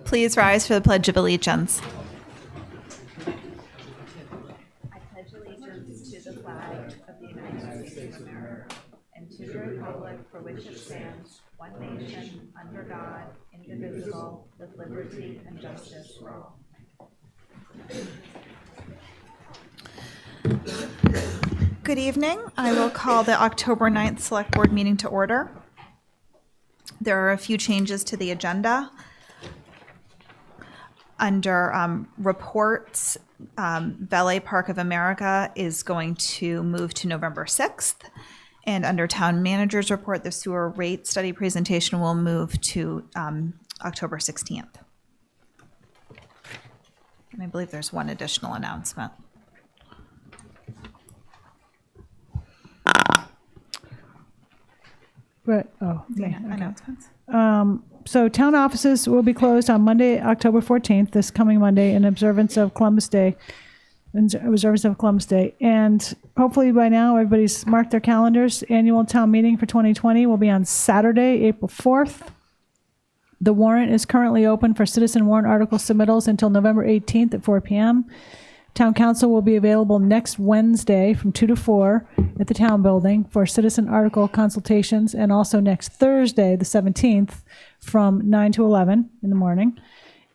Please rise for the Pledge of Allegiance. I pledge allegiance to the flag of the United States of America and to the republic for which it stands, one nation, under God, indivisible, with liberty and justice for all. Good evening. I will call the October 9th Select Board meeting to order. There are a few changes to the agenda. Under reports, Valet Park of America is going to move to November 6th. And under Town Manager's report, the sewer rate study presentation will move to October 16th. And I believe there's one additional announcement. Right. Oh, Yeah, okay. announcements. So town offices will be closed on Monday, October 14th, this coming Monday, in observance of Columbus Day. And hopefully by now, everybody's marked their calendars. Annual town meeting for 2020 will be on Saturday, April 4th. The warrant is currently open for citizen warrant article submittals until November 18th at 4 p.m. Town council will be available next Wednesday from 2 to 4 at the town building for citizen article consultations, and also next Thursday, the 17th, from 9 to 11 in the morning.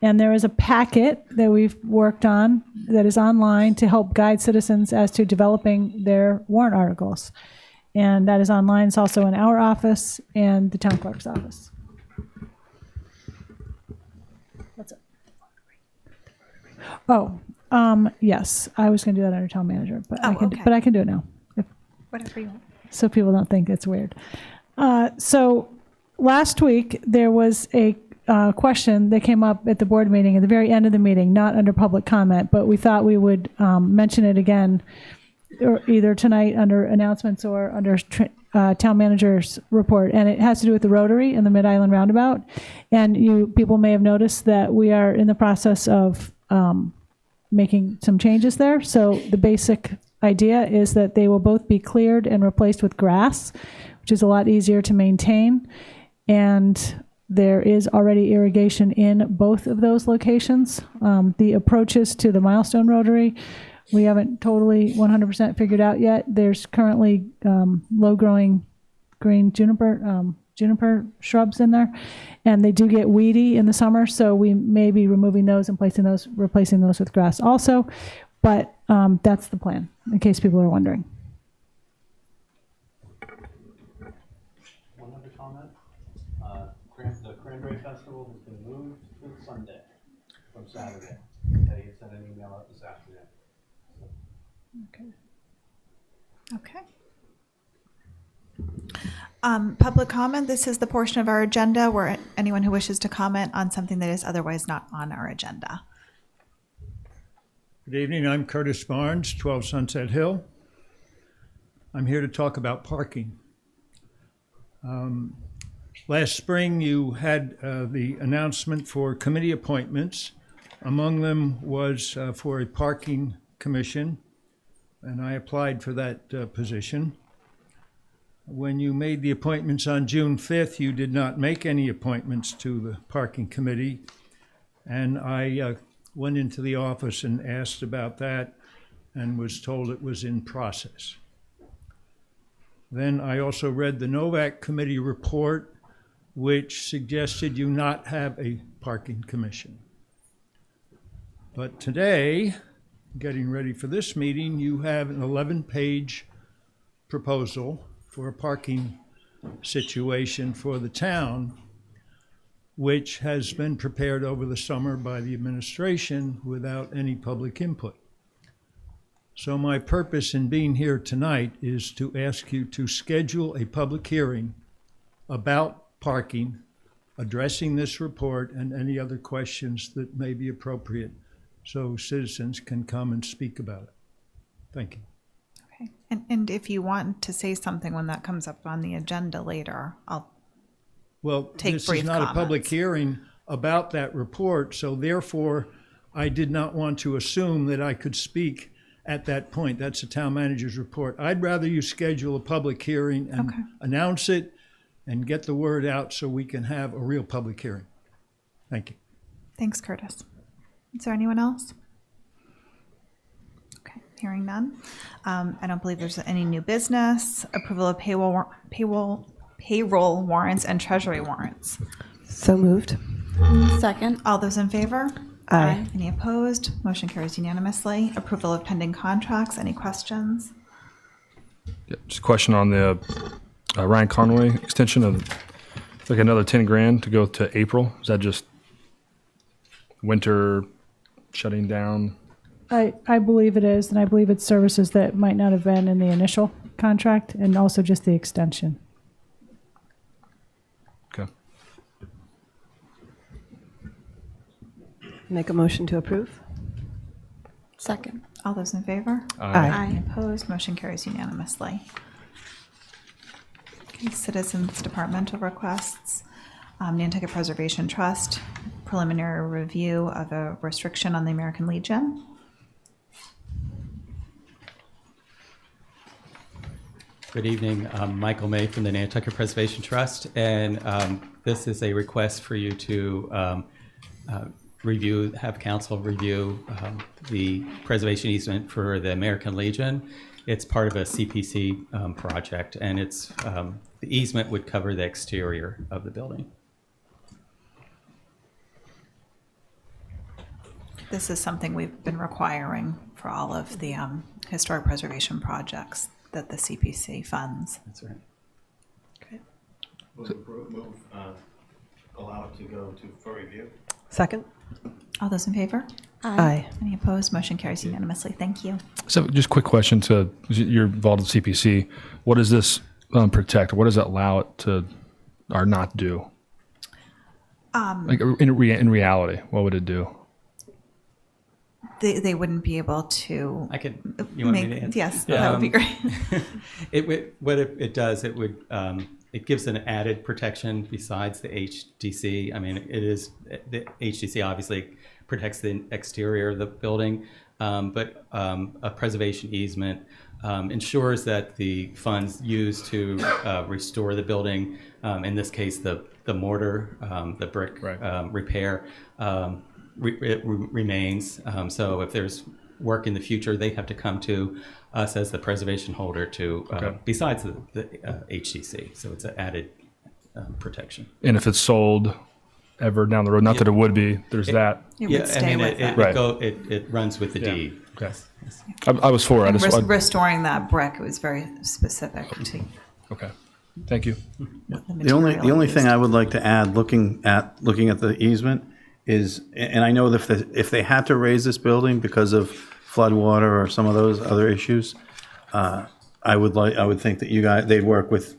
And there is a packet that we've worked on that is online to help guide citizens as to developing their warrant articles. And that is online. It's also in our office and the town clerk's office. What's up? Oh, yes, I was going to do that under town manager, but I can do it now. Whatever you want. So people don't think it's weird. So last week there was a question that came up at the board meeting at the very end of the meeting, not under public comment, but we thought we would mention it again, or either tonight under announcements or under town manager's report. And it has to do with the Rotary and the Mid-Island Roundabout. And people may have noticed that we are in the process of making some changes there. So the basic idea is that they will both be cleared and replaced with grass, which is a lot easier to maintain. And there is already irrigation in both of those locations. The approaches to the Milestone Rotary, we haven't totally 100% figured out yet. There's currently low-growing green juniper shrubs in there, and they do get weedy in the summer, so we may be removing those and replacing those with grass also. But that's the plan, in case people are wondering. One other comment. The Cranberry Festival has been moved to Sunday from Saturday. They sent an email out this afternoon. Okay. Public comment. This is the portion of our agenda where anyone who wishes to comment on something that is otherwise not on our agenda. Good evening, I'm Curtis Barnes, 12 Sunset Hill. I'm here to talk about parking. Last spring you had the announcement for committee appointments. Among them was for a parking commission, and I applied for that position. When you made the appointments on June 5th, you did not make any appointments to the parking committee, and I went into the office and asked about that and was told it was in process. Then I also read the Novak committee report, which suggested you not have a parking commission. But today, getting ready for this meeting, you have an 11-page proposal for a parking situation for the town, which has been prepared over the summer by the administration without any public input. So my purpose in being here tonight is to ask you to schedule a public hearing about parking, addressing this report and any other questions that may be appropriate, so citizens can come and speak about it. Thank you. Okay. And if you want to say something when that comes up on the agenda later, I'll take this brief is not comments. a public hearing about that report, so therefore I did not want to assume that I could speak at that point. That's the town manager's report. I'd rather you schedule a public hearing and announce it and get the word out so we can have a real public hearing. Thank you. Thanks, Curtis. Is there anyone else? Okay, hearing none. I don't believe there's any new business. Approval of payroll warrants and treasury warrants. So moved. Second. All those in favor? Aye. Any opposed? Motion carries unanimously. Approval of pending contracts. Any questions? Yeah, just a question on the Ryan Conway extension of like another 10 grand to go to April. Is that just winter shutting down? I believe it is, and I believe it's services that might not have been in the initial contract, and also just the extension. Okay. Make a motion to approve. Second. All those in favor? Aye. Any opposed? Motion carries unanimously. Okay, citizens' departmental requests. Nantucket Preservation Trust, preliminary review of a restriction on the American Legion. Good evening. I'm Michael May from the Nantucket Preservation Trust, and this is a request for you to have council review the preservation easement for the American Legion. It's part of a CPC project, and the easement would cover the exterior of the building. This is something we've been requiring for all of the historic preservation projects that the CPC funds. That's right. Allow it to go for review. Second. All those in favor? Aye. Any opposed? Motion carries unanimously. Thank you. So just a quick question to, you're involved in CPC. What does this protect? What does it allow it to or not do? Like in reality, what would it do? They wouldn't be able to I could. You want me to answer? yes, that would be great. It does. It gives an added protection besides the HDC. I mean, it is the HDC obviously protects the exterior of the building, but a preservation easement ensures that the funds used to restore the building, in this case the mortar, the brick repair, remains. So if there's work in the future, they have to come to us as the preservation holder to, besides the HDC. So it's an added protection. And if it's sold ever down the road, not that it would be, there's that. It would stay with that. It runs with the deed. Okay. Yes. I was for it. Restoring that brick, it was very specific to Okay. Thank you. what the The only material thing used. I would like to add, looking at the easement, is, and I know that if they had to raise this building because of flood water or some of those other issues, I would think that they'd work with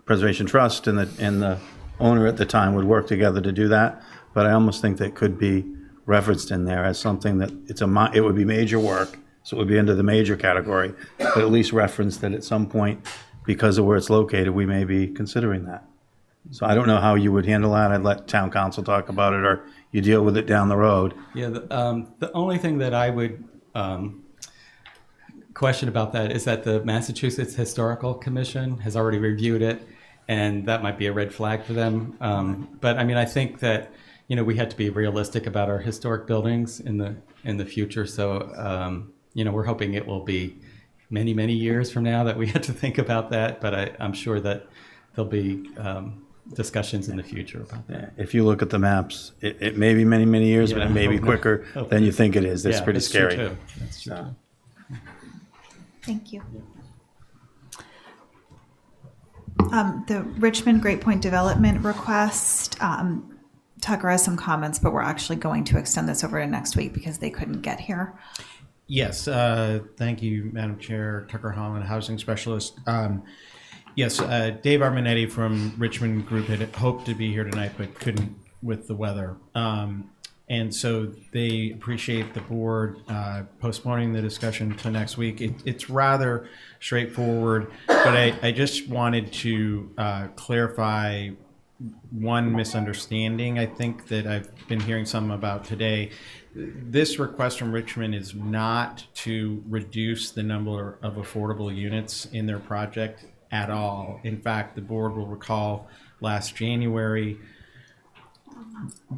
Preservation Trust, and the owner at the time would work together to do that. But I almost think that could be referenced in there as something that it would be major work, so it would be under the major category, but at least reference that at some point, because of where it's located, we may be considering that. So I don't know how you would handle that. I'd let town council talk about it, or you deal with it down the road. Yeah, the only thing that I would question about that is that the Massachusetts Historical Commission has already reviewed it, and that might be a red flag for them. But I mean, I think that we had to be realistic about our historic buildings in the future. So we're hoping it will be many, many years from now that we have to think about that. But I'm sure that there'll be discussions in the future about that. If you look at the maps, it may be many, many years, but it may be quicker than you think it is. That's pretty that's true, scary. too. That's true, So. too. Thank you. The Richmond Great Point Development request, Tucker has some comments, but we're actually going to extend this over to next week because they couldn't get here. Yes, thank you, Madam Chair. Tucker Holland, Housing Specialist. Yes, Dave Arminetti from Richmond Group had hoped to be here tonight, but couldn't with the weather. And so they appreciate the board postponing the discussion to next week. It's rather straightforward, but I just wanted to clarify one misunderstanding I think that I've been hearing some about today. This request from Richmond is not to reduce the number of affordable units in their project at all. In fact, the board will recall last January,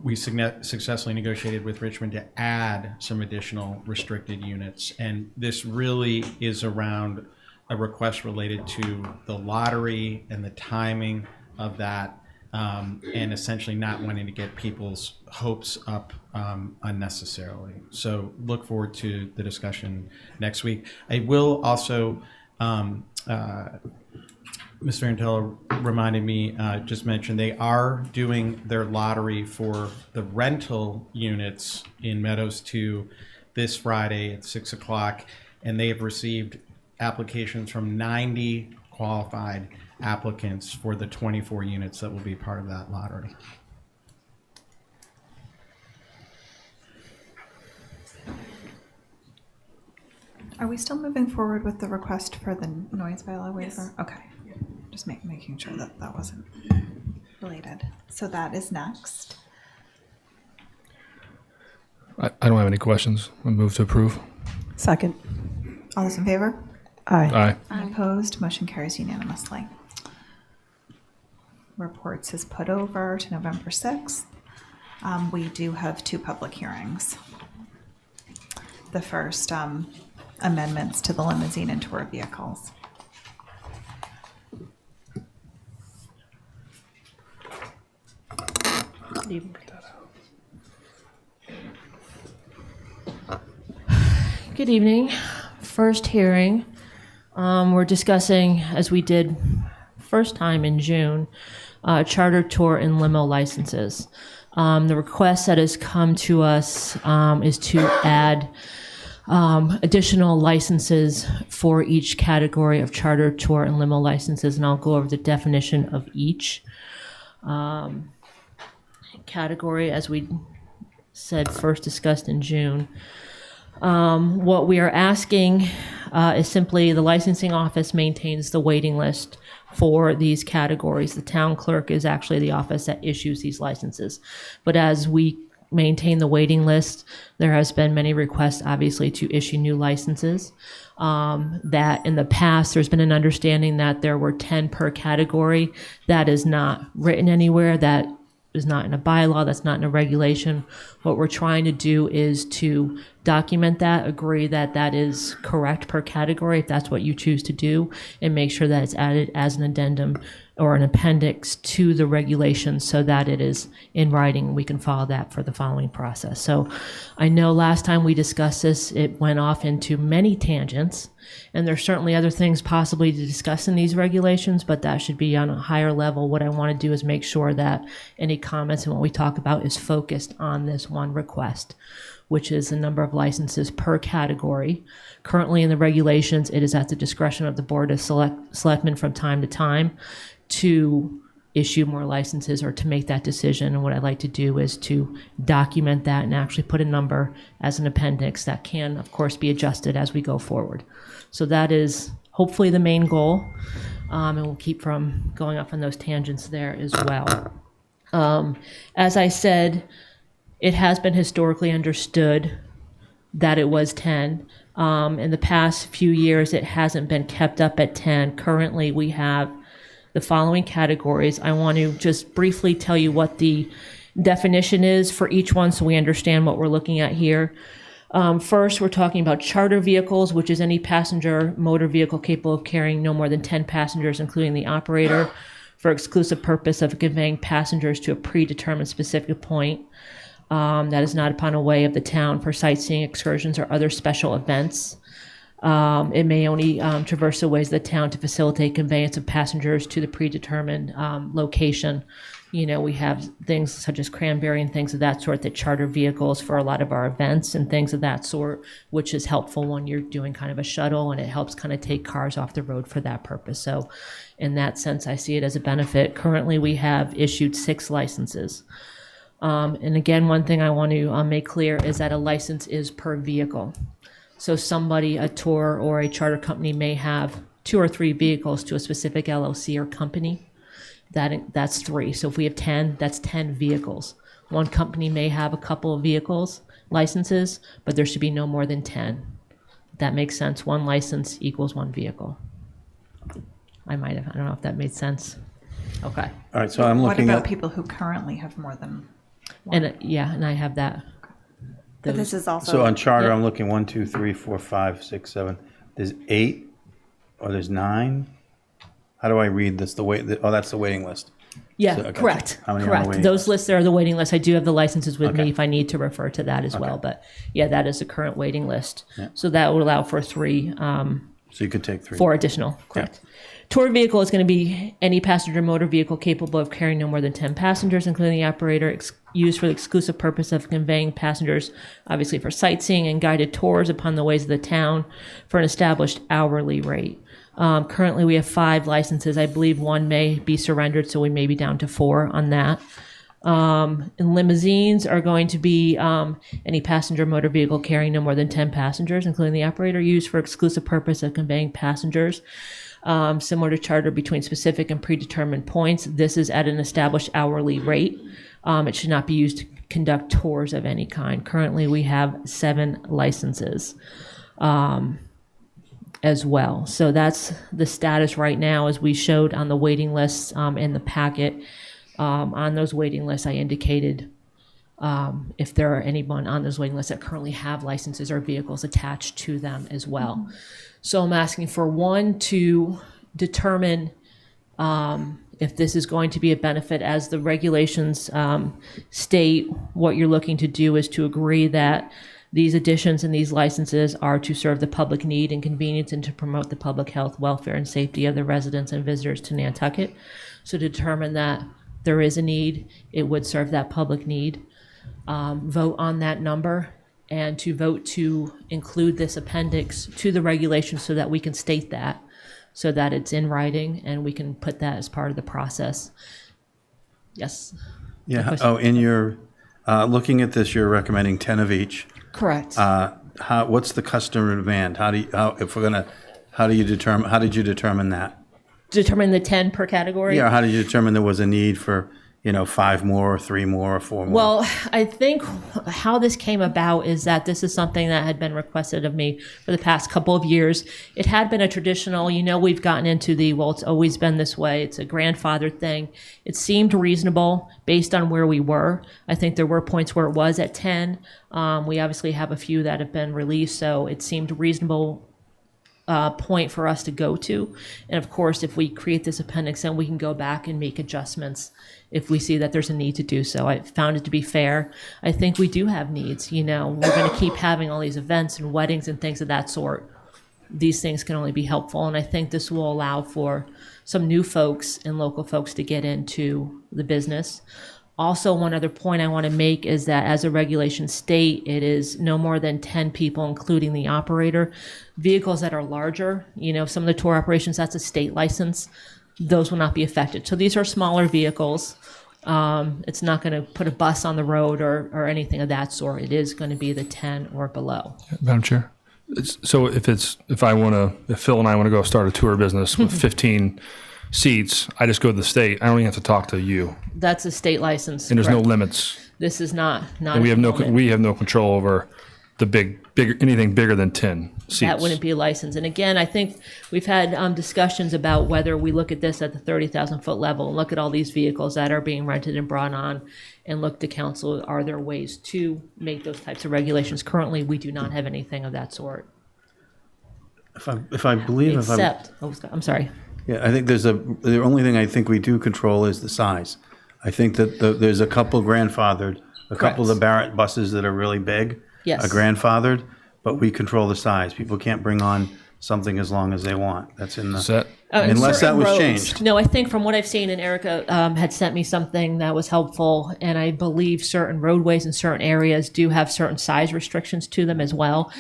we successfully negotiated with Richmond to add some additional restricted units. And this really is around a request related to the lottery and the timing of that, and essentially not wanting to get people's hopes up unnecessarily. So look forward to the discussion next week. I will also, Mr. Antella reminded me, just mentioned they are doing their lottery for the rental units in Meadows 2 this Friday at 6 o'clock, and they have received applications from 90 qualified applicants for the 24 units that will be part of that lottery. Are we still moving forward with the request for the noise bylaw waiver? Okay. Just making sure that that wasn't related. So that is next. I don't have any questions. I move to approve. Second. All those in favor? Aye. Aye. Opposed? Motion carries unanimously. Reports is put over to November 6th. We do have 2 public hearings. The first, amendments to the limousine and tour vehicles. Good evening. First hearing, we're discussing, as we did first time in June, charter tour and limo licenses. The request that has come to us is to add additional licenses for each category of charter tour and limo licenses, and I'll go over the definition of each category as we said first discussed in June. What we are asking is simply the licensing office maintains the waiting list for these categories. The town clerk is actually the office that issues these licenses. But as we maintain the waiting list, there has been many requests, obviously, to issue new licenses. That in the past, there's been an understanding that there were 10 per category. That is not written anywhere. That is not in a bylaw. That's not in a regulation. What we're trying to do is to document that, agree that that is correct per category, if that's what you choose to do, and make sure that it's added as an addendum or an appendix to the regulations so that it is in writing. We can follow that for the following process. So I know last time we discussed this, it went off into many tangents, and there's certainly other things possibly to discuss in these regulations, but that should be on a higher level. What I want to do is make sure that any comments and what we talk about is focused on this one request, which is the number of licenses per category. Currently in the regulations, it is at the discretion of the Board of Selectmen from time to time to issue more licenses or to make that decision. And what I'd like to do is to document that and actually put a number as an appendix that can, of course, be adjusted as we go forward. So that is hopefully the main goal. And we'll keep from going off on those tangents there as well. As I said, it has been historically understood that it was 10. In the past few years, it hasn't been kept up at 10. Currently, we have the following categories. I want to just briefly tell you what the definition is for each one so we understand what we're looking at here. First, we're talking about charter vehicles, which is any passenger motor vehicle capable of carrying no more than 10 passengers, including the operator, for exclusive purpose of conveying passengers to a predetermined specific point. That is not upon a way of the town for sightseeing excursions or other special events. It may only traverse the ways of the town to facilitate conveyance of passengers to the predetermined location. You know, we have things such as Cranberry and things of that sort that charter vehicles for a lot of our events and things of that sort, which is helpful when you're doing kind of a shuttle, and it helps kind of take cars off the road for that purpose. So in that sense, I see it as a benefit. Currently, we have issued 6 licenses. And again, one thing I want to make clear is that a license is per vehicle. So somebody, a tour or a charter company may have 2 or 3 vehicles to a specific LLC or company. That's 3. So if we have 10, that's 10 vehicles. One company may have a couple of vehicles, licenses, but there should be no more than 10. That makes sense. 1 license equals 1 vehicle. I don't know if that made sense. Okay. All right, so I'm What looking about at, people who currently have more than And yeah, and I have that. But this is also. So on charter, Yeah. I'm looking 1, 2, 3, 4, 5, 6, 7. There's 8 or there's 9? How do I read this? Oh, that's the waiting list. Yeah, So, okay. correct. How many on the Correct. waiting Those list? lists are the waiting list. I do have the licenses with me Okay. if I need to refer to that as well. But yeah, that is the current waiting list. Yeah. So that would allow for 3, So you could take 3. 4 additional. Correct. Tour vehicle is going to be any passenger motor vehicle capable of carrying no more than 10 passengers, including the operator, used for the exclusive purpose of conveying passengers, obviously for sightseeing and guided tours upon the ways of the town for an established hourly rate. Currently, we have 5 licenses. I believe 1 may be surrendered, so we may be down to 4 on that. And limousines are going to be any passenger motor vehicle carrying no more than 10 passengers, including the operator, used for exclusive purpose of conveying passengers. Similar to charter between specific and predetermined points. This is at an established hourly rate. It should not be used to conduct tours of any kind. Currently, we have 7 licenses as well. So that's the status right now, as we showed on the waiting lists in the packet. On those waiting lists, I indicated if there are anyone on those waiting lists that currently have licenses or vehicles attached to them as well. So I'm asking for 1 to determine if this is going to be a benefit. As the regulations state, what you're looking to do is to agree that these additions and these licenses are to serve the public need and convenience and to promote the public health, welfare, and safety of the residents and visitors to Nantucket. So to determine that there is a need, it would serve that public need. Vote on that number, and to vote to include this appendix to the regulations so that we can state that, so that it's in writing and we can put that as part of the process. Yes. Yeah. Oh, in your, looking at this, you're recommending 10 of each. Correct. What's the customer demand? How did you determine that? Determine the 10 per category? Yeah, how did you determine there was a need for, 5 more, or 3 more, or 4 more? Well, I think how this came about is that this is something that had been requested of me for the past couple of years. It had been a traditional, we've gotten into it's always been this way. It's a grandfathered thing. It seemed reasonable based on where we were. I think there were points where it was at 10. We obviously have a few that have been released, so it seemed reasonable point for us to go to. And of course, if we create this appendix, then we can go back and make adjustments if we see that there's a need to do so. I found it to be fair. I think we do have needs. We're going to keep having all these events and weddings and things of that sort. These things can only be helpful. And I think this will allow for some new folks and local folks to get into the business. Also, one other point I want to make is that as a regulation state, it is no more than 10 people, including the operator. Vehicles that are larger, some of the tour operations, that's a state license. Those will not be affected. So these are smaller vehicles. It's not going to put a bus on the road or anything of that sort. It is going to be the 10 or below. Madam Chair. So if Phil and I want to go start a tour business with 15 seats, I just go to the state. I don't even have to talk to you. That's a state license. And there's no correct. limits. This is not. And we have no control over the bigger anything bigger than 10 seats. That wouldn't be a license. And again, I think we've had discussions about whether we look at this at the 30,000 foot level and look at all these vehicles that are being rented and brought on and look to council, are there ways to make those types of regulations? Currently, we do not have anything of that sort. If I believe, I'm sorry. Yeah, I think the only thing I think we do control is the size. I think that there's a couple grandfathered, couple of the Barrett buses that are really big. Yes. Are grandfathered, but we control the size. People can't bring on something as long as they want. That's in the, unless that was changed. No, I think from what I've seen, and Erica had sent me something that was helpful, and I believe certain roadways in certain areas do have certain size restrictions to them as well.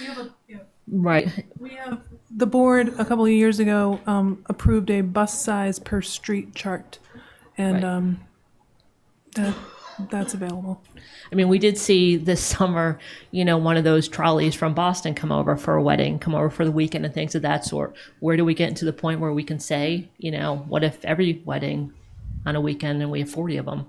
Right. We have, the board a couple of years ago approved a bus size per street chart, and that's available. I mean, we did see this summer, one of those trolleys from Boston come over for a wedding, come over for the weekend and things of that sort. Where do we get to the point where we can say, what if every wedding on a weekend and we have 40 of them?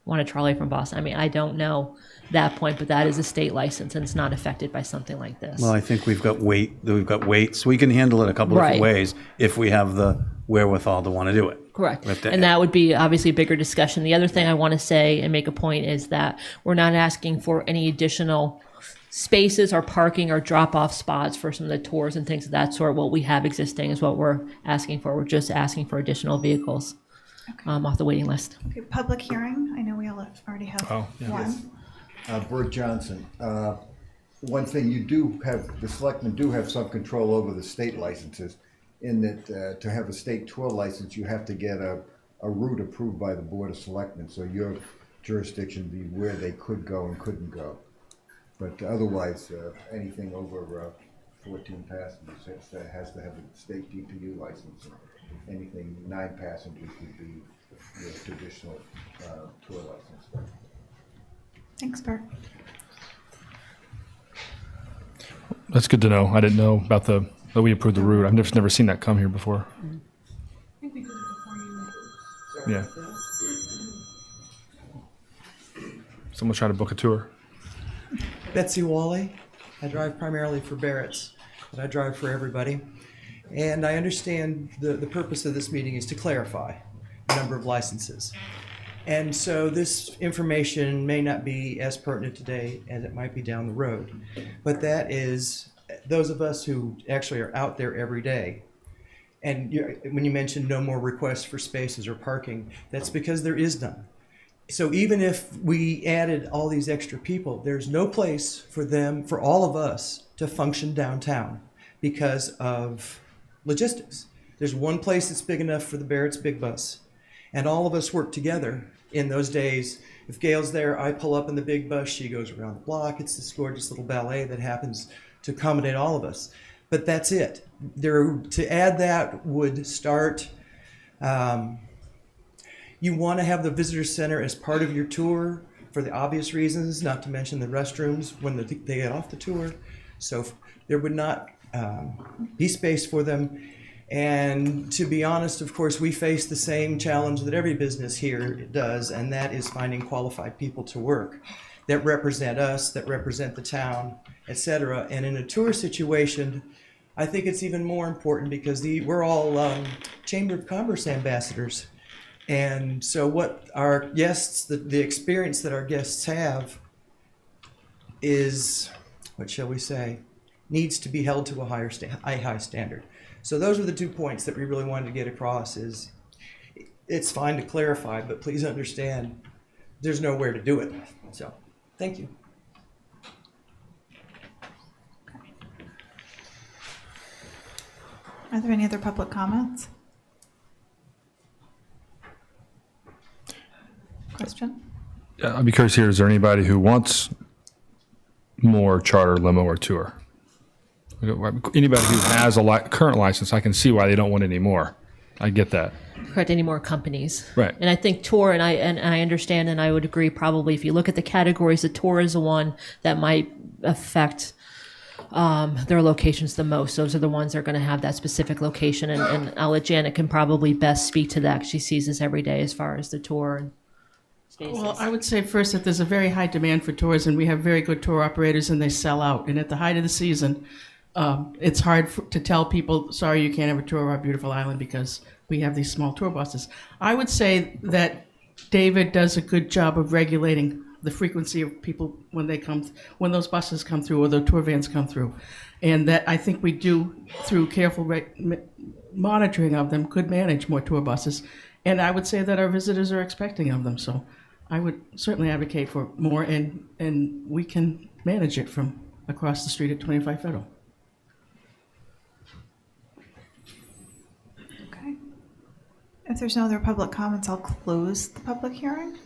want a trolley from Boston. I mean, I don't know that point, but that is a state license and it's not affected by something like this. Well, I think we've got weights. We can handle it a couple different Right. ways if we have the wherewithal to want to do it. Correct. We have to- And that would be obviously a bigger discussion. The other thing I want to say and make a point is that we're not asking for any additional spaces or parking or drop-off spots for some of the tours and things of that sort. What we have existing is what we're asking for. We're just asking for additional vehicles off the waiting list. Okay, public hearing. I know we all already have Oh, yeah. one. Bert Johnson. One thing you do have, the selectmen do have some control over the state licenses, in that to have a state tour license, you have to get a route approved by the Board of Selectmen, so your jurisdiction would be where they could go and couldn't go. But otherwise, anything over 14 passengers has to have a state DPU license. Anything 9 passengers would be your traditional tour license. Thanks, Bert. That's good to know. I didn't know about that we approved the route. I've just never seen that come here before. Yeah. Someone's trying to book a tour. Betsy Wally. I drive primarily for Barrett's, but I drive for everybody. And I understand the purpose of this meeting is to clarify the number of licenses. And so this information may not be as pertinent today as it might be down the road. But that is those of us who actually are out there every day. And when you mentioned no more requests for spaces or parking, that's because there is none. So even if we added all these extra people, there's no place for them, for all of us, to function downtown because of logistics. There's one place that's big enough for the Barrett's Big Bus. And all of us work together in those days. If Gail's there, I pull up in the big bus, she goes around the block. It's this gorgeous little ballet that happens to accommodate all of us. But that's it. To add that would start, you want to have the visitor center as part of your tour for the obvious reasons, not to mention the restrooms when they get off the tour. So there would not be space for them. And to be honest, of course, we face the same challenge that every business here does, and that is finding qualified people to work that represent us, that represent the town, etc. And in a tour situation, I think it's even more important because we're all Chamber of Commerce ambassadors. And so what our guests, the experience that our guests have is, what shall we say, needs to be held to a high standard. So those are the 2 points that we really wanted to get across. Is it's fine to clarify, but please understand there's nowhere to do it. So thank you. Are there any other public comments? Question? I'd be curious here, is there anybody who wants more charter, limo, or tour? Anybody who has a current license, I can see why they don't want any more. I get that. Correct, any more companies. Right. And I think tour, and I understand, and I would agree probably if you look at the categories, the tour is the one that might affect their locations the most. Those are the ones that are going to have that specific location. And I'll let Janet can probably best speak to that because she sees this every day as far as the tour and spaces. Well, I would say first that there's a very high demand for tours, and we have very good tour operators, and they sell out. And at the height of the season, it's hard to tell people, sorry, you can't have a tour of our beautiful island because we have these small tour buses. I would say that David does a good job of regulating the frequency of people when those buses come through or the tour vans come through. And that I think we do, through careful monitoring of them, could manage more tour buses. And I would say that our visitors are expecting of them. So I would certainly advocate for more, and we can manage it from across the street at 25 Federal. Okay. If there's no other public comments, I'll close the public hearing.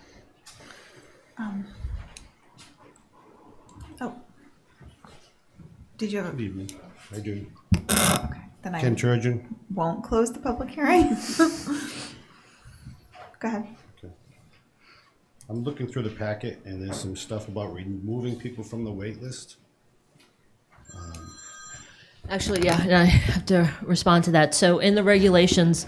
Did you have Good evening. I do. Okay, then I Ken Turgeon. won't close the public hearing. Go ahead. I'm looking through the packet, and there's some stuff about removing people from the wait list. Actually, yeah, and I have to respond to that. So in the regulations,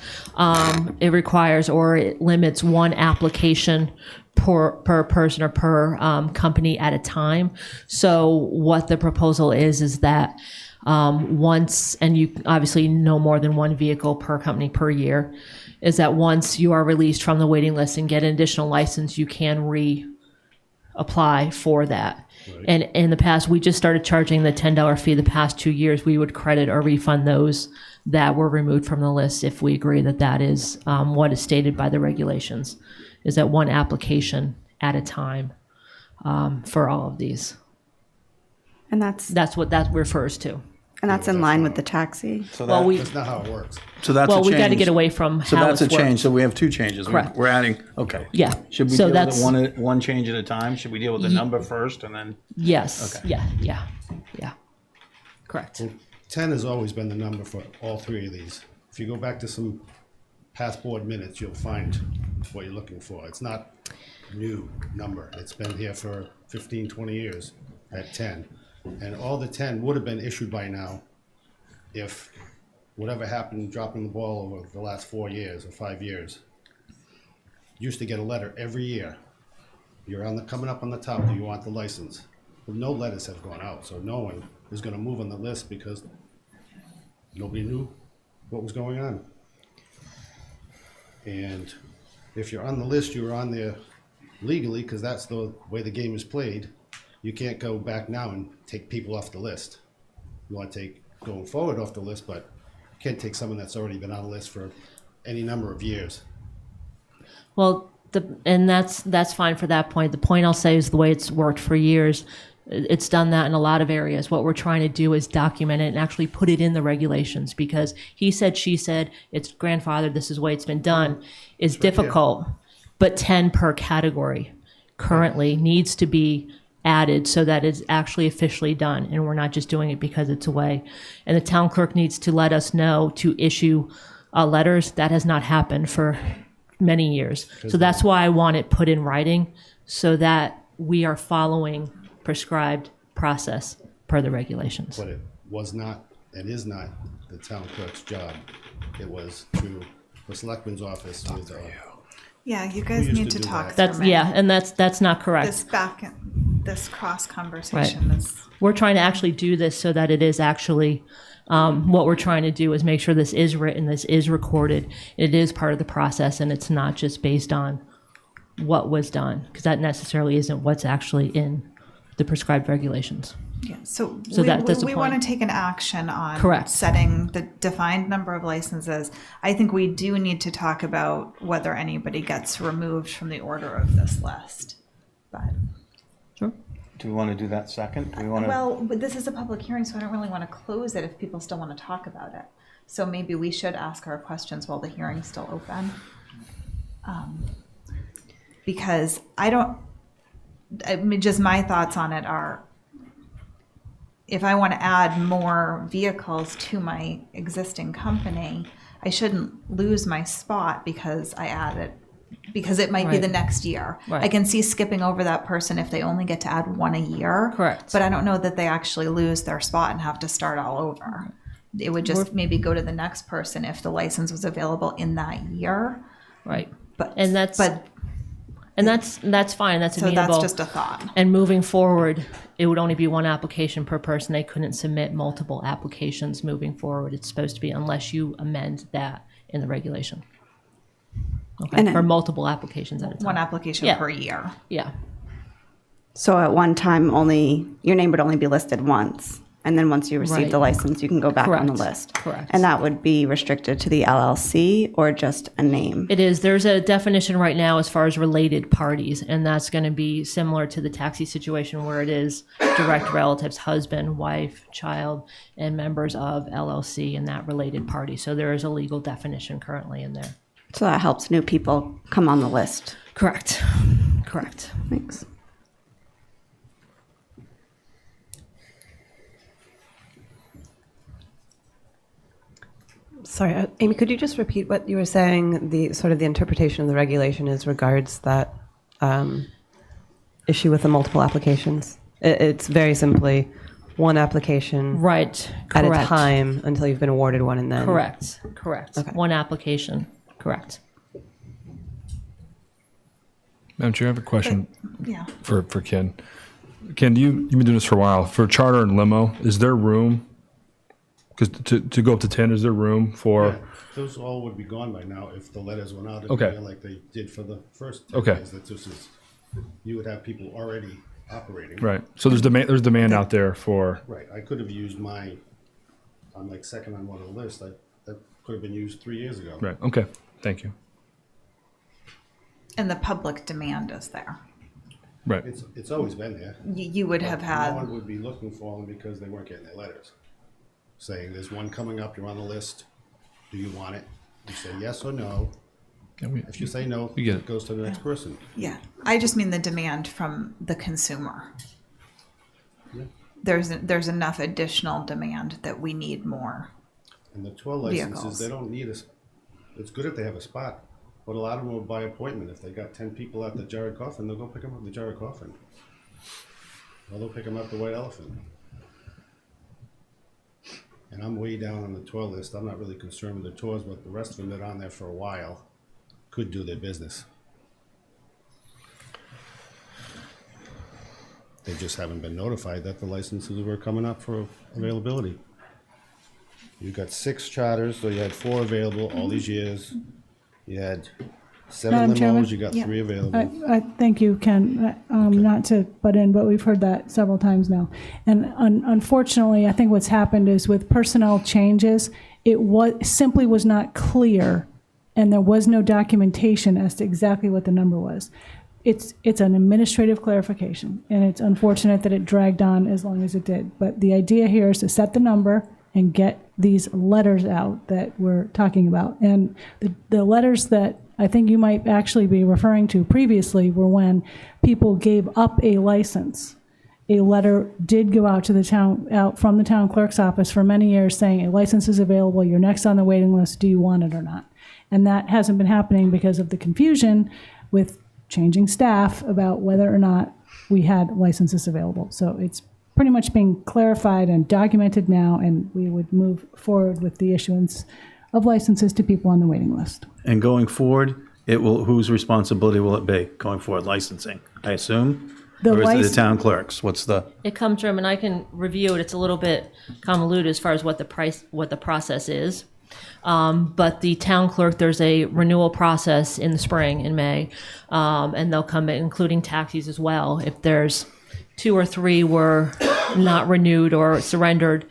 it requires or it limits one application per person or per company at a time. So what the proposal is that once, and you obviously no more than one vehicle per company per year, is that once you are released from the waiting list and get an additional license, you can reapply for that. And in the past, we just started charging the $10 fee. The past 2 years, we would credit or refund those that were removed from the list if we agree that that is what is stated by the regulations, is that one application at a time for all of these. And that's what that refers to. And that's in line with the taxi. So Well, we- That's not how it works. So that's Well, a we change. got to get away from So how that's a it's change. worked. So we have two changes. Correct. We're adding, okay. Yeah. Should we So deal with that's- it one change at a time? Should we deal with the number first and then? Yes. Okay. Yeah. Correct. 10 has always been the number for all three of these. If you go back to some past board minutes, you'll find what you're looking for. It's not a new number. It's been here for 15, 20 years at 10. And all the 10 would have been issued by now if whatever happened dropping the ball over the last 4 years or 5 years. Used to get a letter every year. You're coming up on the top, do you want the license? Well, no letters have gone out, so no one is gonna move on the list because nobody knew what was going on. And if you're on the list, you're on there legally, because that's the way the game is played. You can't go back now and take people off the list. You want to take going forward off the list, but you can't take someone that's already been on the list for any number of years. Well, and that's fine for that point. The point I'll say is the way it's worked for years. It's done that in a lot of areas. What we're trying to do is document it and actually put it in the regulations, because he said, she said, it's grandfathered, this is the way it's been done, is difficult. But 10 per category currently needs to be added so that it's actually officially done, and we're not just doing it because it's a way. And the town clerk needs to let us know to issue letters. That has not happened for many years. So that's why I want it put in writing, so that we are following prescribed process per the regulations. But it was not and is not the town clerk's job. It was through the selectman's office. Yeah, you guys used need to to do talk that? through That's me. and that's not correct. This cross conversation is. We're trying to actually do this so that it is actually, what we're trying to do is make sure this is written, this is recorded, it is part of the process, and it's not just based on what was done, because that necessarily isn't what's actually in the prescribed regulations. Yeah, so that's the we point. want to take an action on Correct. setting the defined number of licenses. I think we do need to talk about whether anybody gets removed from the order of this list. But Sure. Do we want to do that second? Do we want to? well, but this is a public hearing, so I don't really want to close it if people still want to talk about it. So maybe we should ask our questions while the hearing's still open. Because just my thoughts on it are, if I want to add more vehicles to my existing company, I shouldn't lose my spot because I added, because it might be Right. the next year. Right. I can see skipping over that person if they only get to add one a year. Correct. But I don't know that they actually lose their spot and have to start all over. It would just maybe go to the next person if the license was available in that year. Right. But that's fine. That's So amenable. that's just a thought. And moving forward, it would only be one application per person. They couldn't submit multiple applications moving forward. It's supposed to be, unless you amend that in the regulation. Okay, And for multiple applications at a time. One application Yeah. per year. Yeah. So at one time, your name would only be listed once. And then once you receive Right. the license, you can go back on the Correct. list. Correct. And that would be restricted to the LLC or just a name? It is. There's a definition right now as far as related parties, and that's going to be similar to the taxi situation where it is direct relatives, husband, wife, child, and members of LLC and that related party. So there is a legal definition currently in there. So that helps new people come on the list. Correct. Correct. Thanks. Sorry, Amy, could you just repeat what you were saying, the sort of the interpretation of the regulation as regards that issue with the multiple applications? It's very simply one application Right. at a Correct. time until you've been awarded one, and then Correct. Okay. One application. Correct. Madam Chair, I have a question Yeah. for Ken. Ken, you've been doing this for a while. For charter and limo, is there room? Because to go up to 10, is there room for? Yeah, those all would be gone by now if the letters went out in Okay. the mail like they did for the first 10 Okay. days. That this is, you would have people already operating. Right. So there's demand. There's demand out there for. Right. I could have used my, I'm like second on one of the lists. That could have been used 3 years ago. Right. Okay. Thank you. And the public demand is there. Right. It's always been there. You would have had. No one would be looking for them because they weren't getting their letters saying there's one coming up. You're on the list. Do you want it? You say yes or no. If you say no, we get it goes to the next person. Yeah, I just mean the demand from the consumer. Yeah. There's enough additional demand that we need more. And the 12 licenses, Vehicles. they don't need us. It's good if they have a spot, but a lot of them will by appointment. If they got 10 people at the Jared Coffin, they'll go pick them up at the Jared Coffin. Or they'll pick them up at the White Elephant. And I'm way down on the tour list. I'm not really concerned with the tours, but the rest of them that are on there for a while could do their business. They just haven't been notified that the licenses were coming up for availability. You got 6 charters, so you had 4 available all these years. You had 7 Madam Chairman? limos, you got Yeah. 3 available. I thank you, Ken. Not to butt in, but we've heard that several times now. And unfortunately, I think what's happened is with personnel changes, it simply was not clear, and there was no documentation as to exactly what the number was. It's an administrative clarification, and it's unfortunate that it dragged on as long as it did. But the idea here is to set the number and get these letters out that we're talking about. And the letters that I think you might actually be referring to previously were when people gave up a license. A letter did go out to the town, out from the town clerk's office for many years saying, a license is available, you're next on the waiting list, do you want it or not? And that hasn't been happening because of the confusion with changing staff about whether or not we had licenses available. So it's pretty much being clarified and documented now, and we would move forward with the issuance of licenses to people on the waiting list. And going forward, whose responsibility will it be going forward? Licensing, I assume? Or is it the town clerks? What's the? It comes from, and I can review it. It's a little bit convoluted as far as what the process is. But the town clerk, there's a renewal process in the spring, in May, and they'll come in, including taxis as well. If there's 2 or 3 were not renewed or surrendered,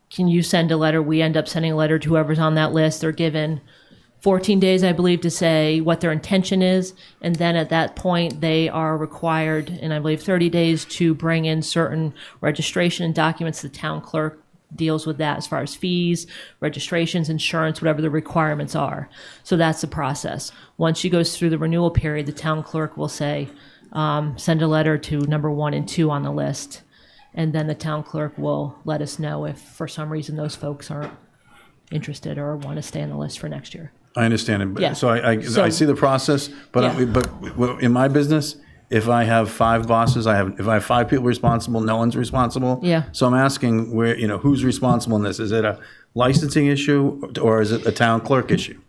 can you send a letter? We end up sending a letter to whoever's on that list. They're given 14 days, I believe, to say what their intention is. And then at that point, they are required, in I believe 30 days, to bring in certain registration documents. The town clerk deals with that as far as fees, registrations, insurance, whatever the requirements are. So that's the process. Once she goes through the renewal period, the town clerk will say, send a letter to number 1 and 2 on the list. And then the town clerk will let us know if for some reason those folks aren't interested or want to stay on the list for next year. I understand it. Yeah. So I see the process, but Yeah. but in my business, if I have 5 bosses, if I have 5 people responsible, no one's responsible. Yeah. So I'm asking who's responsible in this? Is it a licensing issue or is it a town clerk issue?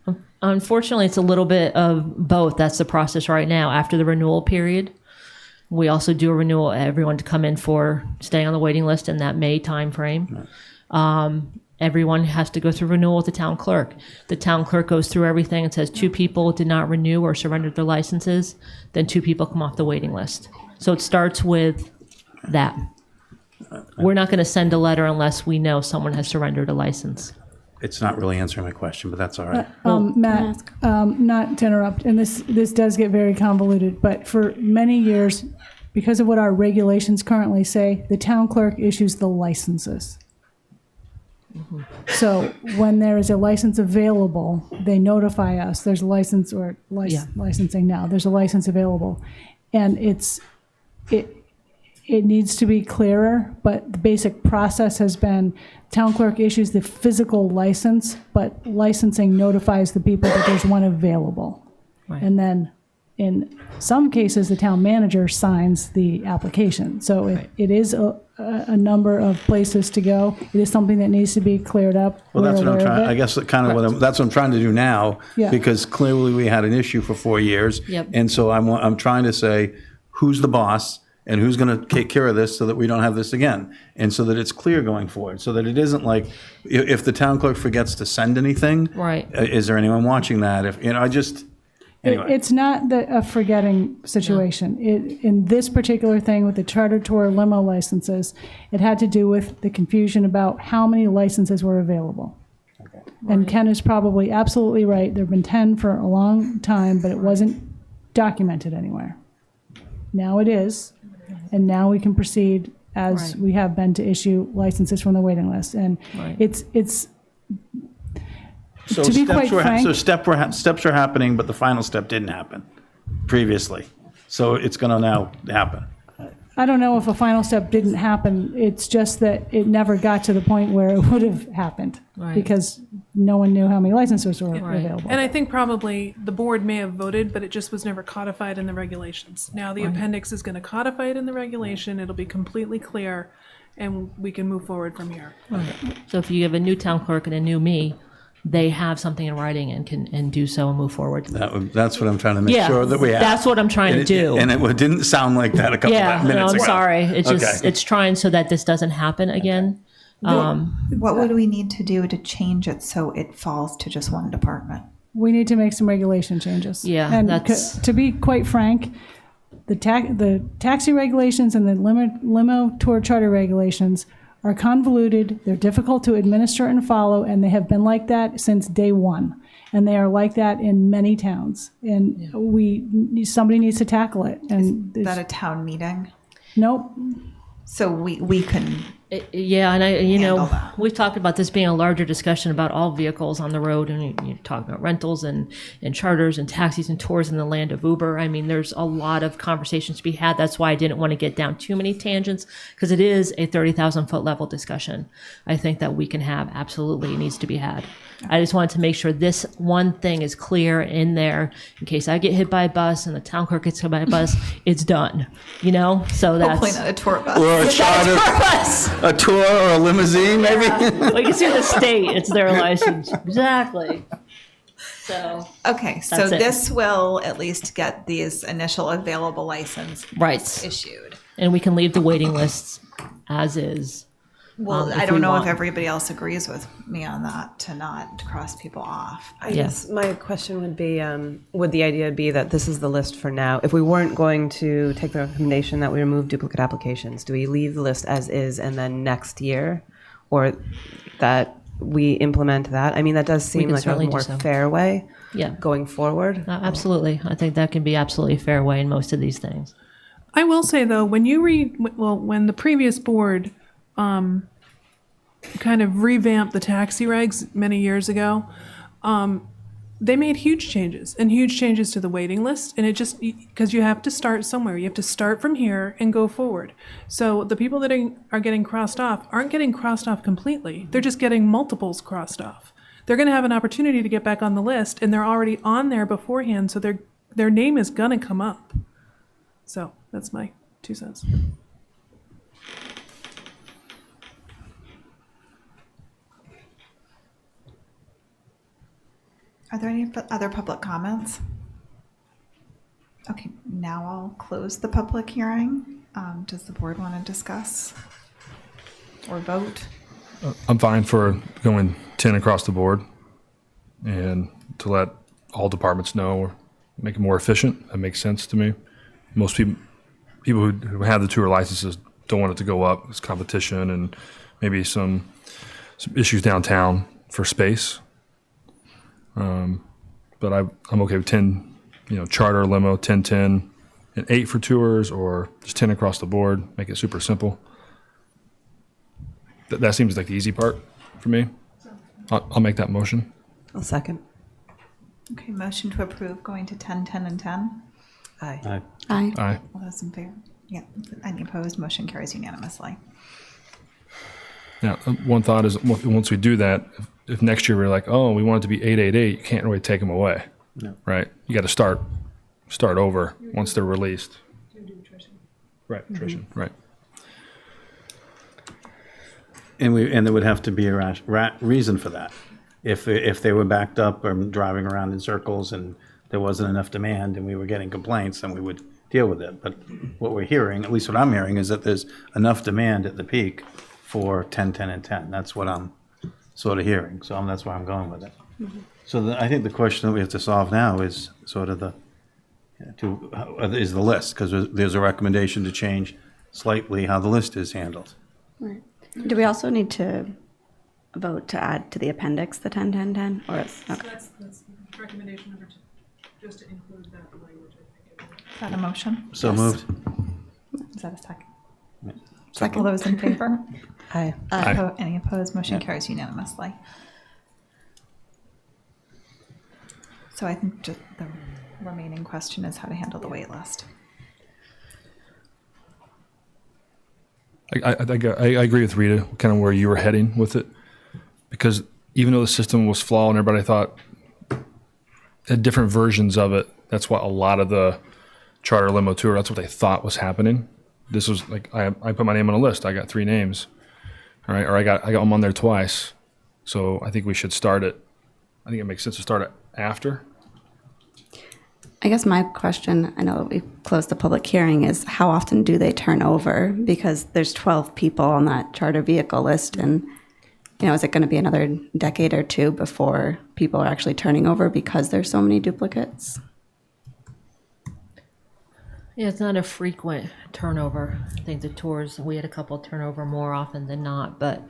Unfortunately, it's a little bit of both. That's the process right now. After the renewal period, we also do a renewal, everyone to come in for staying on the waiting list in that May timeframe. Everyone has to go through renewal with the town clerk. The town clerk goes through everything and says 2 people did not renew or surrendered their licenses, then 2 people come off the waiting list. So it starts with that. We're not going to send a letter unless we know someone has surrendered a license. It's not really answering my question, but that's all right. Matt, not to interrupt, and this does get very convoluted, but for many years, because of what our regulations currently say, the town clerk issues the licenses. So when there is a license available, they notify us, there's a license or licensing now, there's a license available. And it needs to be clearer, but the basic process has been town clerk issues the physical license, but licensing notifies the people that there's one available. Right. And then In some cases, the town manager signs the application. So it is a number of places to go. It is something that needs to be cleared up. Well, that's We're what I'm aware of trying, it. I guess kind of that's what I'm trying to do now. Yeah. Because clearly we had an issue for 4 years. Yep. And so I'm trying to say, who's the boss and who's going to take care of this so that we don't have this again? And so that it's clear going forward, so that it isn't like, if the town clerk forgets to send anything. Right. Is there anyone watching that? If, anyway. It's not a forgetting situation. In this particular thing with the charter tour limo licenses, it had to do with the confusion about how many licenses were available. And Ken is probably absolutely right. There have been 10 for a long time, but it wasn't documented anywhere. Now it is, and now we can proceed as Right. we have been to issue licenses from the waiting list. And Right. it's So to be steps quite were frank, so steps are happening, but the final step didn't happen previously. So it's going to now happen. I don't know if a final step didn't happen. It's just that it never got to the point where it would have happened Right. because no one knew how many licenses were Right. available. And I think probably the board may have voted, but it just was never codified in the regulations. Now the appendix is going to codify it in the regulation. It'll be completely clear, and we can move forward from here. So if you have a new town clerk and a new me, they have something in writing and can do so and move forward. That's what I'm trying to make Yeah, sure that we have. that's what I'm trying to do. And it didn't sound like that a couple Yeah, of minutes no, I'm ago. sorry. It's just, Okay. it's trying so that this doesn't happen again. What would we need to do to change it so it falls to just one department? We need to make some regulation changes. Yeah, And that's- to be quite frank, the taxi regulations and the limo tour charter regulations are convoluted, they're difficult to administer and follow, and they have been like that since day one. And they are like that in many towns. And somebody needs to tackle it. And Is that a town meeting? nope. So we can, Yeah, and Handle that. we've talked about this being a larger discussion about all vehicles on the road, and you talk about rentals and charters and taxis and tours in the land of Uber. I mean, there's a lot of conversations to be had. That's why I didn't want to get down too many tangents, because it is a 30,000 foot level discussion. I think that we can have, absolutely needs to be had. I just wanted to make sure this one thing is clear in there in case I get hit by a bus and the town clerk gets hit by a bus, it's done, So that's. hopefully not a tour bus. Or a Not a charter, tour bus. a tour or a limousine, maybe? Well, you can see the state, it's their license. Exactly. So. Okay, so That's it. this will at least get these initial available license Right. issued. And we can leave the waiting lists as is. Well, if I don't we know want. if everybody else agrees with me on that, to not cross people off. I guess my question would be, would the idea be that this is the list for now? If we weren't going to take the recommendation that we remove duplicate applications, do we leave the list as is and then next year? Or that we implement that? I mean, that does seem can like a certainly do more so. fair way Yeah. going forward. Absolutely. I think that can be absolutely a fair way in most of these things. I will say though, when the previous board kind of revamped the taxi regs many years ago, they made huge changes to the waiting list, and it just, because you have to start somewhere, you have to start from here and go forward. So the people that are getting crossed off aren't getting crossed off completely, they're just getting multiples crossed off. They're going to have an opportunity to get back on the list, and they're already on there beforehand, so their name is going to come up. So that's my 2 cents. Are there any other public comments? Okay, now I'll close the public hearing. Does the board want to discuss or vote? I'm fine for going 10 across the board and to let all departments know or make it more efficient. That makes sense to me. Most people who have the tour licenses don't want it to go up. It's competition and maybe some issues downtown for space. But I'm okay with 10, charter, limo, 10, 10, and 8 for tours, or just 10 across the board. Make it super simple. That seems like the easy part for me. I'll make that motion. I'll second. Okay, motion to approve going to 10, 10, and 10. Aye. Aye. Aye. All those in favor? Yeah. Any opposed? Motion carries unanimously. Now, one thought is once we do that, if next year we're like, oh, we want it to be 888, you can't really take them away, No. right? You got to start start over once they're released. Right, attrition, right. And there would have to be a reason for that. If they were backed up or driving around in circles and there wasn't enough demand and we were getting complaints, then we would deal with it. But what we're hearing, at least what I'm hearing, is that there's enough demand at the peak for 10, 10, and 10. That's what I'm sort of hearing. So that's where I'm going with it. So I think the question that we have to solve now is sort of is the list, because there's a recommendation to change slightly how the list is handled. Right. Do we also need to vote to add to the appendix the 10, 10, 10? Or okay. That's recommendation number 2, just to include that language, I think. Is that a motion? So Yes. moved. Is that a second? Second. All those in favor? Aye. Any opposed? Motion carries unanimously. So I think just the remaining question is how to handle the wait list. I agree with Rita, kind of where you were heading with it, because even though the system was flawed and everybody thought had different versions of it, that's what a lot of the charter limo tour, that's what they thought was happening. This was like, I put my name on a list. I got 3 names, all right, or I got them on there twice. So I think we should start it. I think it makes sense to start it after. I guess my question, I know we closed the public hearing, is how often do they turn over? Because there's 12 people on that charter vehicle list, and is it going to be another decade or 2 before people are actually turning over because there's so many duplicates? Yeah, it's not a frequent turnover. I think the tours, we had a couple turnover more often than not, but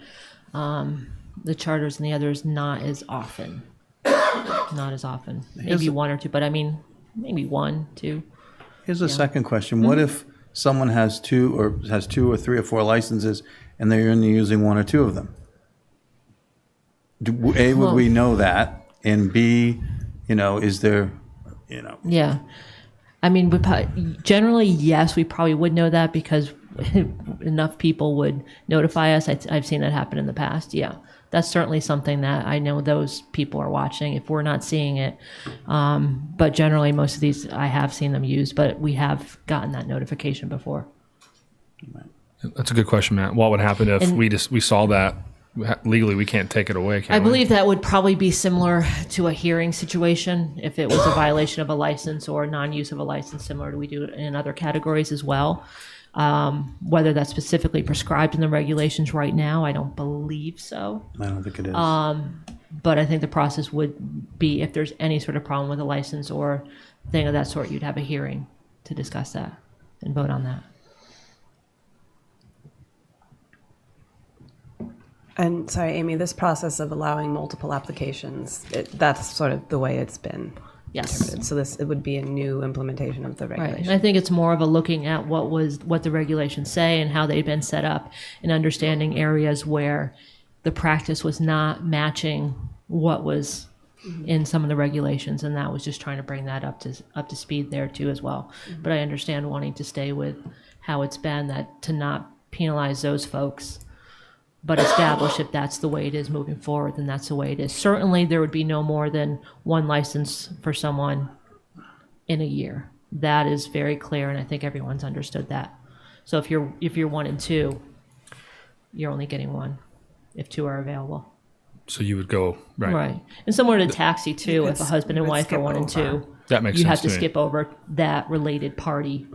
the charters and the others not as often. Not as often. Maybe 1 or 2, but I mean, maybe 1, 2. Here's a second question. What if someone has 2 or 3 or 4 licenses and they're only using 1 or 2 of them? Would we know that? And B, is there, Yeah. I mean, generally, yes, we probably would know that because enough people would notify us. I've seen that happen in the past. Yeah, that's certainly something that I know those people are watching if we're not seeing it. But generally, most of these I have seen them used, but we have gotten that notification before. That's a good question, Matt. What would happen if we saw that? Legally, we can't take it away, can we? I believe that would probably be similar to a hearing situation if it was a violation of a license or non-use of a license, similar to we do in other categories as well. Whether that's specifically prescribed in the regulations right now, I don't believe so. I don't think it is. But I think the process would be if there's any sort of problem with a license or thing of that sort, you'd have a hearing to discuss that and vote on that. And sorry, Amy, this process of allowing multiple applications, that's sort of the way it's been Yes. interpreted. So it would be a new implementation of the Right. regulation. And I think it's more of a looking at what the regulations say and how they've been set up and understanding areas where the practice was not matching what was in some of the regulations, and that was just trying to bring that up to speed there too as well. But I understand wanting to stay with how it's been, that to not penalize those folks, but establish if that's the way it is moving forward, then that's the way it is. Certainly, there would be no more than 1 license for someone in a year. That is very clear, and I think everyone's understood that. So if you're 1 and 2, you're only getting 1 if 2 are available. So you would go, right. And similar to taxi too, if a husband and wife are 1 and 2, That makes you sense have to to me. skip over that related party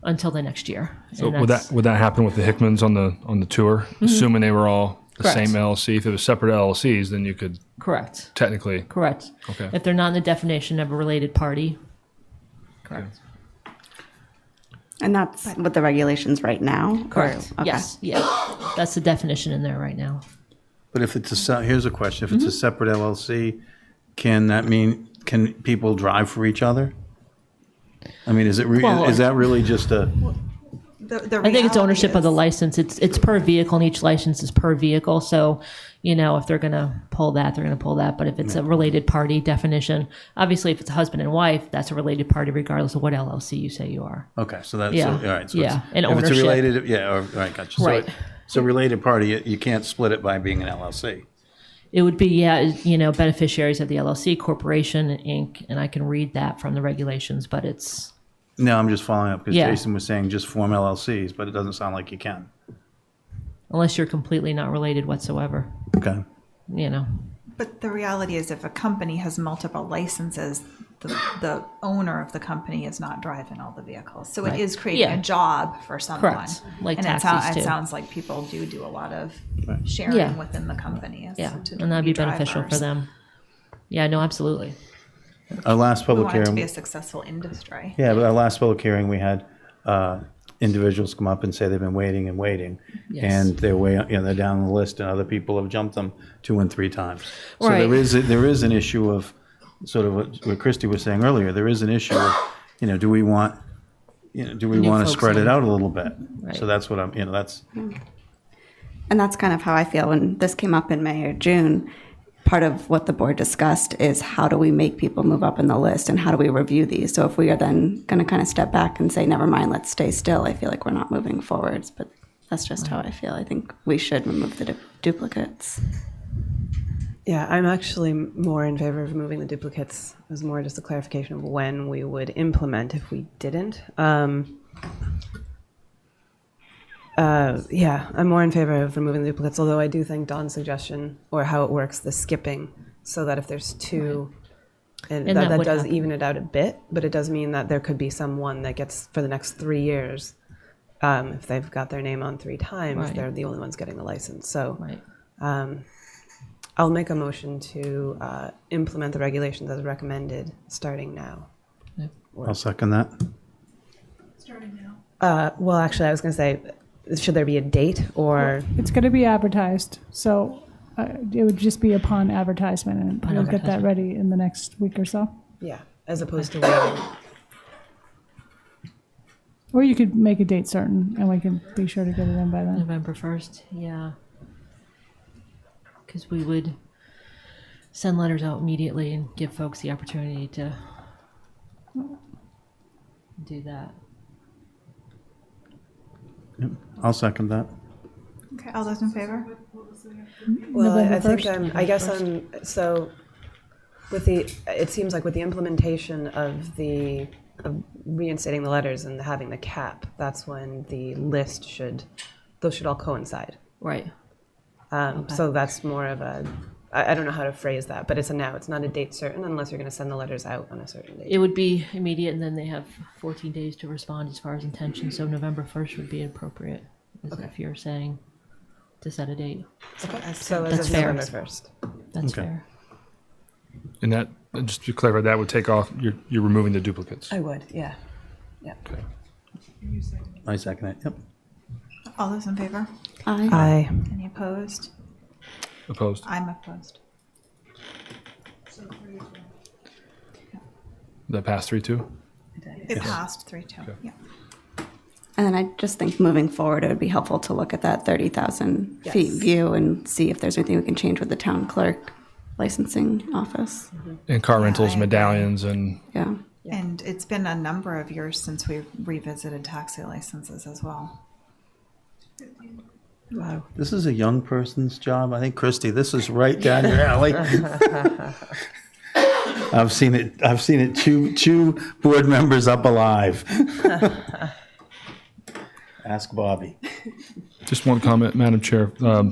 until the next year. So And would that's- that happen with the Hickmans on the tour, assuming they were all the Correct. same LLC? If it was separate LLCs, then you could Correct. technically. Correct. Okay. If they're not in the definition of a related party. Correct. And that's what the regulations right now? Correct. Okay. Yes. Yeah. That's the definition in there right now. But if here's a question. If it's a separate LLC, can that mean, can people drive for each other? I mean, is that really just a? I think it's ownership of the license. It's per vehicle, and each license is per vehicle. So, if they're going to pull that, they're going to pull that. But if it's a related party definition, obviously, if it's a husband and wife, that's a related party, regardless of what LLC you say you are. Okay, so that's Yeah. all right. So Yeah, and if it's ownership. a related, all right, gotcha. Right. So related party, you can't split it by being an LLC. It would be, beneficiaries of the LLC, corporation, Inc., and I can read that from the regulations, but it's, No, I'm just following up because Yeah. Jason was saying just form LLCs, but it doesn't sound like you can. unless you're completely not related whatsoever, Okay. But the reality is if a company has multiple licenses, the owner of the company is not driving all the vehicles. So Right. it is creating Yeah. a job for someone. Correct. Like And taxis, it too. sounds like people do a lot of sharing Yeah. within the companies. yeah, to and that'd be beneficial for drivers. them. Yeah, no, absolutely. Our last We public want it to hearing. be a successful industry. Yeah, but our last public hearing, we had individuals come up and say they've been waiting and waiting. Yes. And they're down the list and other people have jumped them 2 and 3 times. So Right. there is an issue of sort of what Christy was saying earlier. There is an issue of, do we want New to folks spread in. it out a little bit? Right. So that's what that's. And that's kind of how I feel when this came up in May or June. Part of what the board discussed is how do we make people move up in the list and how do we review these? So if we are then going to kind of step back and say, never mind, let's stay still, I feel like we're not moving forwards. But that's just how I feel. I think we should remove the duplicates. Yeah, I'm actually more in favor of removing the duplicates. It was more just a clarification of when we would implement if we didn't. Yeah, I'm more in favor of removing the duplicates, although I do think Dawn's suggestion, or how it works, the skipping, so that if there's 2, and And that that would does happen. even it out a bit, but it does mean that there could be someone that gets, for the next 3 years, if they've got their name on 3 times, Right. they're the only ones getting the license. So Right. I'll make a motion to implement the regulations as recommended, starting now. I'll second that. Starting now. Well, actually, I was going to say, should there be a date or? It's going to be advertised, so it would just be upon advertisement, and Upon you'll get that advertisement. ready in the next week or so. Yeah, as opposed to waiting. Or you could make a date certain, and we can be sure to get it in by then. November 1st, yeah. Because we would send letters out immediately and give folks the opportunity to do that. Yep, I'll second that. Okay, all those in favor? Well, I November think 1st? I guess so with the, it seems like with the implementation of of reinstating the letters and having the cap, that's when the list those should all coincide. Right. So that's more of I don't know how to phrase that, but it's not a date certain unless you're going to send the letters out on a certain date. It would be immediate, and then they have 14 days to respond as far as intention, so November 1st would be appropriate, if you're saying to set a date. So as That's of fair. November 1st. That's Okay. fair. And that, just to clarify, that would take off, you're removing the duplicates. I would, yeah. Yeah. I second it. Yep. All those in favor? Aye. Any opposed? Opposed? I'm opposed. That passed 3-2? It passed 3-2, Okay. yeah. And then I just think moving forward, it would be helpful to look at that 30,000 feet Yes. view and see if there's anything we can change with the town clerk licensing office. And car rentals, I agree. medallions, and Yeah. And it's been a number of years since we revisited taxi licenses as well. Wow. This is a young person's job. I think, Christy, this is right down your alley. I've seen it chew board members up alive. Ask Bobby. just one comment, Madam Chair,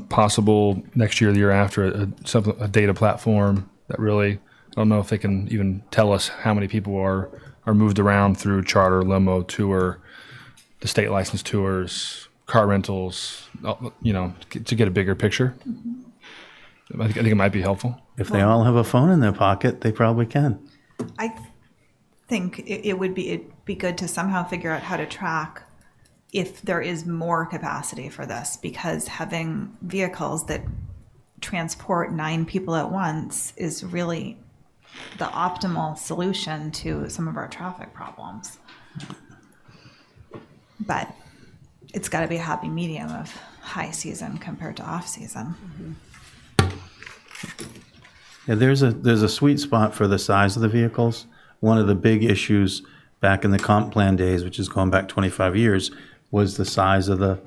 possible next year, the year after, a data platform that really, I don't know if they can even tell us how many people are moved around through charter, limo, tour, the state license tours, car rentals, to get a bigger picture. I think it might be helpful. If they all have a phone in their pocket, they probably can. I think it'd be good to somehow figure out how to track if there is more capacity for this, because having vehicles that transport 9 people at once is really the optimal solution to some of our traffic problems. But it's got to be a happy medium of high season compared to off season. Yeah, there's a sweet spot for the size of the vehicles. One of the big issues back in the comp plan days, which is going back 25 years, was the size of the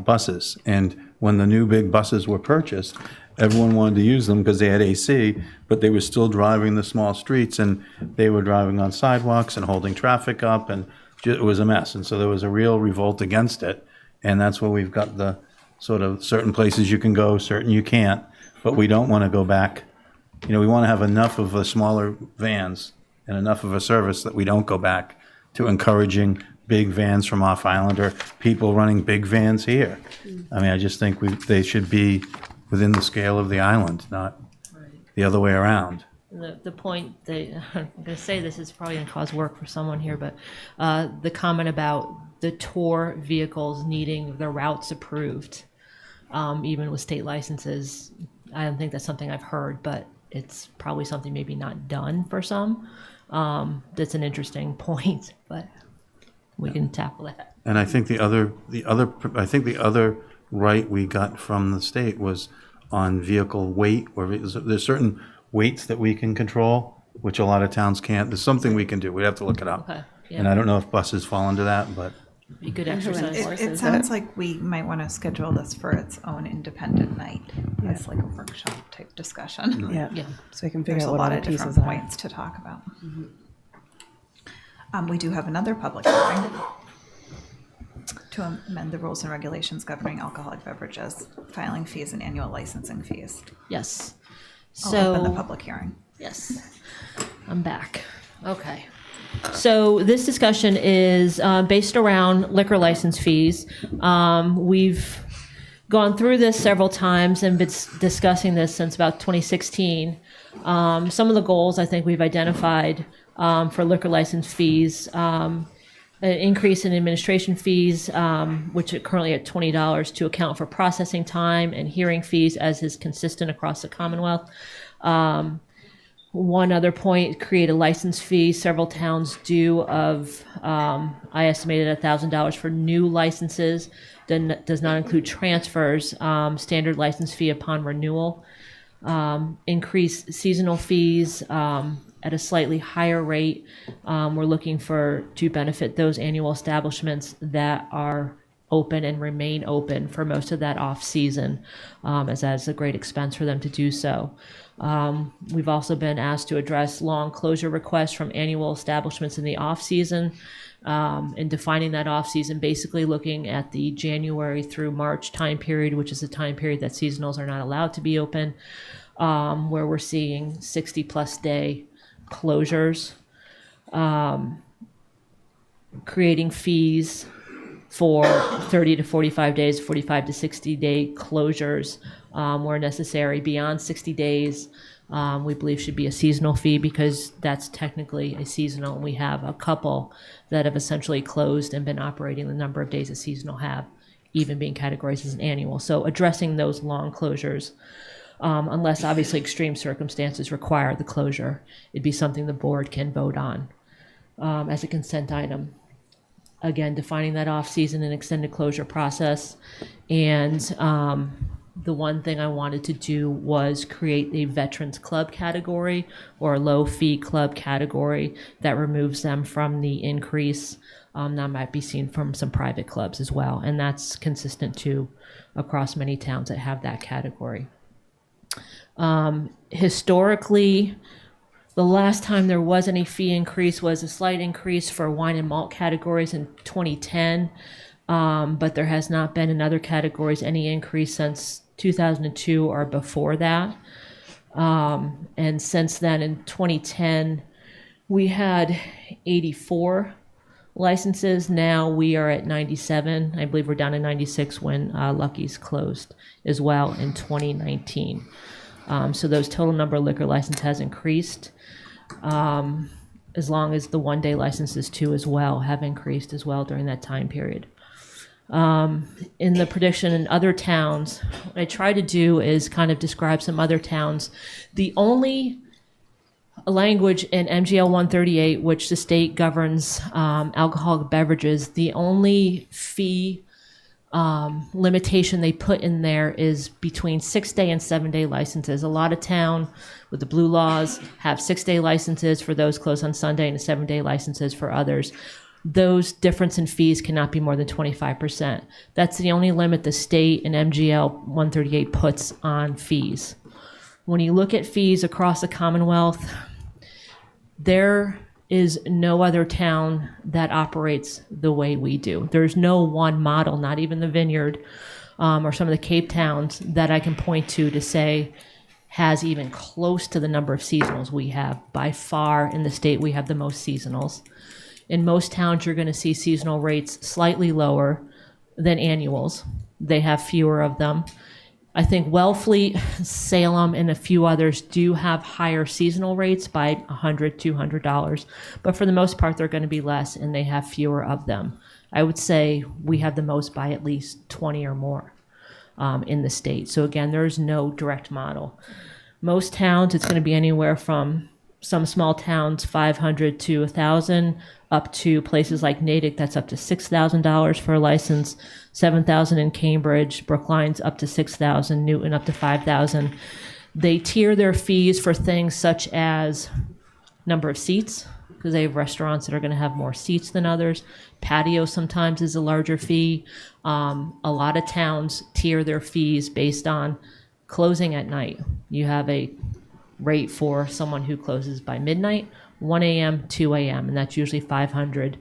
buses. And when the new big buses were purchased, everyone wanted to use them because they had AC, but they were still driving the small streets, and they were driving on sidewalks and holding traffic up, and it was a mess. And so there was a real revolt against it. And that's where we've got the sort of certain places you can go, certain you can't, but we don't want to go back. You know, we want to have enough of the smaller vans and enough of a service that we don't go back to encouraging big vans from off island or people running big vans here. I mean, I just think they should be within the scale of the island, not the other way around. The point that I'm going to say this is probably going to cause work for someone here, but the comment about the tour vehicles needing the routes approved, even with state licenses, I don't think that's something I've heard, but it's probably something maybe not done for some. That's an interesting point, but we can tackle that. And I think the other right we got from the state was on vehicle weight, where there's certain weights that we can control, which a lot of towns can't. There's something we can do. We'd have to look it up. Okay, yeah. And I don't know if buses fall into that, but. Be good exercise. It sounds like we might want to schedule this for its own independent night, as like a workshop type discussion. Yeah. So we can figure There's out a what lot all of the different pieces are. points to talk about. We do have another public hearing to amend the rules and regulations governing alcoholic beverages, filing fees and annual licensing fees. Yes. I'll So open the public hearing. Yes, I'm back. Okay. So this discussion is based around liquor license fees. We've gone through this several times and been discussing this since about 2016. Some of the goals I think we've identified for liquor license fees, an increase in administration fees, which are currently at $20 to account for processing time and hearing fees as is consistent across the Commonwealth. One other point, create a license fee. Several towns do of, I estimated $1,000 for new licenses. Does not include transfers, standard license fee upon renewal. Increase seasonal fees at a slightly higher rate. We're looking to benefit those annual establishments that are open and remain open for most of that off season, as that's a great expense for them to do so. We've also been asked to address long closure requests from annual establishments in the off season, and defining that off season, basically looking at the January through March time period, which is the time period that seasonals are not allowed to be open, where we're seeing 60+ day closures, creating fees for 30 to 45 days, 45 to 60 day closures where necessary. Beyond 60 days, we believe should be a seasonal fee because that's technically a seasonal. And we have a couple that have essentially closed and been operating the number of days a seasonal have, even being categorized as an annual. So addressing those long closures, unless obviously extreme circumstances require the closure, it'd be something the board can vote on as a consent item. Again, defining that off-season and extended closure process. And the one thing I wanted to do was create a veterans club category or a low-fee club category that removes them from the increase that might be seen from some private clubs as well. And that's consistent too across many towns that have that category. Historically, the last time there was any fee increase was a slight increase for wine and malt categories in 2010, but there has not been in other categories any increase since 2002 or before that. And since then, in 2010, we had 84 licenses. Now we are at 97. I believe we're down to 96 when Lucky's closed as well in 2019. So those total number of liquor license has increased, as long as the one-day licenses too as well have increased as well during that time period. In the prediction in other towns, what I try to do is kind of describe some other towns. The only language in MGL 138, which the state governs alcoholic beverages, the only fee limitation they put in there is between 6-day and 7-day licenses. A lot of town with the blue laws have 6-day licenses for those closed on Sunday and 7-day licenses for others. those difference in fees cannot be more than 25%. That's the only limit the state and MGL 138 puts on fees. When you look at fees across the Commonwealth, there is no other town that operates the way we do. There's no one model, not even the Vineyard or some of the Cape towns that I can point to say has even close to the number of seasonals we have. By far in the state, we have the most seasonals. In most towns, you're going to see seasonal rates slightly lower than annuals. They have fewer of them. I think Wellfleet, Salem, and a few others do have higher seasonal rates by $100, $200, but for the most part, they're going to be less, and they have fewer of them. I would say we have the most by at least 20 or more in the state. So again, there's no direct model. Most towns, it's going to be anywhere from some small towns, 500 to 1,000, up to places like Natick, that's up to $6,000 for a license, 7,000 in Cambridge, Brookline's up to 6,000, Newton up to 5,000. They tier their fees for things such as number of seats, because they have restaurants that are going to have more seats than others. Patio sometimes is a larger fee. A lot of towns tier their fees based on closing at night. You have a rate for someone who closes by midnight, 1 a.m., 2 a.m., and that's usually $500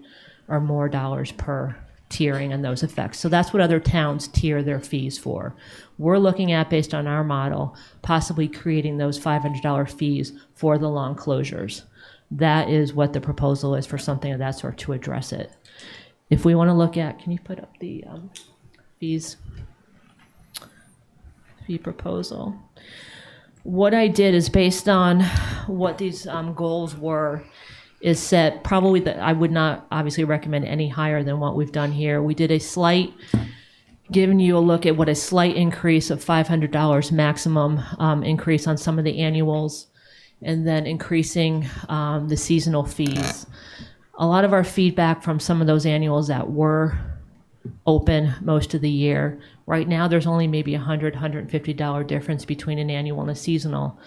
or more per tiering and those effects. So that's what other towns tier their fees for. We're looking at, based on our model, possibly creating those $500 fees for the long closures. That is what the proposal is for something of that sort to address it. If we want to look at, can you put up the fee proposal? What I did is, based on what these goals were, is set probably that I would not obviously recommend any higher than what we've done here. We did a slight, giving you a look at what a slight increase of $500 maximum increase on some of the annuals, and then increasing the seasonal fees. A lot of our feedback from some of those annuals that were open most of the year, right now there's only maybe $100, $150 difference between an annual and a seasonal.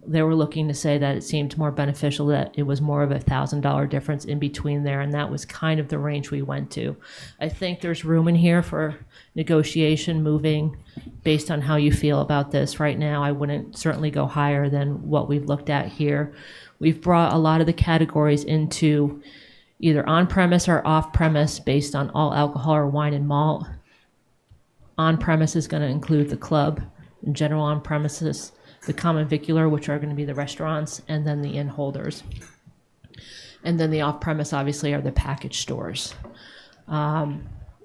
They were looking to say that it seemed more beneficial that it was more of $1,000 difference in between there, and that was kind of the range we went to. I think there's room in here for negotiation, moving based on how you feel about this. Right now, I wouldn't certainly go higher than what we've looked at here. We've brought a lot of the categories into either on-premise or off-premise based on all alcohol or wine and malt. On-premise is going to include the club, and general on-premises, the common vicular, which are going to be the restaurants, and then the inn holders. And then the off-premise, obviously, are the package stores.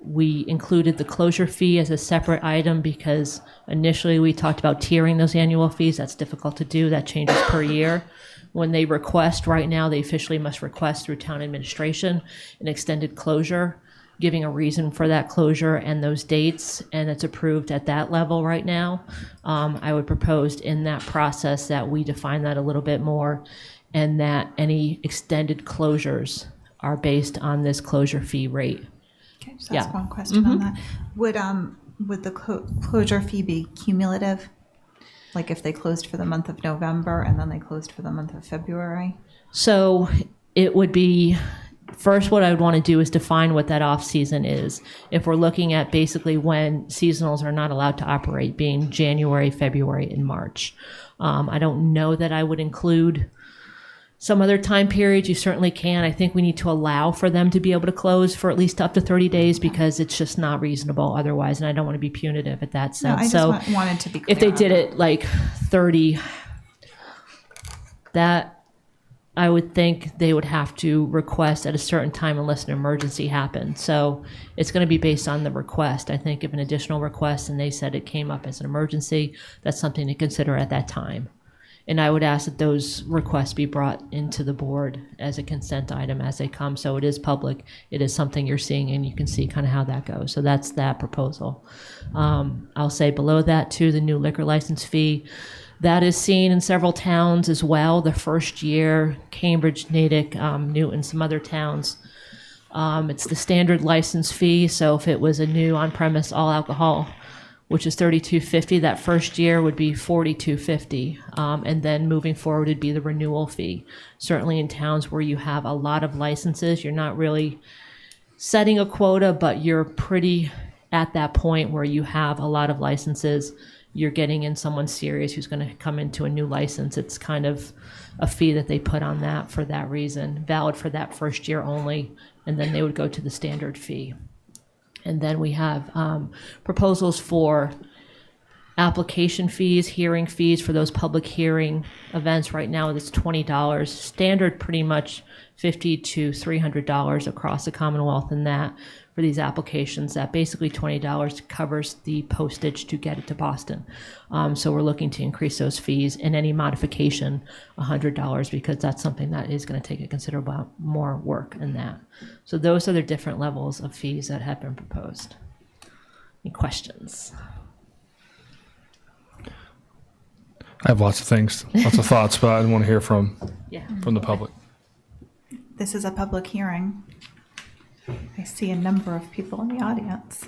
We included the closure fee as a separate item because initially we talked about tiering those annual fees. That's difficult to do. That changes per year. When they request, right now, they officially must request through town administration an extended closure, giving a reason for that closure and those dates, and it's approved at that level right now. I would propose in that process that we define that a little bit more, and that any extended closures are based on this closure fee rate. Okay, just ask one question on that. Would the closure fee be cumulative? Like if they closed for the month of November and then they closed for the month of February? So it would be, first what I would want to do is define what that off season is. If we're looking at basically when seasonals are not allowed to operate, being January, February, and March. I don't know that I would include some other time periods. You certainly can. I think we need to allow for them to be able to close for at least up to 30 days because it's just not reasonable otherwise, and I don't want to be punitive at that sense. No, I just wanted to be clear. If they did it like 30, that I would think they would have to request at a certain time unless an emergency happened. So it's going to be based on the request. I think if an additional request and they said it came up as an emergency, that's something to consider at that time. And I would ask that those requests be brought into the board as a consent item as they come. So it is public. It is something you're seeing, and you can see kind of how that goes. So that's that proposal. I'll say below that, too, the new liquor license fee. That is seen in several towns as well. The first year, Cambridge, Natick, Newton, some other towns. It's the standard license fee. So if it was a new on-premise all alcohol which is $32.50. That first year would be $42.50, and then moving forward would be the renewal fee. Certainly in towns where you have a lot of licenses, you're not really setting a quota, but you're pretty at that point where you have a lot of licenses. You're getting in someone serious who's going to come into a new license. It's kind of a fee that they put on that for that reason, valid for that first year only, and then they would go to the standard fee. And then we have proposals for application fees, hearing fees for those public hearing events. Right now it's $20. Standard pretty much $50 to $300 across the Commonwealth, and that for these applications, that basically $20 covers the postage to get it to Boston. So we're looking to increase those fees, and any modification $100, because that's something that is going to take a considerable more work in that. So those are the different levels of fees that have been proposed. Any questions? I have lots of things, lots of thoughts, but I want to hear from the public. This is a public hearing. I see a number of people in the audience.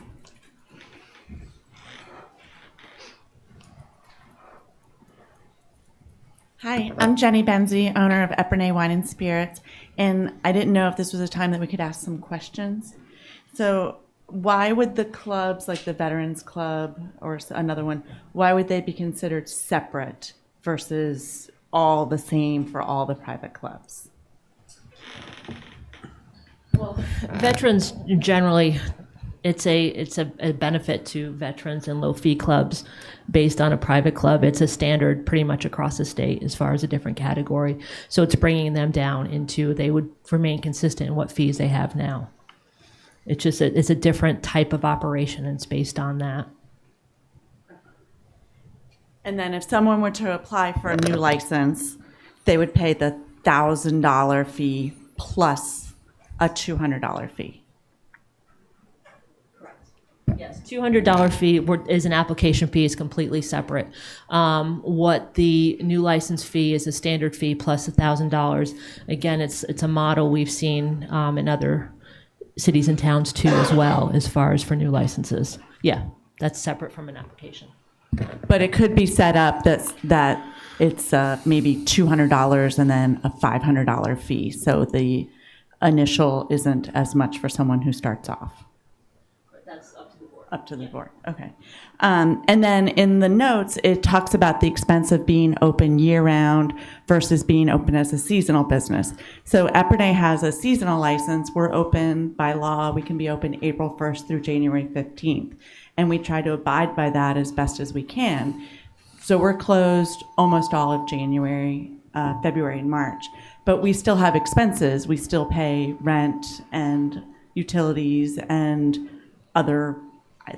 Hi, I'm Jenny Benzie, owner of Epernay Wine and Spirits, and I didn't know if this was a time that we could ask some questions. So why would the clubs, like the Veterans Club or another one, why would they be considered separate versus all the same for all the private clubs? Well, veterans generally, it's a benefit to veterans and low fee clubs based on a private club. It's a standard pretty much across the state as far as a different category. So it's bringing them down into, they would remain consistent in what fees they have now. It's just it's a different type of operation, and it's based on that. And then if someone were to apply for a new license, they would pay the $1,000 fee plus a $200 fee. Yes, $200 fee is an application fee, is completely separate. What the new license fee is a standard fee plus $1,000. Again, it's a model we've seen in other cities and towns too as well, as far as for new licenses. Yeah, that's separate from an application. But it could be set up that it's maybe $200 and then a $500 fee. So the initial isn't as much for someone who starts off. That's up to the board. Up to the board, okay. And then in the notes, it talks about the expense of being open year-round versus being open as a seasonal business. So Epernay has a seasonal license. We're open by law. We can be open April 1st through January 15th. And we try to abide by that as best as we can. So we're closed almost all of January, February, and March. But we still have expenses. We still pay rent and utilities and other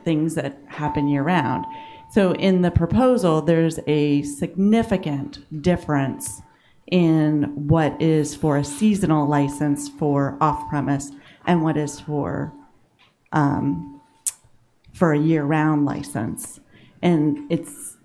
things that happen year-round. So in the proposal, there's a significant difference in what is for a seasonal license for off-premise and what is for a year-round license. And it's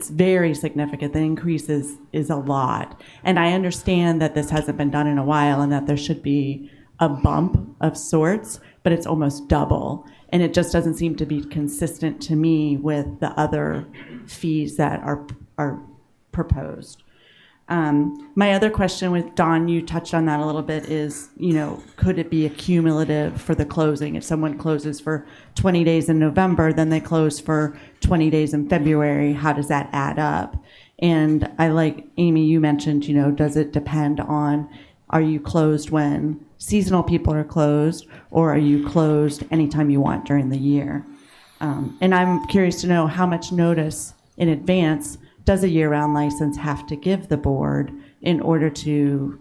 very significant. The increase is a lot. And I understand that this hasn't been done in a while and that there should be a bump of sorts, but it's almost double. And it just doesn't seem to be consistent to me with the other fees that are proposed. My other question with Dawn, you touched on that a little bit, is, could it be a cumulative for the closing? If someone closes for 20 days in November, then they close for 20 days in February, how does that add up? And I like, Amy, you mentioned, does it depend on, are you closed when seasonal people are closed, or are you closed anytime you want during the year? And I'm curious to know how much notice in advance does a year-round license have to give the board in order to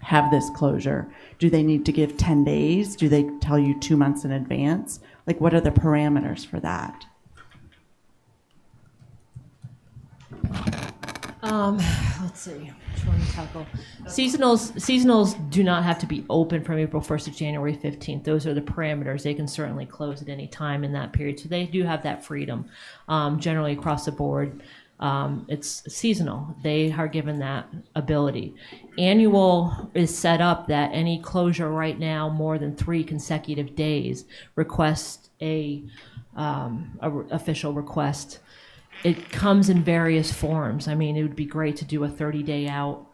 have this closure? Do they need to give 10 days? Do they tell you 2 months in advance? Like, what are the parameters for that? Let's see, which one to tackle? Seasonals do not have to be open from April 1st to January 15th. Those are the parameters. They can certainly close at any time in that period. So they do have that freedom. Generally across the board, it's seasonal. They are given that ability. Annual is set up that any closure right now more than 3 consecutive days requests a official request. It comes in various forms. I mean, it would be great to do a 30-day out,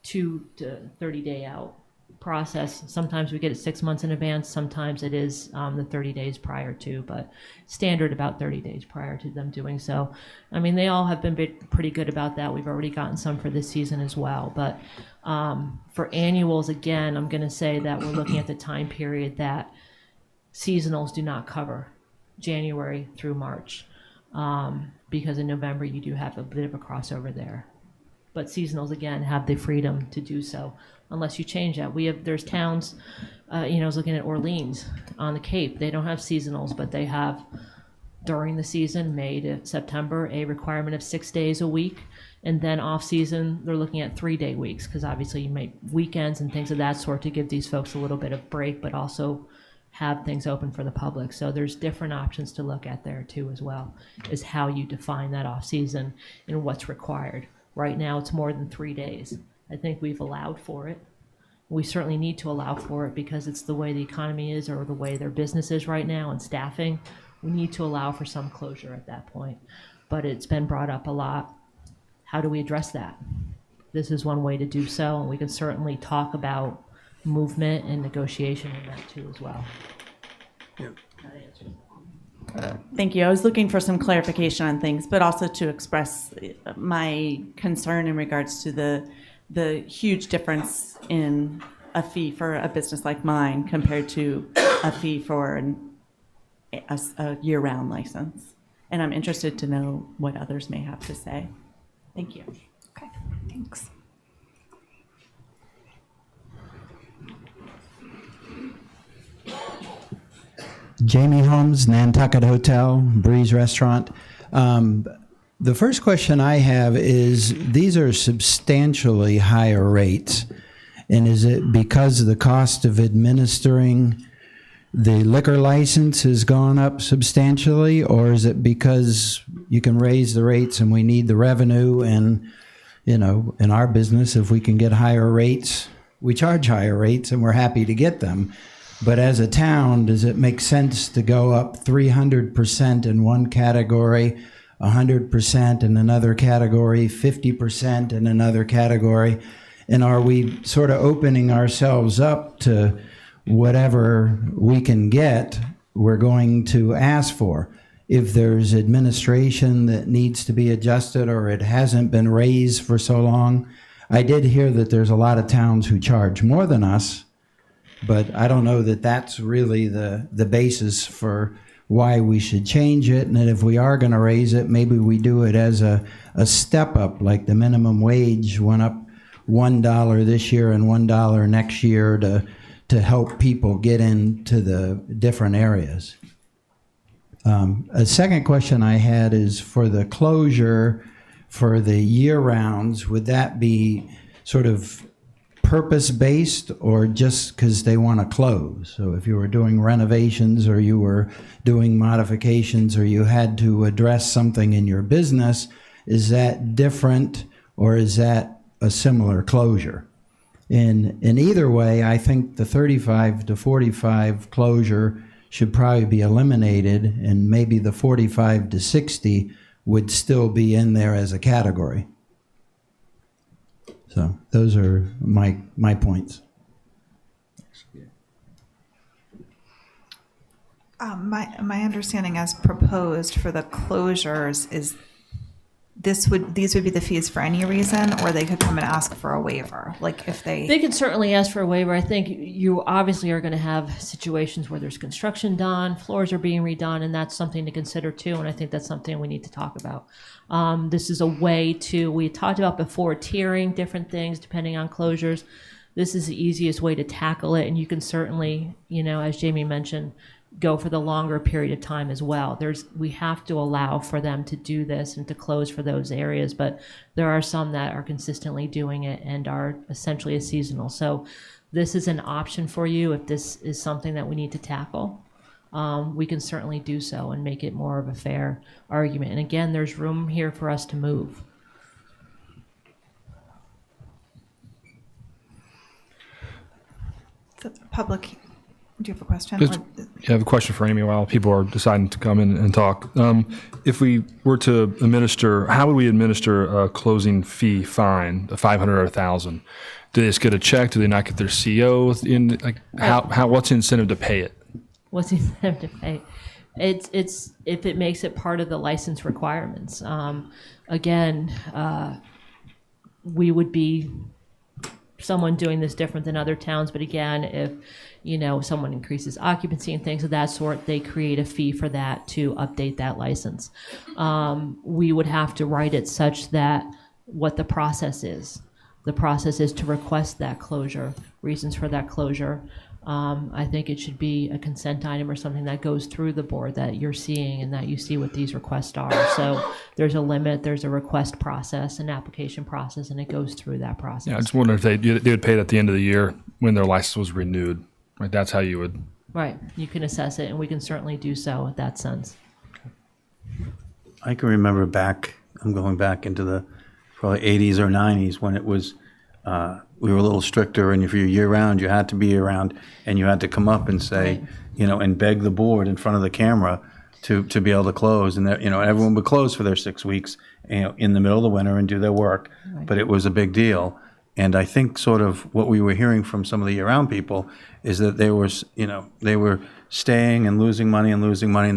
2 to 30-day out process. Sometimes we get it 6 months in advance. Sometimes it is the 30 days prior to, but standard about 30 days prior to them doing so. I mean, they all have been pretty good about that. We've already gotten some for this season as well. But for annuals, again, I'm going to say that we're looking at the time period that seasonals do not cover, January through March, because in November you do have a bit of a crossover there. But seasonals, again, have the freedom to do so unless you change that. There's towns, I was looking at Orleans on the Cape. They don't have seasonals, but they have during the season, May to September, a requirement of 6 days a week. And then off season, they're looking at 3-day weeks because obviously you make weekends and things of that sort to give these folks a little bit of break, but also have things open for the public. So there's different options to look at there too as well, is how you define that off season and what's required. Right now, it's more than 3 days. I think we've allowed for it. We certainly need to allow for it because it's the way the economy is or the way their business is right now and staffing. We need to allow for some closure at that point. But it's been brought up a lot. How do we address that? This is one way to do so, and we can certainly talk about movement and negotiation in that too as well. Thank you. I was looking for some clarification on things, but also to express my concern in regards to the huge difference in a fee for a business like mine compared to a fee for a year-round license. And I'm interested to know what others may have to say. Thank you. Okay, thanks. Jamie Holmes, Nantucket Hotel, Breeze Restaurant. The first question I have is, these are substantially higher rates. And is it because the cost of administering the liquor license has gone up substantially, or is it because you can raise the rates and we need the revenue? And, in our business, if we can get higher rates, we charge higher rates and we're happy to get them. But as a town, does it make sense to go up 300% in one category, 100% in another category, 50% in another category? And are we sort of opening ourselves up to whatever we can get, we're going to ask for? If there's administration that needs to be adjusted or it hasn't been raised for so long, I did hear that there's a lot of towns who charge more than us, but I don't know that that's really the basis for why we should change it. And that if we are going to raise it, maybe we do it as a step up, like the minimum wage went up $1 this year and $1 next year to help people get into the different areas. A second question I had is for the closure for the year rounds, would that be sort of purpose-based or just because they want to close? So if you were doing renovations or you were doing modifications or you had to address something in your business, is that different or is that a similar closure? In either way, I think the 35 to 45 closure should probably be eliminated, and maybe the 45 to 60 would still be in there as a category. So those are my points. My understanding as proposed for the closures is these would be the fees for any reason, or they could come and ask for a waiver. Like if They can certainly ask for a waiver. I think you obviously are going to have situations where there's construction done, floors are being redone, and that's something to consider too. And I think that's something we need to talk about. This is a way we talked about before, tiering different things depending on closures. This is the easiest way to tackle it. And you can certainly, as Jamie mentioned, go for the longer period of time as well. We have to allow for them to do this and to close for those areas, but there are some that are consistently doing it and are essentially a seasonal. So this is an option for you if this is something that we need to tackle. We can certainly do so and make it more of a fair argument. And again, there's room here for us to move. The public Do you have a question? Just- I have a question for Amy while people are deciding to come in and talk. If we were to administer, how would we administer a closing fee fine, a 500 or 1,000? Do they just get a check? Do they not get their CO? What's the incentive to pay it? What's the incentive to pay? It's if it makes it part of the license requirements. Again, we would be someone doing this different than other towns, but again, if someone increases occupancy and things of that sort, they create a fee for that to update that license. We would have to write it such that what the process is. The process is to request that closure, reasons for that closure. I think it should be a consent item or something that goes through the board that you're seeing and that you see what these requests are. So there's a limit, there's a request process, an application process, and it goes through that process. Yeah, I just wonder if they would pay it at the end of the year when their license was renewed. Right, that's how you would. Right, you can assess it, and we can certainly do so in that sense. I can remember I'm going back into the probably 80s or 90s when it was, we were a little stricter, and if you're year-round, you had to be year-round, and you had to come up and say, and beg the board in front of the camera to be able to close. And, everyone would close for their 6 weeks, in the middle of the winter and do their work. Right. But it was a big deal. And I think sort of what we were hearing from some of the year-round people is that they were staying and losing money, and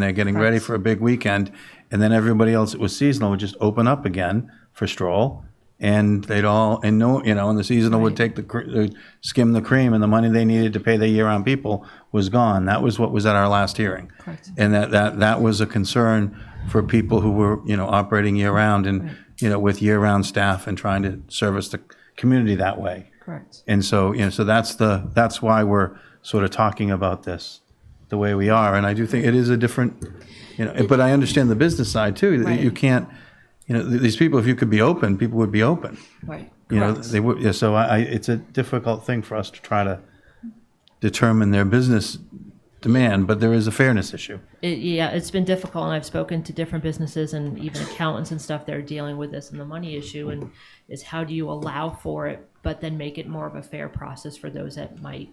they're getting ready for a big weekend. And then everybody else that was seasonal would just open up again for stroll, and and the seasonal would take skim the cream, and the money they needed to pay their year-round people was gone. That was what was at our last hearing. Correct. And that was a concern for people who were, operating year-round and, with year-round staff and trying to service the community that way. Correct. And so, so that's why we're sort of talking about this the way we are. And I do think it is a different, but I understand the business side too. Right. You can't, these people, if you could be open, people would be open. Right. They would. Yeah, so it's a difficult thing for us to try to determine their business demand, but there is a fairness issue. It's been difficult, and I've spoken to different businesses and even accountants and stuff that are dealing with this and the money issue, and is how do you allow for it, but then make it more of a fair process for those that might,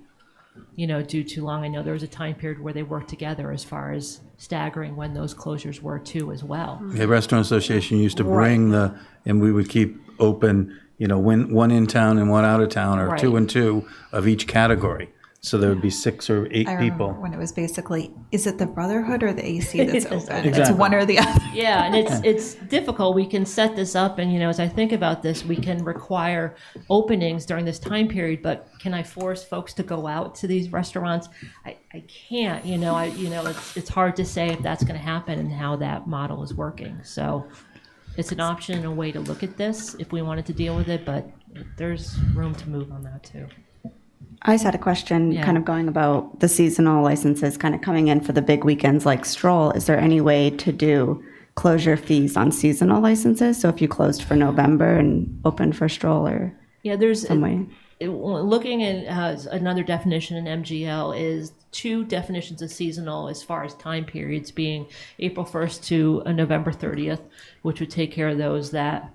do too long. I know there was a time period where they worked together as far as staggering when those closures were too as well. The Restaurant Association used to bring and we would keep open, one in town and one out of town, or 2 and 2 of each category. So there would be 6 or 8 I people. remember when it was basically, is it the Brotherhood or the AC that's open? Exactly. It's one or the other. Yeah, and it's difficult. We can set this up, and as I think about this, we can require openings during this time period. But can I force folks to go out to these restaurants? I can't. It's hard to say if that's going to happen and how that model is working. So it's an option and a way to look at this if we wanted to deal with it, but there's room to move on that too. I just had a question kind of going about the seasonal licenses kind of coming in for the big weekends like Stroll. Is there any way to do closure fees on seasonal licenses? So if you closed for November and opened for Stroll, or there's some way? Looking at another definition in MGL is 2 definitions of seasonal as far as time periods, being April 1st to November 30th, which would take care of those that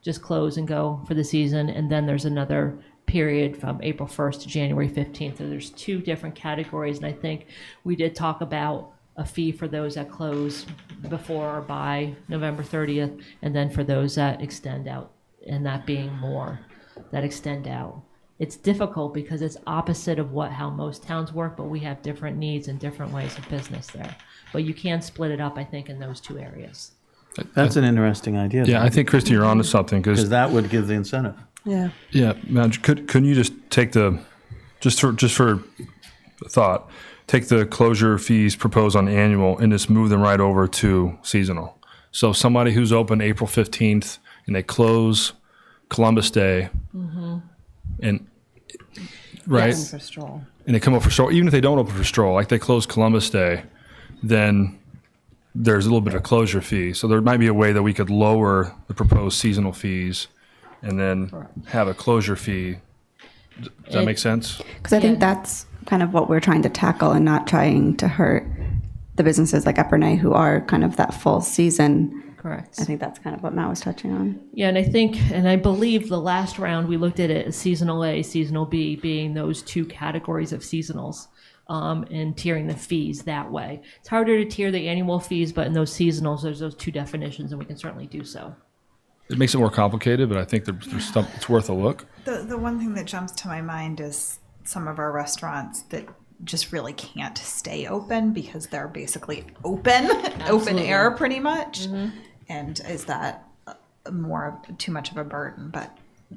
just close and go for the season. And then there's another period from April 1st to January 15th. So there's 2 different categories. And I think we did talk about a fee for those that close before or by November 30th, and then for those that extend out, and that being more that extend out. It's difficult because it's opposite of how most towns work, but we have different needs and different ways of business there. But you can split it up, I think, in those 2 areas. That's an interesting idea. Yeah, I think, Christy, you're onto something, because that would give the incentive. Yeah. Yeah, now, couldn't you just take just for thought, take the closure fees proposed on annual and just move them right over to seasonal? So somebody who's open April 15th and they close Columbus Day, and Yes. For Stroll. and they come up for Stroll, even if they don't open for Stroll, like they close Columbus Day, then there's a little bit of closure fee. So there might be a way that we could lower the proposed seasonal fees and then have a closure fee. Does that make sense? Because I think that's kind of what we're trying to tackle, and not trying to hurt the businesses like Epernay who are kind of that full season. Correct. I think that's kind of what Matt was touching on. Yeah, and I believe the last round we looked at it as seasonal A, seasonal B being those 2 categories of seasonals. and tiering the fees that way. It's harder to tier the annual fees, but in those seasonals, there's those two definitions, and we can certainly do so. It makes it more complicated, but I think there's stuff, it's worth a look. The one thing that jumps to my mind is some of our restaurants that just really can't stay open because they're basically open air pretty much. And is that too much of a burden? But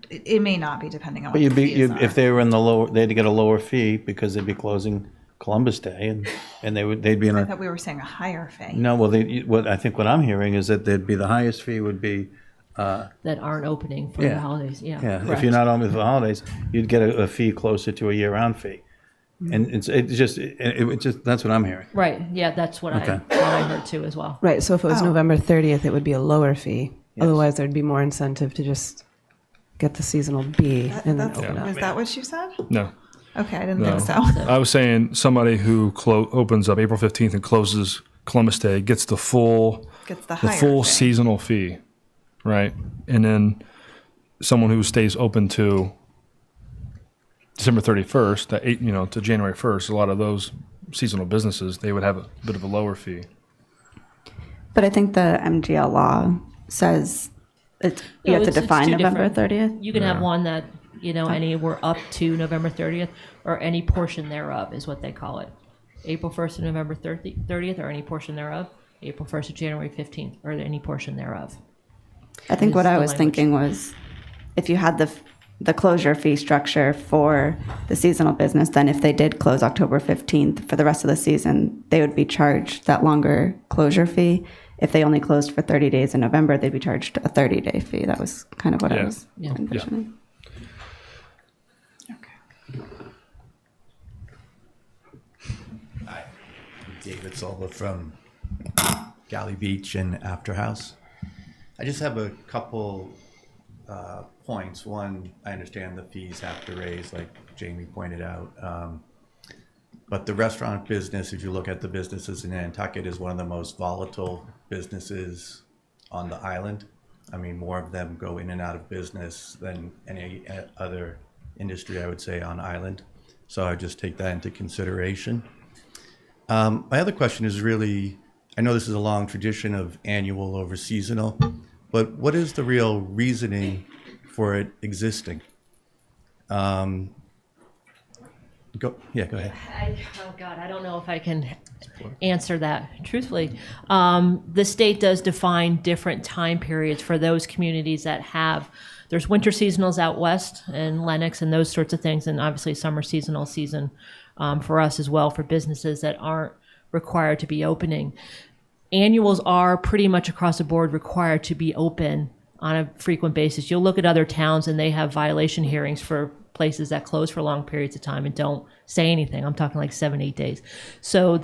it may not be, depending on what But the fees are. if they were in the lower, they'd get a lower fee because they'd be closing Columbus Day, and they'd be in I a. thought we were saying a higher fee. No, well, what I think what I'm hearing is that they'd be the highest fee would be. That aren't opening for the holidays. Yeah. Yeah. correct. If you're not open for the holidays, you'd get a fee closer to a year-round fee, and it's just that's what I'm hearing. Right. Yeah, that's what Okay. I heard too as well. Right. So if it was Oh. November 30th, it would be a lower fee. Yes. Otherwise, there'd be more incentive to just get the seasonal B and then That's, open up. was that what you said? No. Okay, I didn't No. think so. I was saying somebody who opens up April 15th and closes Columbus Day gets the full Gets the higher full fee. seasonal fee, right? And then someone who stays open to December 31st, to January 1st, a lot of those seasonal businesses, they would have a bit of a lower fee. But I think the MGL law says you have to it's define two November different- 30th. You can have one that, anywhere up to November 30th or any portion thereof is what they call it. April 1st to November 30th or any portion thereof. April 1st to January 15th or any portion thereof. I think what is I the was language. thinking was if you had the closure fee structure for the seasonal business, then if they did close October 15th for the rest of the season, they would be charged that longer closure fee. If they only closed for 30 days in November, they'd be charged a 30-day fee. That was kind of what I was Yeah. envisioning. Hi, I'm David Silva from Galley Beach and After House. I just have a couple points. One, I understand the fees have to raise, like Jamie pointed out. But the restaurant business, if you look at the businesses in Nantucket, is one of the most volatile businesses on the island. I mean, more of them go in and out of business than any other industry, I would say, on island. So I just take that into consideration. My other question is really, I know this is a long tradition of annual over seasonal, but what is the real reasoning for it existing? Go ahead. Oh God, I don't know if I can answer that truthfully. The state does define different time periods for those communities that have. There's winter seasonals out west and Lenox and those sorts of things, and obviously summer seasonal season for us as well for businesses that aren't required to be opening. Annuals are pretty much across the board required to be open on a frequent basis. You'll look at other towns and they have violation hearings for places that close for long periods of time and don't say anything. I'm talking like 7-8 days. So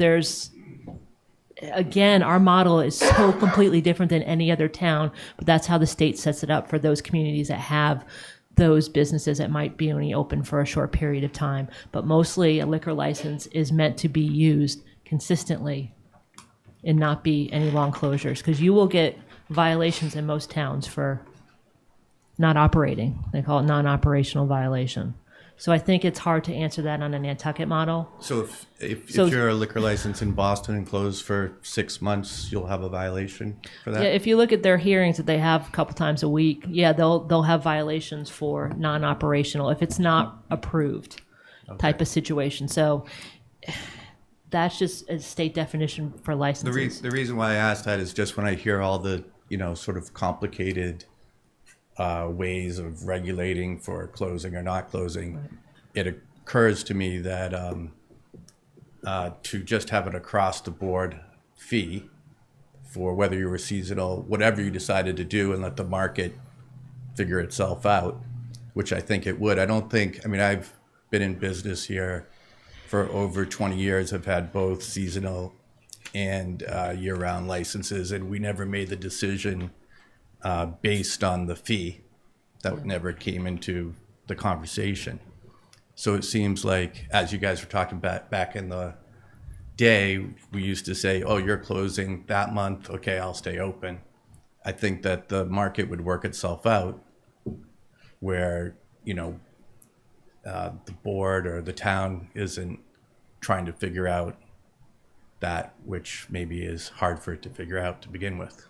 again, our model is so completely different than any other town, but that's how the state sets it up for those communities that have those businesses that might be only open for a short period of time. But mostly a liquor license is meant to be used consistently and not be any long closures, because you will get violations in most towns for not operating. They call it non-operational violation. So I think it's hard to answer that on a Nantucket model. So if you're a liquor license in Boston and closed for 6 months, you'll have a violation for that? Yeah, if you look at their hearings that they have a couple times a week, they'll have violations for non-operational if it's not approved type of situation. So that's just a state definition for licenses. The reason why I asked that is just when I hear all the, sort of complicated ways of regulating for closing or not closing, it occurs to me that to just have an across-the-board fee for whether you were seasonal, whatever you decided to do, and let the market figure itself out, which I think it would. I've been in business here for over 20 years, have had both seasonal and year-round licenses, and we never made the decision based on the fee. That never came into the conversation. So it seems like, as you guys were talking about back in the day, we used to say, oh, you're closing that month, okay, I'll stay open. I think that the market would work itself out where, the board or the town isn't trying to figure out that which maybe is hard for it to figure out to begin with.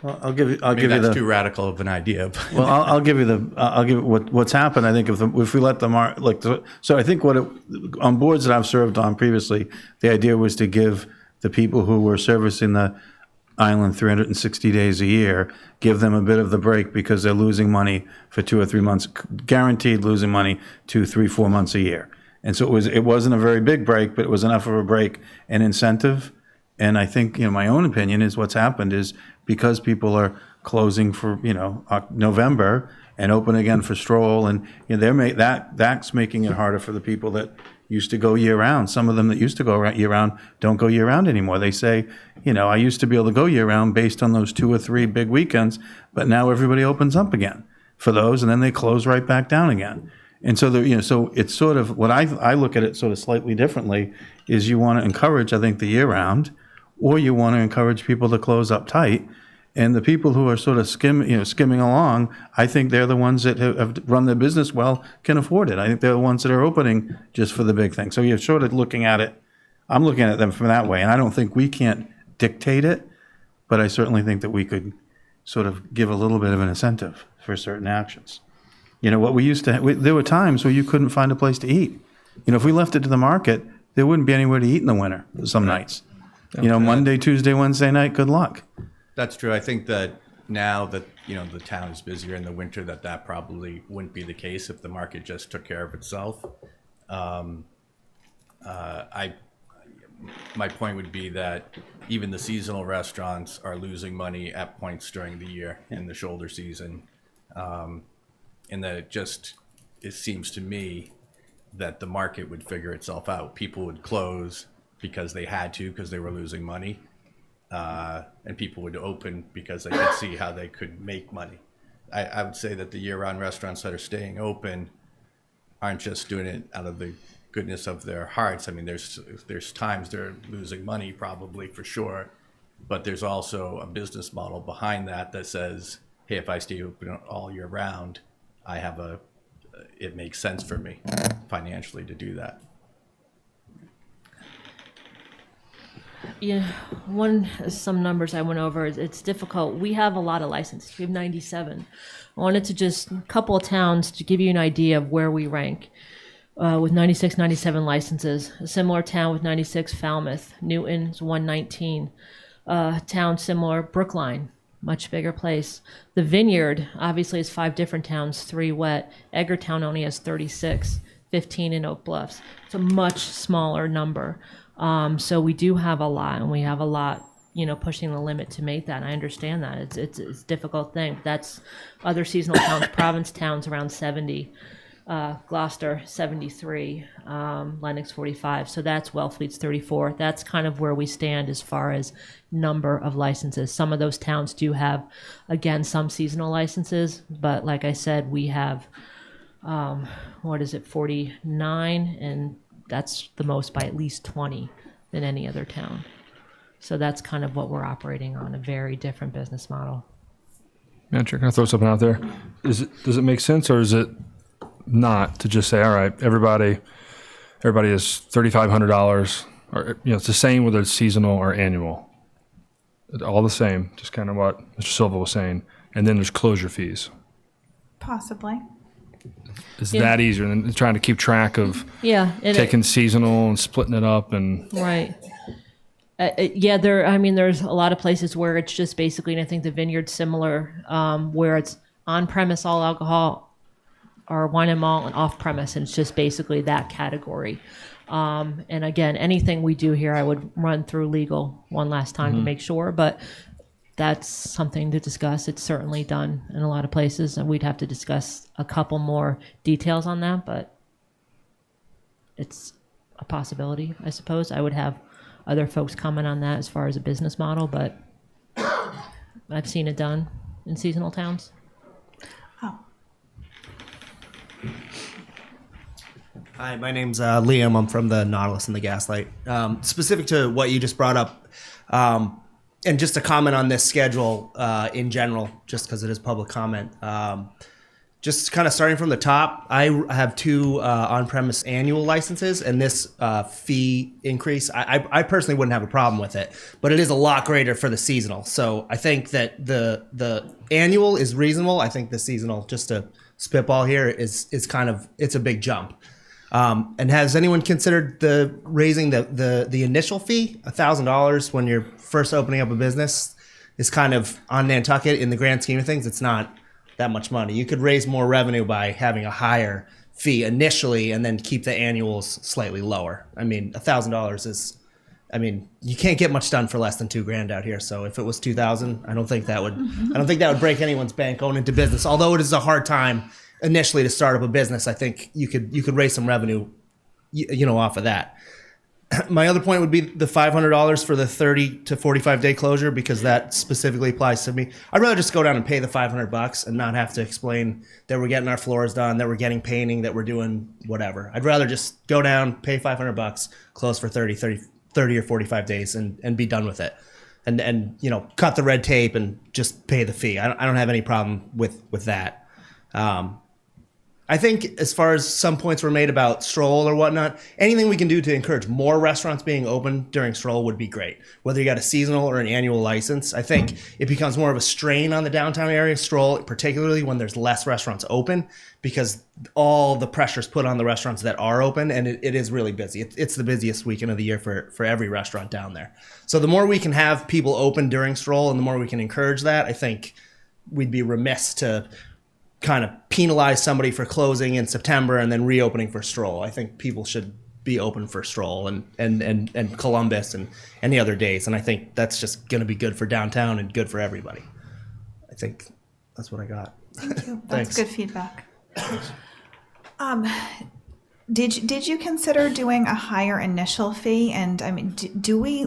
Well, I'll give you That's the too radical of an idea. But Well, I'll give you what's happened. I think if we let them so I think on boards that I've served on previously, the idea was to give the people who were servicing the island 360 days a year, give them a bit of the break because they're losing money for 2 or 3 months, guaranteed losing money 2, 3, 4 months a year. And so it wasn't a very big break, but it was enough of a break and incentive. And I think, my own opinion is what's happened is because people are closing for, November and open again for stroll, and that's making it harder for the people that used to go year round. Some of them that used to go year round don't go year round anymore. They say, I used to be able to go year round based on those 2 or 3 big weekends, but now everybody opens up again for those, and then they close right back down again. And so, so it's sort of what I look at it sort of slightly differently is you want to encourage, I think, the year round, or you want to encourage people to close up tight. And the people who are sort of skimming along, I think they're the ones that have run their business well, can afford it. I think they're the ones that are opening just for the big thing. So you're sort of looking at it, I'm looking at them from that way. And I don't think we can't dictate it, but I certainly think that we could sort of give a little bit of an incentive for certain actions. What we used to, there were times where you couldn't find a place to eat. If we left it to the market, there wouldn't be anywhere to eat in the winter some nights. Monday, Tuesday, Wednesday night, good luck. That's true. I think that now that, the town is busier in the winter, that probably wouldn't be the case if the market just took care of itself. My point would be that even the seasonal restaurants are losing money at points during the year in the shoulder season. And that it seems to me that the market would figure itself out. People would close because they had to, because they were losing money. And people would open because they could see how they could make money. I would say that the year-round restaurants that are staying open aren't just doing it out of the goodness of their hearts. I mean, there's times they're losing money, probably, for sure. But there's also a business model behind that says, hey, if I stay open all year round, it makes sense for me financially to do that. Yeah, some numbers I went over. It's difficult. We have a lot of licenses. We have 97. I wanted to just a couple of towns to give you an idea of where we rank with 96, 97 licenses. A similar town with 96, Falmouth. Newton's 119. Town similar, Brookline, much bigger place. The Vineyard obviously has 5 different towns, 3 wet. Edgartown only has 36, 15 in Oak Bluffs. It's a much smaller number. So we do have a lot, and we have a lot, pushing the limit to make that. And I understand that it's a difficult thing. That's other seasonal towns, province towns around 70, Gloucester 73, Lennox 45. So that's Wellfleet's 34. That's kind of where we stand as far as number of licenses. Some of those towns do have, again, some seasonal licenses, but like I said, we have, 49, and that's the most by at least 20 than any other town. So that's kind of what we're operating on, a very different business model. Manager, can I throw something out there? Does it make sense, or is it not to just say, all right, everybody is $3,500, or it's the same whether it's seasonal or annual, all the same, just kind of what Mr. Silva was saying, and then there's closure fees. Possibly. Is that easier than trying to keep track of taking seasonal and splitting it up and right? There's a lot of places where it's just basically, and I think the Vineyard's similar, where it's on premise all alcohol or wine and malt, and off premise, and it's just basically that category. And again, anything we do here, I would run through legal one last time to make sure, but that's something to discuss. It's certainly done in a lot of places, and we'd have to discuss a couple more details on that, but it's a possibility, I suppose. I would have other folks comment on that as far as a business model, but I've seen it done in seasonal towns. Oh. Hi, my name's Liam. I'm from the Nautilus and the Gaslight. Specific to what you just brought up, and just to comment on this schedule in general, just because it is public comment. just kind of starting from the top, I have 2 on-premise annual licenses, and this fee increase, I personally wouldn't have a problem with it, but it is a lot greater for the seasonal. So I think that the annual is reasonable. I think the seasonal, just to spitball here, is kind of, it's a big jump. And has anyone considered raising the initial fee? $1,000 when you're first opening up a business is kind of, on Nantucket, in the grand scheme of things, it's not that much money. You could raise more revenue by having a higher fee initially and then keep the annuals slightly lower. I mean, $1,000 is, I mean, you can't get much done for less than $2,000 out here. So if it was 2,000, I don't think that would break anyone's bank going into business. Although it is a hard time initially to start up a business, I think you could raise some revenue, off of that. My other point would be the $500 for the 30 to 45 day closure, because that specifically applies to me. I'd rather just go down and pay the $500 and not have to explain that we're getting our floors done, that we're getting painting, that we're doing whatever. I'd rather just go down, pay $500, close for 30 or 45 days and be done with it. And cut the red tape and just pay the fee. I don't have any problem with that. I think as far as some points were made about stroll or whatnot, anything we can do to encourage more restaurants being open during stroll would be great. Whether you got a seasonal or an annual license, I think it becomes more of a strain on the downtown area stroll, particularly when there's less restaurants open, because all the pressure's put on the restaurants that are open, and it is really busy. It's the busiest weekend of the year for every restaurant down there. So the more we can have people open during stroll and the more we can encourage that, I think we'd be remiss to kind of penalize somebody for closing in September and then reopening for stroll. I think people should be open for stroll and Columbus and any other days. And I think that's just going to be good for downtown and good for everybody. I think that's what I got. Thank you. Thanks. That's good feedback. Did you consider doing a higher initial fee? And I mean, do we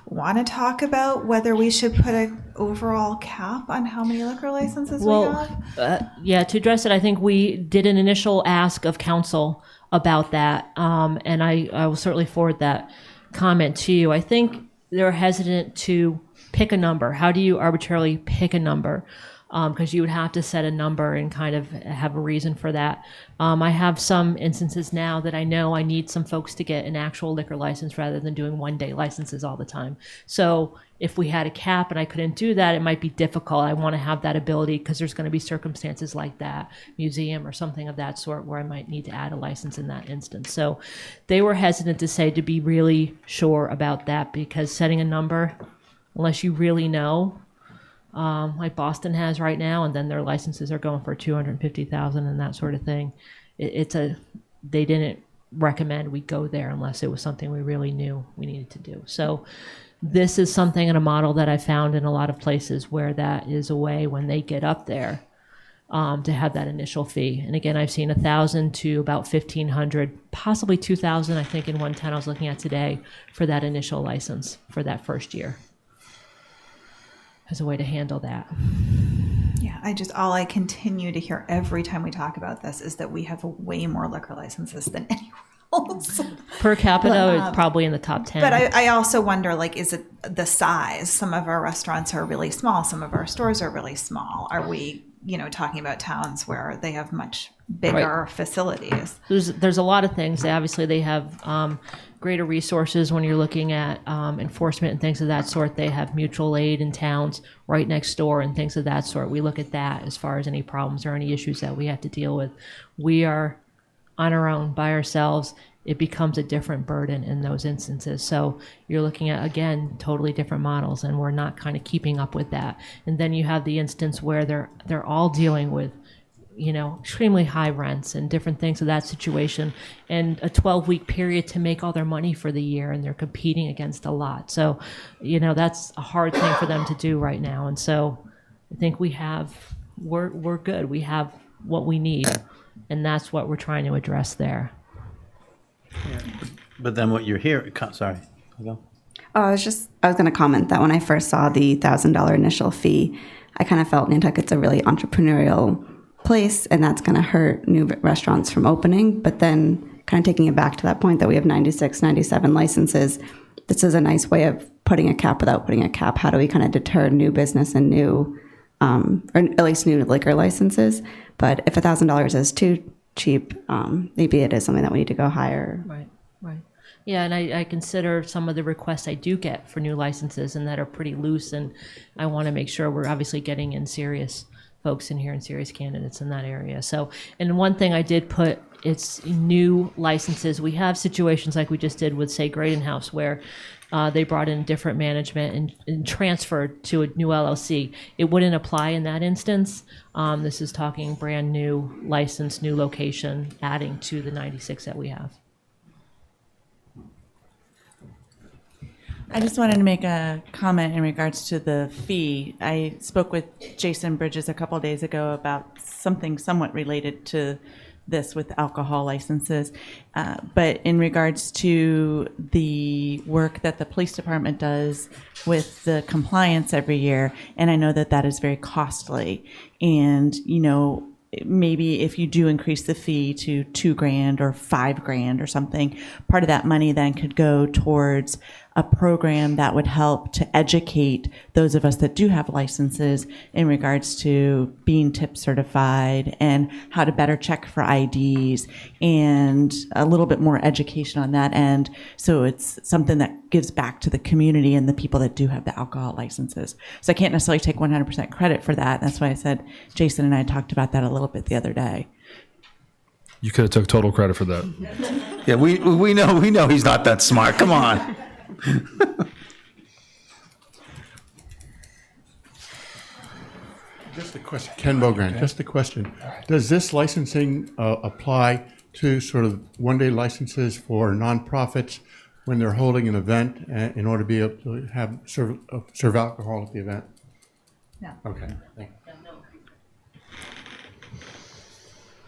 want to talk about whether we should put an overall cap on how many liquor licenses we have? Yeah, to address it, I think we did an initial ask of council about that, and I will certainly forward that comment to you. I think they're hesitant to pick a number. How do you arbitrarily pick a number? Because you would have to set a number and kind of have a reason for that. I have some instances now that I know I need some folks to get an actual liquor license rather than doing one-day licenses all the time. So if we had a cap and I couldn't do that, it might be difficult. I want to have that ability because there's going to be circumstances like that, museum or something of that sort, where I might need to add a license in that instance. So they were hesitant to say, to be really sure about that, because setting a number, unless you really know, like Boston has right now, and then their licenses are going for $250,000 and that sort of thing. They didn't recommend we go there unless it was something we really knew we needed to do. So this is something in a model that I found in a lot of places where that is a way when they get up there to have that initial fee. And again, I've seen $1,000 to about $1,500, possibly $2,000. I think in 110 I was looking at today for that initial license for that first year, as a way to handle that. Yeah, all I continue to hear every time we talk about this is that we have way more liquor licenses than anywhere else. Per capita, it's probably in the top 10. But I also wonder, like, is it the size? Some of our restaurants are really small. Some of our stores are really small. Are we, talking about towns where they have much bigger facilities? There's a lot of things. Obviously, they have greater resources when you're looking at enforcement and things of that sort. They have mutual aid in towns right next door and things of that sort. We look at that as far as any problems or any issues that we have to deal with. We are on our own, by ourselves. It becomes a different burden in those instances. So you're looking at, again, totally different models, and we're not kind of keeping up with that. And then you have the instance where they're all dealing with extremely high rents and different things of that situation, and a 12-week period to make all their money for the year, and they're competing against a lot. So, that's a hard thing for them to do right now. And so I think we're good. We have what we need, and that's what we're trying to address there. But then what you're hearing, sorry. Go. Oh, I was going to comment that when I first saw the $1,000 initial fee, I kind of felt Nantucket's a really entrepreneurial place, and that's going to hurt new restaurants from opening. But then kind of taking it back to that point that we have 96, 97 licenses, this is a nice way of putting a cap without putting a cap. How do we kind of deter new business and new or at least new liquor licenses. But if $1,000 is too cheap, maybe it is something that we need to go higher. Right, right. Yeah, and I consider some of the requests I do get for new licenses and that are pretty loose, and I want to make sure we're obviously getting in serious folks in here and serious candidates in that area. So, and one thing I did put, it's new licenses. We have situations like we just did with, say, Graydon House, where they brought in different management and transferred to a new LLC. It wouldn't apply in that instance. This is talking brand new license, new location, adding to the 96 that we have. I just wanted to make a comment in regards to the fee. I spoke with Jason Bridges a couple of days ago about something somewhat related to this with alcohol licenses. But in regards to the work that the police department does with the compliance every year, and I know that that is very costly. And, you know, maybe if you do increase the fee to $2,000 or $5,000 or something, part of that money then could go towards a program that would help to educate those of us that do have licenses in regards to being tip certified and how to better check for IDs and a little bit more education on that end. So it's something that gives back to the community and the people that do have the alcohol licenses. So I can't necessarily take 100% credit for that. That's why I said Jason and I talked about that a little bit the other day. You could have took total credit for that. Yeah, we know he's not that smart. Come on. Just a question, Ken Bogran, just a question. Does this licensing apply to sort of one-day licenses for nonprofits when they're holding an event in order to be able to have serve alcohol at the event? No. Okay, thank you.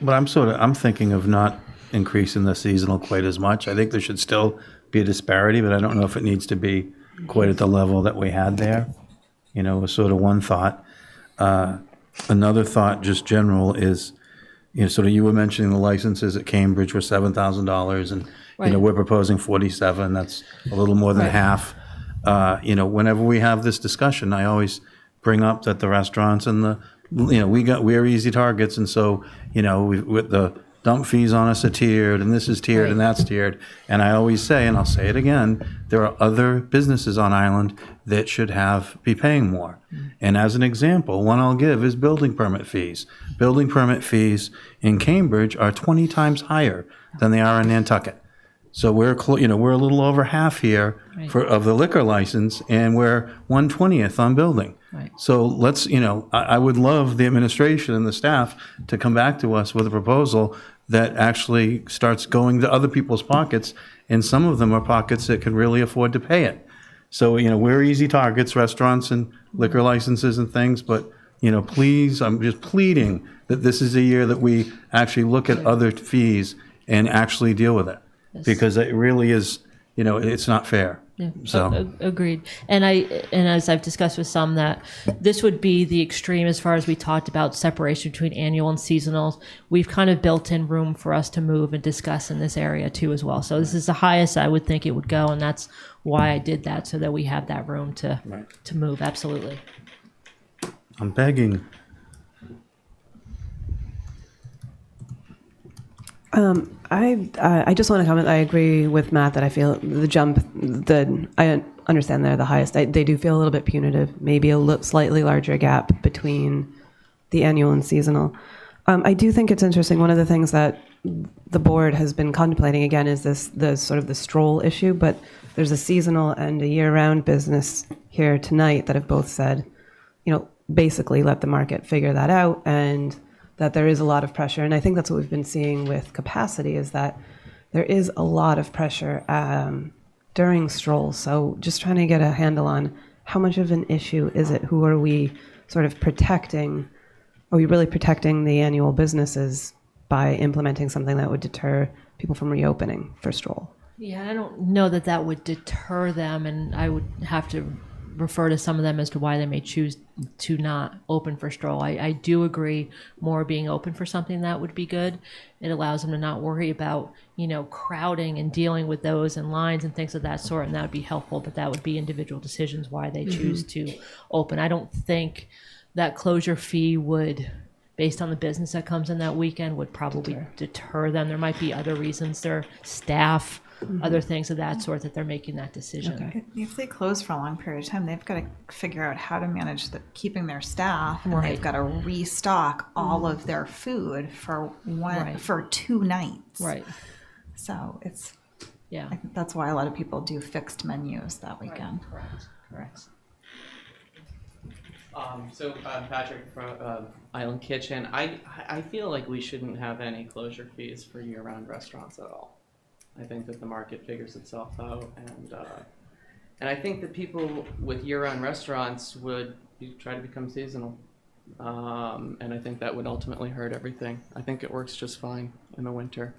But I'm thinking of not increasing the seasonal quite as much. I think there should still be a disparity, but I don't know if it needs to be quite at the level that we had there. You know, was sort of one thought. Another thought, just general, is, you know, sort of you were mentioning the licenses at Cambridge were $7,000, and you know, we're proposing 47. That's a little more than half. You know, whenever we have this discussion, I always bring up that the restaurants and the, you know, we're easy targets, and so, you know, with the dump fees on us are tiered, and this is tiered, and that's tiered. And I always say, and I'll say it again, there are other businesses on Island that should be paying more. And as an example, one I'll give is building permit fees. Building permit fees in Cambridge are 20 times higher than they are in Nantucket. So we're a little over half here of the liquor license, and we're 1/20th on building. Right. So let's, you know, I would love the administration and the staff to come back to us with a proposal that actually starts going to other people's pockets, and some of them are pockets that can really afford to pay it. So, you know, we're easy targets, restaurants and liquor licenses and things, but, you know, please, I'm just pleading that this is a year that we actually look at other fees and actually deal with it. Yes. Because it really is, you know, it's not fair. Yeah, So agreed. And as I've discussed with some, that this would be the extreme as far as we talked about separation between annual and seasonal. We've kind of built in room for us to move and discuss in this area too as well. So this is the highest I would think it would go, and that's why I did that, so that we have that room to move. Absolutely. I'm begging. I just want to comment. I agree with Matt that I feel the jump, I understand they're the highest. They do feel a little bit punitive, maybe a slightly larger gap between the annual and seasonal. I do think it's interesting. One of the things that the board has been contemplating again is the sort of the stroll issue, but there's a seasonal and a year-round business here tonight that have both said, you know, basically let the market figure that out, and that there is a lot of pressure. And I think that's what we've been seeing with capacity, is that there is a lot of pressure during strolls. So just trying to get a handle on how much of an issue is it? Who are we sort of protecting? Are we really protecting the annual businesses by implementing something that would deter people from reopening for stroll? Yeah, I don't know that that would deter them, and I would have to refer to some of them as to why they may choose to not open for stroll. I do agree more being open for something that would be good. It allows them to not worry about, you know, crowding and dealing with those and lines and things of that sort, and that would be helpful, but that would be individual decisions why they choose to open. I don't think that closure fee would, based on the business that comes in that weekend, would probably deter them. There might be other reasons, their staff, other things of that sort, that they're making that decision. If they close for a long period of time, they've got to figure out how to manage keeping their staff, and Right. they've got to restock all of their food for Right. for 2 nights. Right. So it's Yeah. I think that's why a lot of people do fixed menus that weekend. Correct. Patrick from Island Kitchen. I feel like we shouldn't have any closure fees for year-round restaurants at all. I think that the market figures itself out, and I think that people with year-round restaurants would try to become seasonal, and I think that would ultimately hurt everything. I think it works just fine in the winter,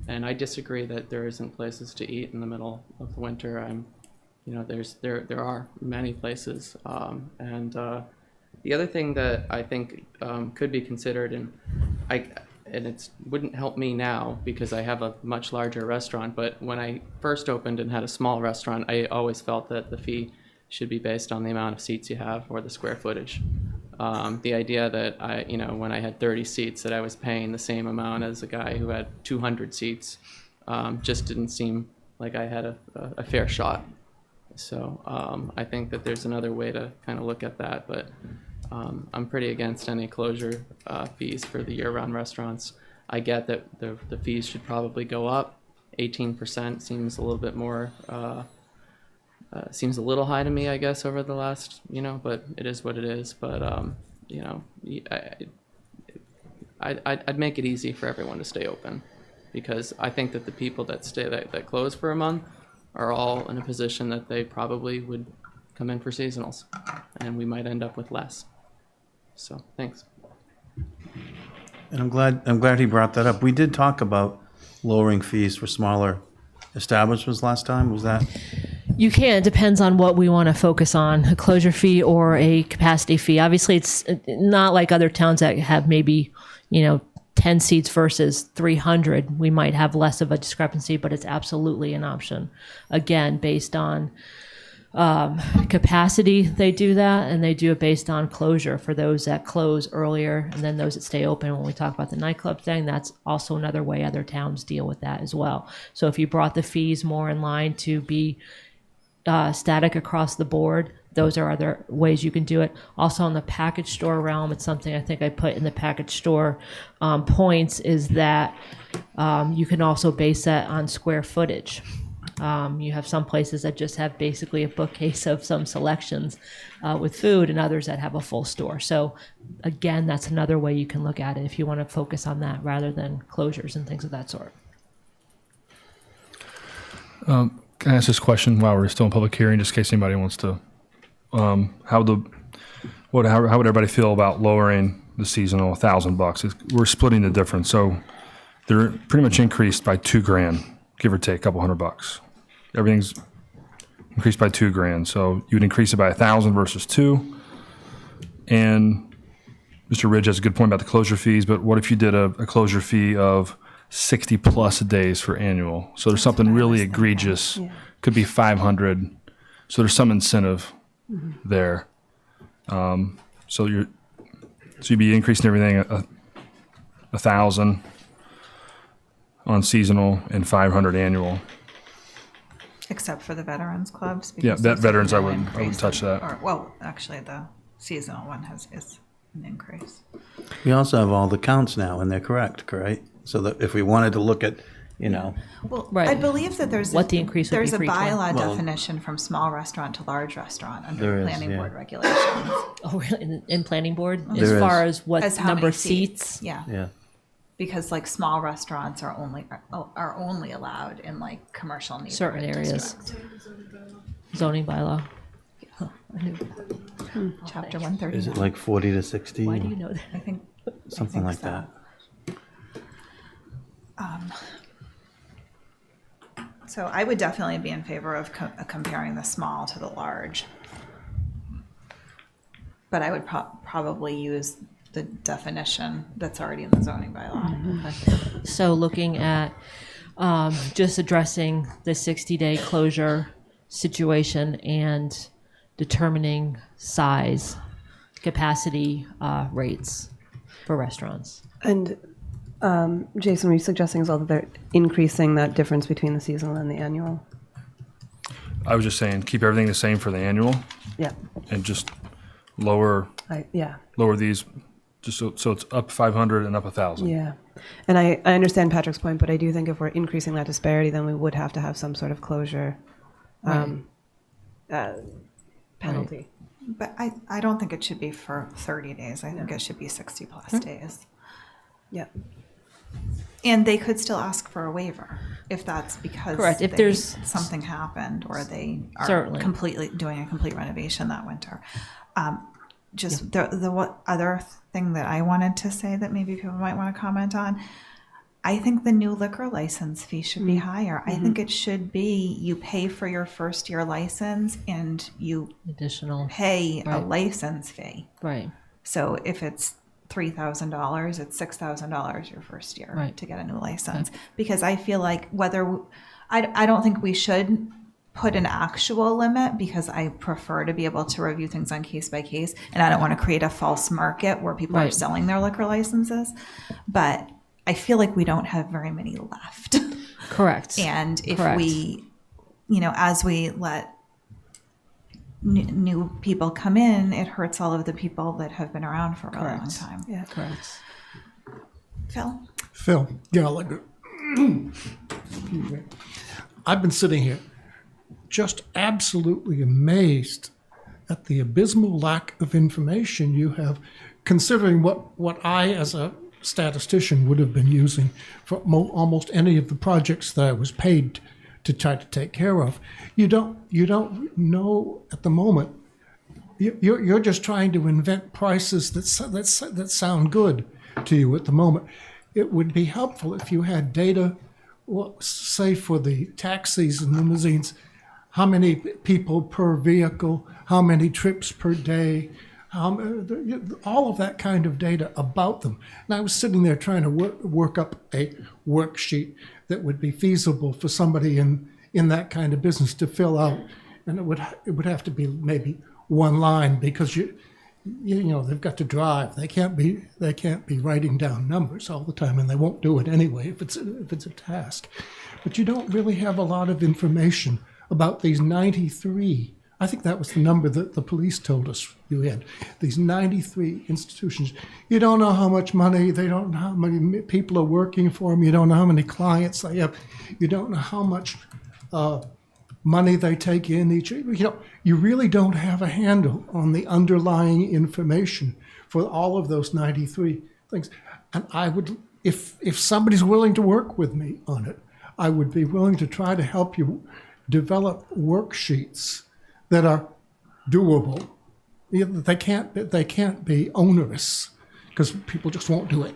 and I disagree that there isn't places to eat in the middle of the winter. There are many places, and the other thing that I think could be considered, and it wouldn't help me now because I have a much larger restaurant, but when I first opened and had a small restaurant, I always felt that the fee should be based on the amount of seats you have or the square footage. The idea that when I had 30 seats, that I was paying the same amount as a guy who had 200 seats, just didn't seem like I had a fair shot. So I think that there's another way to kind of look at that, but I'm pretty against any closure fees for the year-round restaurants. I get that the fees should probably go up. 18% seems a little bit more, seems a little high to me, I guess, over the last, but it is what it is. But, I'd make it easy for everyone to stay open, because I think that the people that close for a month are all in a position that they probably would come in for seasonals, and we might end up with less. So, thanks. And I'm glad he brought that up. We did talk about lowering fees for smaller establishments last time. Was that? You can. It depends on what we want to focus on, a closure fee or a capacity fee. Obviously, it's not like other towns that have maybe, 10 seats versus 300. We might have less of a discrepancy, but it's absolutely an option. Again, based on capacity, they do that, and they do it based on closure for those that close earlier and then those that stay open. When we talk about the nightclub thing, that's also another way other towns deal with that as well. So if you brought the fees more in line to be static across the board, those are other ways you can do it. Also in the package store realm, it's something I think I put in the package store points, is that you can also base that on square footage. You have some places that just have basically a bookcase of some selections with food, and others that have a full store. So again, that's another way you can look at it if you want to focus on that rather than closures and things of that sort. Can I ask this question while we're still in public hearing, just in case anybody wants to? How would everybody feel about lowering the seasonal $1,000? We're splitting the difference, so they're pretty much increased by $2,000, give or take a couple $100. Everything's increased by $2,000, so you would increase it by 1,000 versus 2. And Mr. Ridge has a good point about the closure fees, but what if you did a closure fee of 60 plus days for annual? So there's something really egregious, could be 500. So there's some incentive there. So you'd be increasing everything 1,000 on seasonal and 500 annual. Except for the veterans clubs. Yeah, because that those veterans, are I no wouldn't increase. touch that. Actually, the seasonal one is an increase. We also have all the counts now, and they're correct, right? So that if we wanted to look at, Well, Right. I believe that there's What the increase would there's be a for each one. bylaw Well- definition from small restaurant to large restaurant under There is, planning yeah. board regulations. Oh, really? In planning board, There as is. far as what As how number many of seats? Yeah. yeah. Because like small restaurants are only allowed in like commercial neighborhood Certain areas. districts. Zoning bylaw. Chapter 139. Is it like 40 to 60? Why do you know that? I think Something like so. that. So I would definitely be in favor of comparing the small to the large. But I would probably use the definition that's already in the zoning bylaw. So looking at just addressing the 60-day closure situation and determining size. capacity rates for restaurants. And Jason, were you suggesting as well that they're increasing that difference between the seasonal and the annual? I was just saying, keep everything the same for the annual. Yeah. And just lower Yeah. lower these, just so it's up 500 and up 1,000. Yeah. And I understand Patrick's point, but I do think if we're increasing that disparity, then we would have to have some sort of closure penalty. But I don't think it should be for 30 days. I think it should be 60 plus days. Yeah. And they could still ask for a waiver if that's because Correct. If there's something happened or they are Certainly. completely doing a complete renovation that winter. The what other thing that I wanted to say that maybe people might want to comment on, I think the new liquor license fee should be higher. I think it should be you pay for your first year license and you additional pay a Right. license fee. Right. So if it's $3,000, it's $6,000 your first year Right. to get a new license. Because I feel like I don't think we should put an actual limit because I prefer to be able to review things on case by case, and I don't want to create a false market where people are Right. selling their liquor licenses. But I feel like we don't have very many left. Correct. And if Correct. we, as we let new people come in, it hurts all of the people that have been around for a really long time. Yeah. Correct. Phil? Gallagher. I've been sitting here just absolutely amazed at the abysmal lack of information you have, considering what I, as a statistician, would have been using for almost any of the projects that I was paid to try to take care of. You don't know at the moment. You're just trying to invent prices that sound good to you at the moment. It would be helpful if you had data, say for the taxis and limousines, how many people per vehicle, how many trips per day, all of that kind of data about them. And I was sitting there trying to work up a worksheet that would be feasible for somebody in that kind of business to fill out, and it would have to be maybe one line because you know they've got to drive. They can't be writing down numbers all the time, and they won't do it anyway if it's a task. But you don't really have a lot of information about these 93. I think that was the number that the police told us you had. These 93 institutions. You don't know how much money, they don't know how many people are working for them, you don't know how many clients they have, you don't know how much money they take in each. You really don't have a handle on the underlying information for all of those 93 things. And I would, if somebody's willing to work with me on it, I would be willing to try to help you develop worksheets that are doable. They can't be onerous because people just won't do it.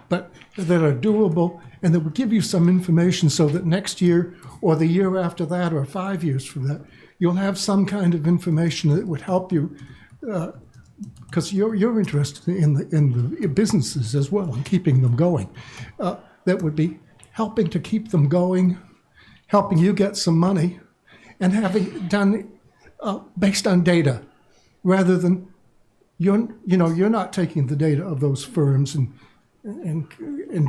But that are doable and that would give you some information so that next year or the year after that or 5 years from that, you'll have some kind of information that would help you because you're interested in the businesses as well and keeping them going. That would be helping to keep them going, helping you get some money, and having done based on data, rather than you're not taking the data of those firms and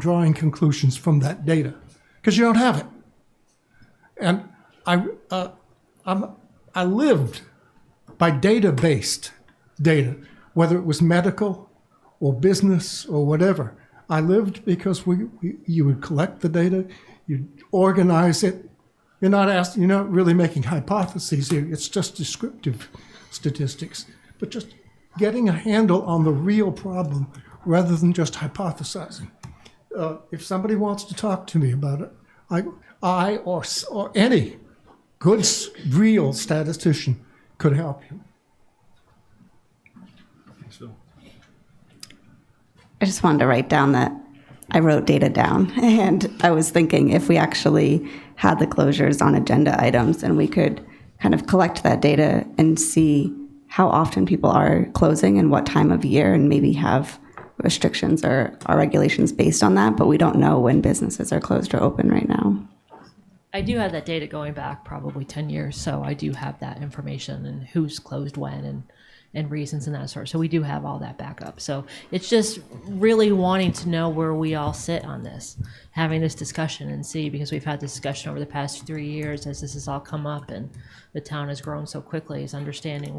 drawing conclusions from that data because you don't have it. And I lived by data-based data, whether it was medical or business or whatever. I lived because you would collect the data, you'd organize it. You're not really making hypotheses here. It's just descriptive statistics, but just getting a handle on the real problem rather than just hypothesizing. If somebody wants to talk to me about it, I or any good real statistician could help you. I just wanted to write down that I wrote data down, and I was thinking if we actually had the closures on agenda items and we could kind of collect that data and see how often people are closing and what time of year, and maybe have restrictions or regulations based on that, but we don't know when businesses are closed or open right now. I do have that data going back probably 10 years, so I do have that information and who's closed when and reasons and that sort. So we do have all that backup. So it's just really wanting to know where we all sit on this, having this discussion and see, because we've had this discussion over the past 3 years as this has all come up and the town has grown so quickly, is understanding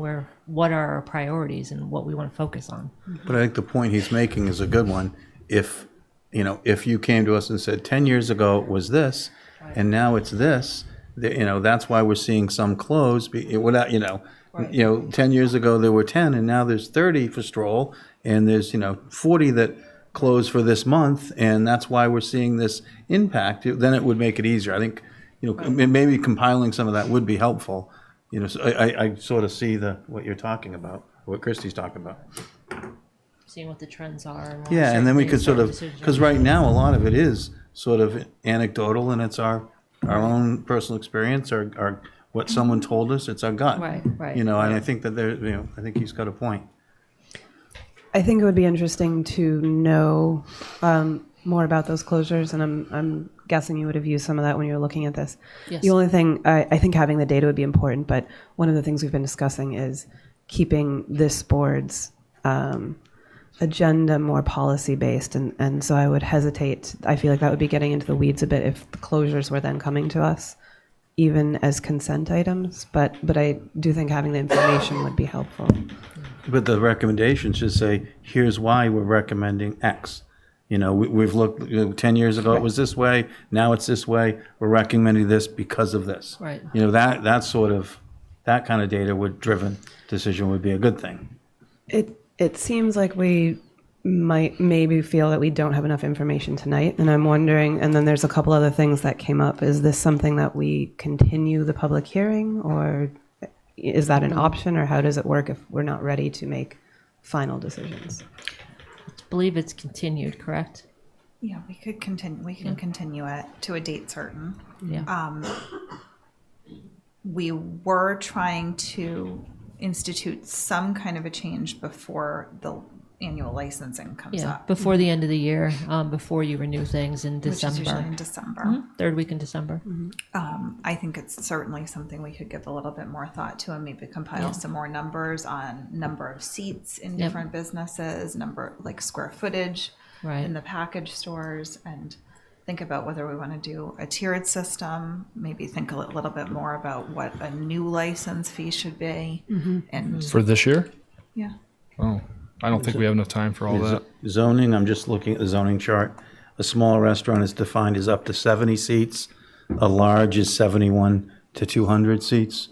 what are our priorities and what we want to focus on. But I think the point he's making is a good one. If you came to us and said 10 years ago it was this, and now it's this, that's why we're seeing some close. Without 10 years ago there were 10, and now there's 30 for Stroll, and there's 40 that close for this month, and that's why we're seeing this impact. Then it would make it easier. I think maybe compiling some of that would be helpful. So I sort of see what you're talking about, what Christie's talking about. Seeing what the trends are. And Yeah, and then we could sort of, because right now a lot of it is sort of anecdotal, and it's our own personal experience, or what someone told us. It's our gut. Right. And I think that I think he's got a point. I think it would be interesting to know more about those closures, and I'm guessing you would have used some of that when you were looking at this. Yes. The only thing, I think having the data would be important, but one of the things we've been discussing is keeping this board's agenda more policy-based, and so I would hesitate. I feel like that would be getting into the weeds a bit if the closures were then coming to us, even as consent items, but I do think having the information would be helpful. But the recommendation should say, here's why we're recommending X. We've looked, 10 years ago it was this way, now it's this way, we're recommending this because of this. Right. That kind of data-driven decision would be a good thing. It seems like we might maybe feel that we don't have enough information tonight, and I'm wondering, and then there's a couple other things that came up. Is this something that we continue the public hearing, or is that an option, or how does it work if we're not ready to make final decisions? I believe it's continued, correct? Yeah, we could continue. We can continue it to a date certain. Yeah. We were trying to institute some kind of a change before the annual licensing comes up. Before the end of the year, before you renew things in Which is December. usually in December. Third week in December. I think it's certainly something we could give a little bit more thought to, and maybe compile Yeah. some more numbers on number of seats in Yep. different businesses, square footage Right. in the package stores, and think about whether we want to do a tiered system, maybe think a little bit more about what a new license fee should be. And For this year? yeah. Oh, I don't think we have enough time for all that. Zoning, I'm just looking at the zoning chart. A small restaurant is defined as up to 70 seats. A large is 71 to 200 seats.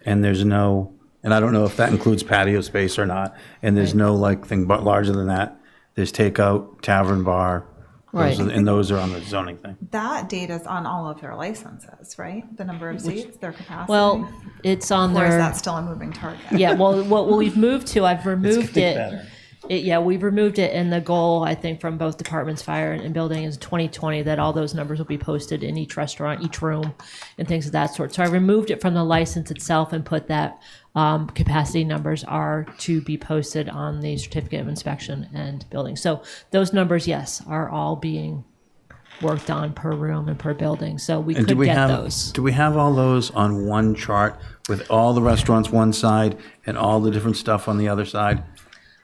And there's no, and I don't know if that includes patio space or not. And there's no thing but larger than that. There's takeout, tavern, bar. Right. And those are on the zoning thing. That data is on all of their licenses, right? The number of seats, their capacity. Well, it's on Or is their. that still a moving target? Yeah, well, what we've moved to, I've removed getting it. better. We've removed it, and the goal, I think, from both departments, fire and building, is 2020, that all those numbers will be posted in each restaurant, each room, and things of that sort. So I removed it from the license itself and put that capacity numbers are to be posted on the certificate of inspection and building. So those numbers, yes, are all being worked on per room and per building. So we And could get those. do we have all those on one chart with all the restaurants one side and all the different stuff on the other side?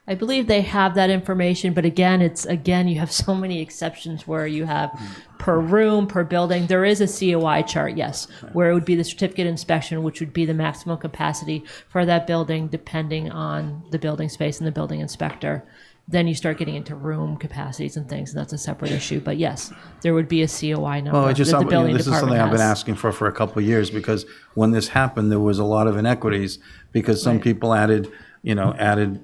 I believe they have that information, but again, you have so many exceptions where you have per room, per building. There is a COI chart, yes, where it would be the certificate inspection, which would be the maximum capacity for that building, depending on the building space and the building inspector. Then you start getting into room capacities and things, and that's a separate issue. But yes, there would be a COI number Well, that the building this is something department I've been has. asking for a couple of years, because when this happened, there was a lot of inequities because some people added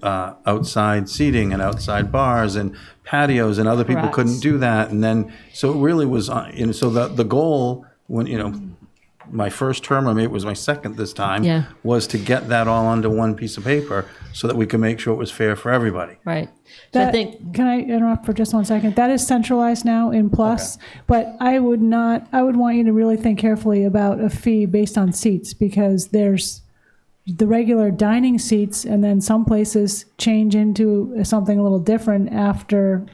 outside seating and outside bars and patios, and other people Correct. couldn't do that. And then, so it really was, so the goal when, my first term, I mean, it was my second this time, Yeah. was to get that all onto one piece of paper so that we could make sure it was fair for everybody. Right. So I That, think can I interrupt for just 1 second? That is centralized now in Plus, but I would want you to really think carefully about a fee based on seats, because there's the regular dining seats, and then some places change into something a little different after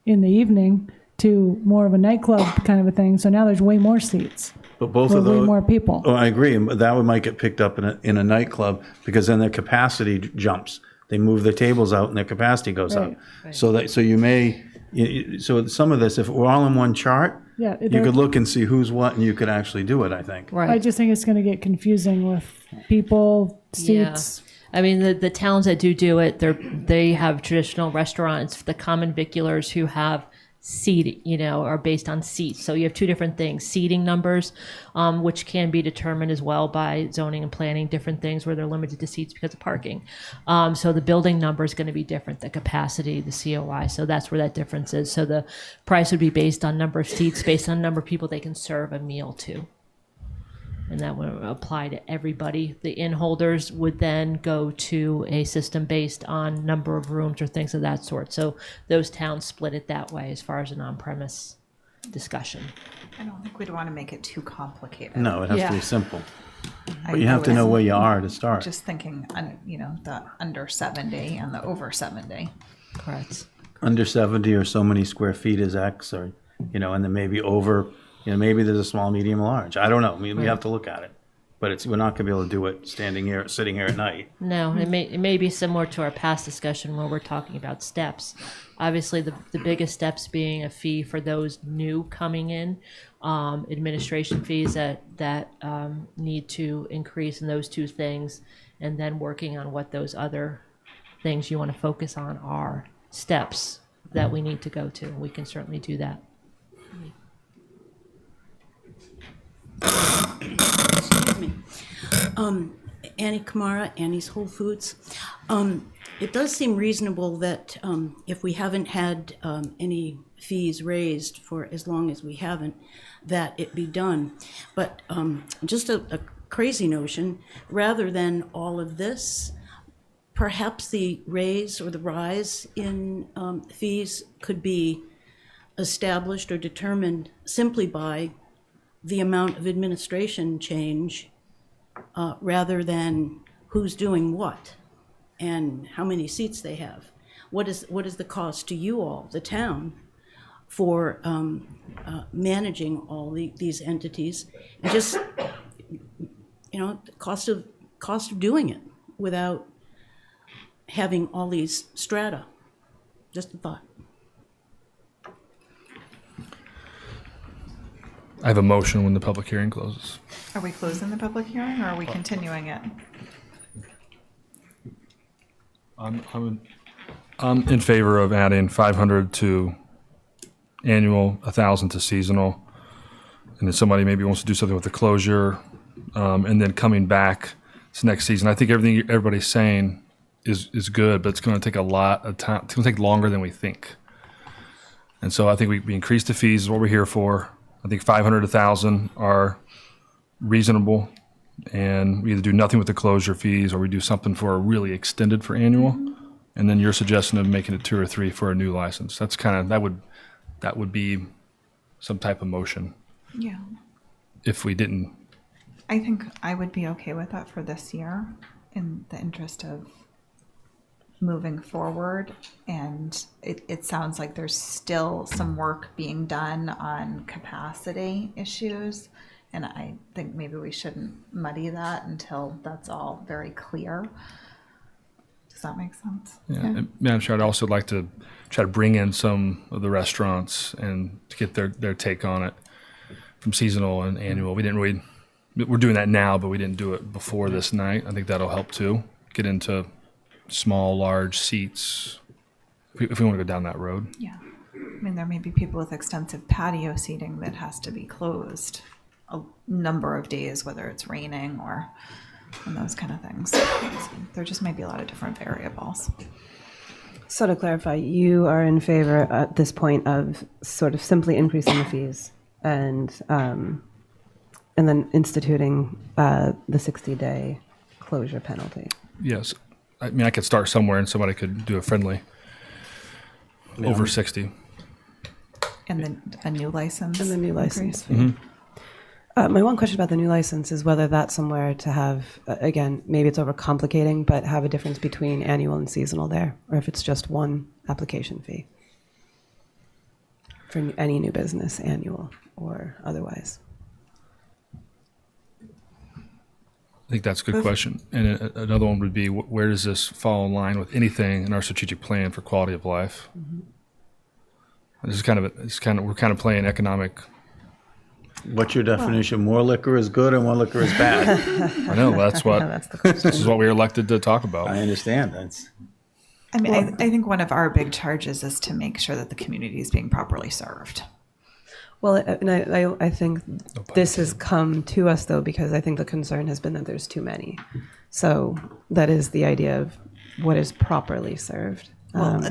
in the evening, to more of a nightclub kind of a thing. So now there's way more seats. But both for of way those. more people. Oh, I agree. But that might get picked up in a nightclub because then their capacity jumps. They move their tables out and their capacity goes Right. up. So you may, so some of this, if we're all in one chart, Yeah, you could look and see who's what and you could actually do it, I think. I just think it's going to get confusing with people, seats. I mean, the towns that do it, they have traditional restaurants. The common viculars who have seating, are based on seats. So you have two different things: seating numbers, which can be determined as well by zoning and planning, different things where they're limited to seats because of parking. So the building number is going to be different, the capacity, the COI. So that's where that difference is. So the price would be based on number of seats, based on number of people they can serve a meal to. And that would apply to everybody. The inn holders would then go to a system based on number of rooms or things of that sort. So those towns split it that way as far as an on-premise discussion. I don't think we'd want to make it too complicated. No, it has to be simple. I But you have to know was where you are to start. Just thinking, the under 70 and the over 70. Correct. Under 70 or so many square feet is X, or, and then maybe over, maybe there's a small, medium, large. I don't know. I mean, we have to look at it. But we're not going to be able to do it sitting here at night. No, it may be similar to our past discussion where we're talking about steps. Obviously, the biggest steps being a fee for those new coming in, administration fees that need to increase in those two things, and then working on what those other things you want to focus on are steps that we need to go to. We can certainly do that. Excuse me. Annie Kamara, Annie's Whole Foods. It does seem reasonable that if we haven't had any fees raised for as long as we haven't, that it be done. But just a crazy notion, rather than all of this, perhaps the raise or the rise in fees could be established or determined simply by the amount of administration change rather than who's doing what and how many seats they have. What is the cost to you all, the town, for managing all these entities, and just the cost of doing it without having all these strata? Just a thought. I have a motion when the public hearing closes. Are we closing the public hearing or are we continuing it? I'm in favor of adding 500 to annual, 1,000 to seasonal, and then somebody maybe wants to do something with the closure, and then coming back this next season. I think everything everybody's saying is good, but it's going to take a lot of time. It's going to take longer than we think, and so I think we increase the fees is what we're here for. I think 500 to 1,000 are reasonable, and we either do nothing with the closure fees or we do something for a really extended for annual, and then your suggestion of making it 2 or 3 for a new license. That's kind of that would be some type of motion. Yeah. If we didn't. I think I would be okay with that for this year in the interest of moving forward. And it sounds like there's still some work being done on capacity issues. And I think maybe we shouldn't muddy that until that's all very clear. Does that make sense? Yeah. And Madam Chair, I'd also like to try to bring in some of the restaurants and to get their take on it from seasonal and annual. We're doing that now, but we didn't do it before this night. I think that'll help too. Get into small, large seats if we want to go down that road. Yeah. I mean, there may be people with extensive patio seating that has to be closed a number of days, whether it's raining or and those kind of things. So there just might be a lot of different variables. So to clarify, you are in favor at this point of sort of simply increasing the fees and then instituting the 60-day closure penalty. Yes. I mean, I could start somewhere and somebody could do a friendly over 60. And then a new license. And the new license fee. Mm-hmm. My one question about the new license is whether that's somewhere to have, again, maybe it's overcomplicating, but have a difference between annual and seasonal there, or if it's just one application fee for any new business, annual or otherwise. I think that's a good question. And another one would be, where does this fall in line with anything in our strategic plan for quality of life? This is we're kind of playing economic. What's your definition? More liquor is good or more liquor is bad? I know, that's what, That's the question. this is what we were elected to talk about. I understand. That's I mean, I think one of our big charges is to make sure that the community is being properly served. Well, and I think this has come to us, though, because I think the concern has been that there's too many. So that is the idea of what is properly served. Well,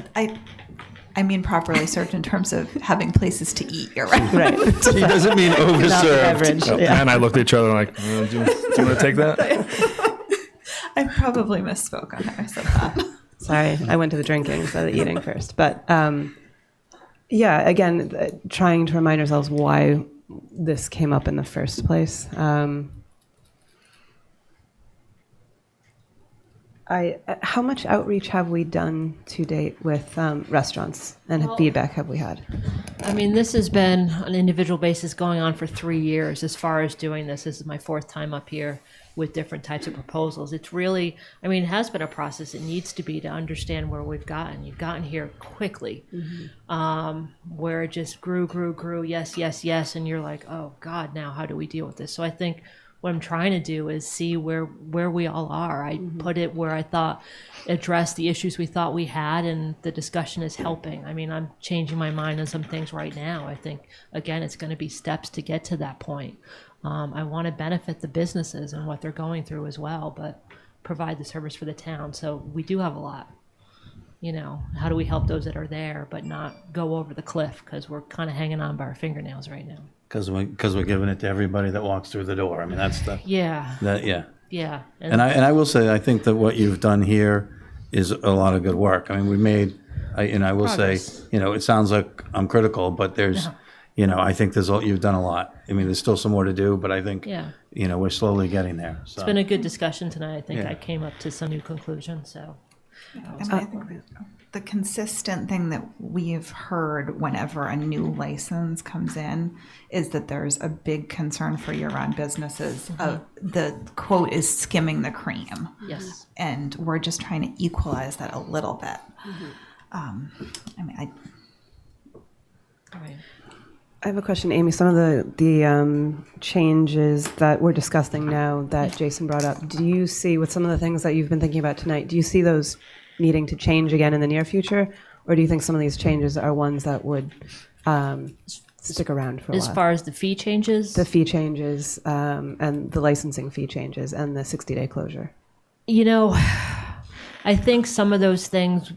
I mean properly served in terms of having places to eat year-round. Right. He doesn't mean overserved. Matt and I looked at each other like, do you want to take that? I probably misspoke on how I said that. Sorry, I went to the drinking instead of the eating first. But yeah, again, trying to remind ourselves why this came up in the first place. How much outreach have we done to date with restaurants, and feedback have we had? I mean, this has been on an individual basis going on for 3 years as far as doing this. This is my 4th time up here with different types of proposals. It's really, I mean, it has been a process. It needs to be to understand where we've gotten. You've gotten here quickly, where it just grew, yes, and you're like, oh God, now how do we deal with this? So I think what I'm trying to do is see where we all are. I put it where I thought address the issues we thought we had, and the discussion is helping. I mean, I'm changing my mind on some things right now. I think, again, it's going to be steps to get to that point. I want to benefit the businesses and what they're going through as well, but provide the service for the town. So we do have a lot. You know, how do we help those that are there, but not go over the cliff, because we're kind of hanging on by our fingernails right now. because we're giving it to everybody that walks through the door. I mean, that's the Yeah. Yeah. And I will say, I think that what you've done here is a lot of good work. I mean, we made, and I will say, it sounds like I'm critical, but there's, I think you've done a lot. I mean, there's still some more to do, but I think, we're slowly getting there. So. It's been a good discussion tonight. I think I came up to some new conclusions. So, I think the consistent thing that we've heard whenever a new license comes in is that there's a big concern for year-round businesses. The quote is skimming the cream. Yes. And we're just trying to equalize that a little bit. I have a question, Amy. Some of the changes that we're discussing now that Jason brought up, do you see, with some of the things that you've been thinking about tonight, do you see those needing to change again in the near future? Or do you think some of these changes are ones that would stick around for a while? As far as the fee changes? The fee changes and the licensing fee changes and the 60-day closure. I think some of those things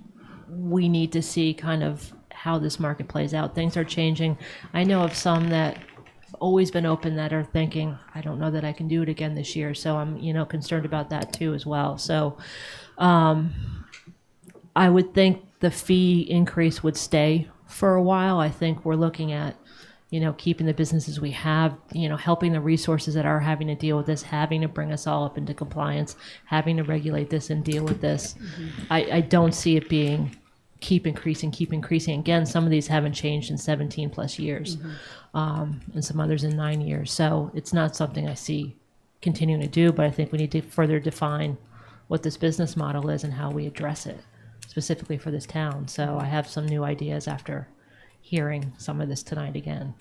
we need to see kind of how this market plays out. Things are changing. I know of some that have always been open that are thinking, I don't know that I can do it again this year. So I'm, concerned about that too as well. So I would think the fee increase would stay for a while. I think we're looking at, keeping the businesses we have, helping the resources that are having to deal with this, having to bring us all up into compliance, having to regulate this and deal with this. I don't see it being keep increasing. Again, some of these haven't changed in 17 plus years, and some others in 9 years. So it's not something I see continuing to do, but I think we need to further define what this business model is and how we address it specifically for this town. So I have some new ideas after hearing some of this tonight again.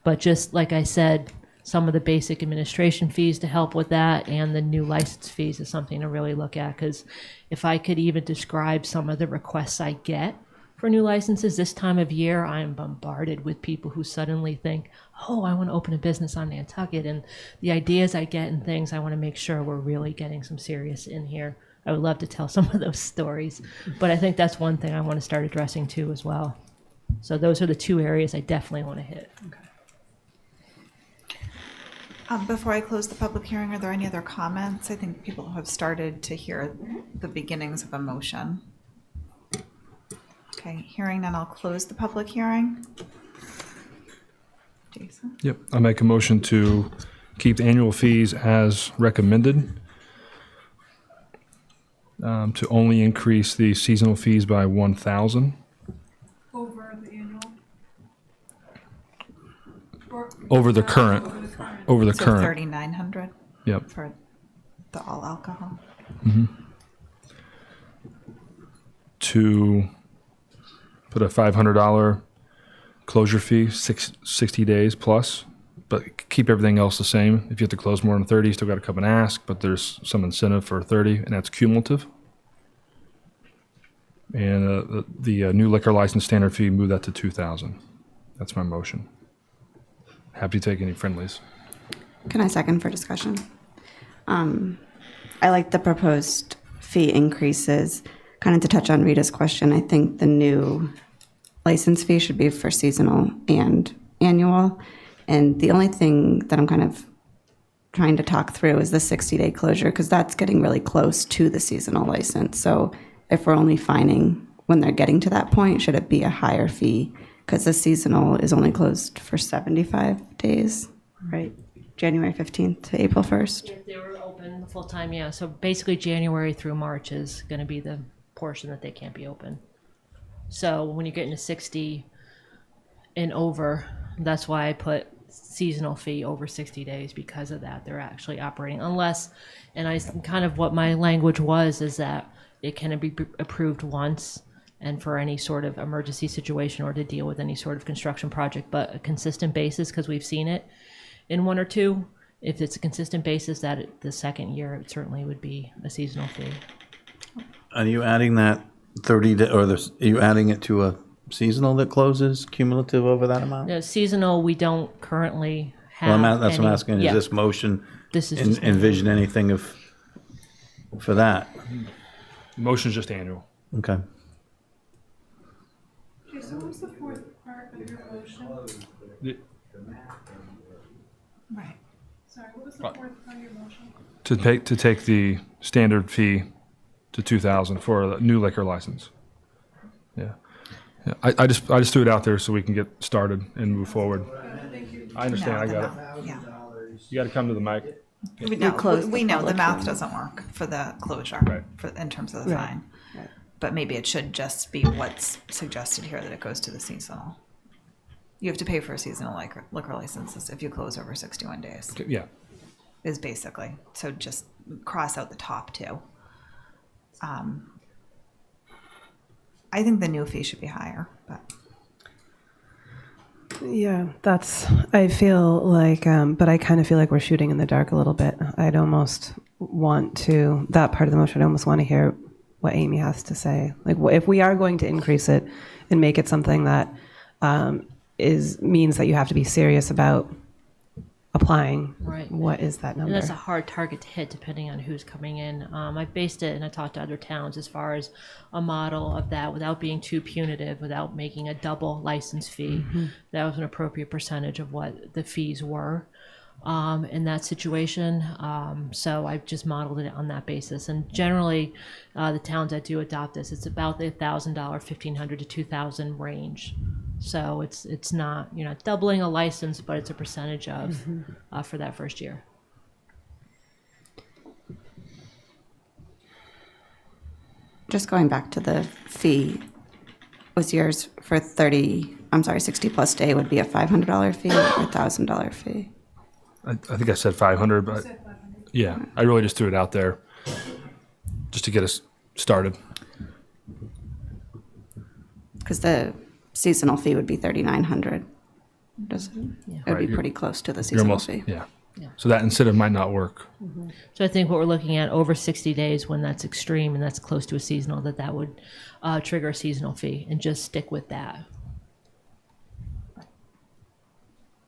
But just like I said, some of the basic administration fees to help with that and the new license fees is something to really look at, because if I could even describe some of the requests I get for new licenses this time of year, I am bombarded with people who suddenly think, oh, I want to open a business on Nantucket, and the ideas I get and things, I want to make sure we're really getting some serious in here. I would love to tell some of those stories, but I think that's one thing I want to start addressing too as well. So those are the 2 areas I definitely want to hit. Before I close the public hearing, are there any other comments? I think people have started to hear the beginnings of a motion. Okay, hearing none, I'll close the public hearing. Jason? Yep, I make a motion to keep the annual fees as recommended, to only increase the seasonal fees by $1,000. Over the annual? over the current, over the So current. 3,900 Yep. for the all alcohol. To put a $500 closure fee, 60 days plus, but keep everything else the same. If you have to close more than 30, you still got to come and ask, but there's some incentive for 30, and that's cumulative. And the new liquor license standard fee, move that to 2,000. That's my motion. Happy to take any friendlies. Can I second for discussion? I like the proposed fee increases. Kind of to touch on Rita's question, I think the new license fee should be for seasonal and annual. And the only thing that I'm kind of trying to talk through is the 60-day closure, because that's getting really close to the seasonal license. So if we're only fining when they're getting to that point, should it be a higher fee? Because the seasonal is only closed for 75 days, right? January 15th to April 1st. If they were open full time, yeah. So basically, January through March is going to be the portion that they can't be open. So when you get into 60 and over, that's why I put seasonal fee over 60 days, because of that. They're actually operating unless, and I kind of what my language was is that it can be approved once and for any sort of emergency situation or to deal with any sort of construction project, but a consistent basis, because we've seen it in one or two. If it's a consistent basis, that the second year it certainly would be a seasonal fee. Are you adding that 30 day, or are you adding it to a seasonal that closes cumulative over that amount? No, seasonal we don't currently have. Well, that's what I'm any- asking. yeah. Is this motion This is just envision anything for that? Motion's just annual. Okay. Okay, so what's the fourth part of your motion? Right. Sorry, what was the fourth part of your motion? To take the standard fee to 2,000 for a new liquor license. Yeah. Yeah. I just threw it out there so we can get started and move forward. I understand. I got it. Yeah. You got to come to the mic. We know, closed we the know the public math hearing. doesn't work for the closure, Right. in terms of the Right. fine. But maybe it should just be what's suggested here, that it goes to the seasonal. You have to pay for a seasonal liquor license if you close over 61 days, Okay, yeah. is basically. So just cross out the top two. I think the new fee should be higher, but. Yeah, I feel like, but I kind of feel like we're shooting in the dark a little bit. I'd almost want to, that part of the motion, I almost want to hear what Amy has to say. Like, if we are going to increase it and make it something that means that you have to be serious about applying, Right. what is that number? And that's a hard target to hit depending on who's coming in. I based it and I talked to other towns as far as a model of that without being too punitive, without making a double license fee. That was an appropriate percentage of what the fees were in that situation. So I've just modeled it on that basis. And generally, the towns that do adopt this, it's about the $1,000, $1,500 to $2,000 range. So it's not, you're not doubling a license, but it's a percentage of for that first year. Just going back to the fee, was yours for 60 plus day would be a $500 fee or a $1,000 fee? I think I said 500, but yeah, I really just threw it out there just to get us started. Because the seasonal fee would be 3,900. It would Right, be you're- pretty close to the You're seasonal almost, fee. yeah. So that incentive might not work. So I think what we're looking at over 60 days, when that's extreme and that's close to a seasonal, that would trigger a seasonal fee, and just stick with that.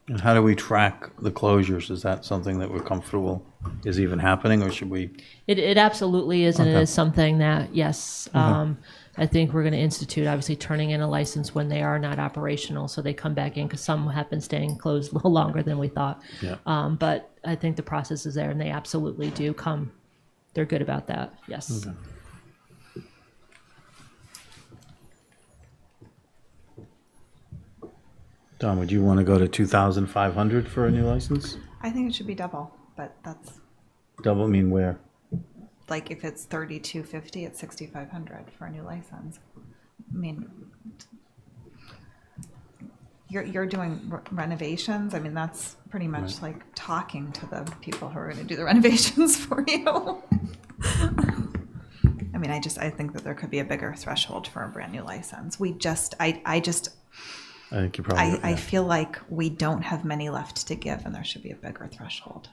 And how do we track the closures? Is that something that we're comfortable is even happening, or should we? It absolutely is, and Okay. it is something that, yes, Okay. I think we're going to institute, obviously turning in a license when they are not operational, so they come back in, because some have been staying closed a little longer than we thought. Yeah. But I think the process is there, and they absolutely do come. They're good about that, yes. Okay. Don, would you want to go to 2,500 for a new license? I think it should be double, but that's, Double mean where? like, if it's 3,250, it's 6,500 for a new license. I mean, you're doing renovations. I mean, that's pretty much like talking to the people who are going to do the renovations for you. I mean, I think that there could be a bigger threshold for a brand new license. I think you probably. I feel like we don't have many left to give, and there should be a bigger threshold.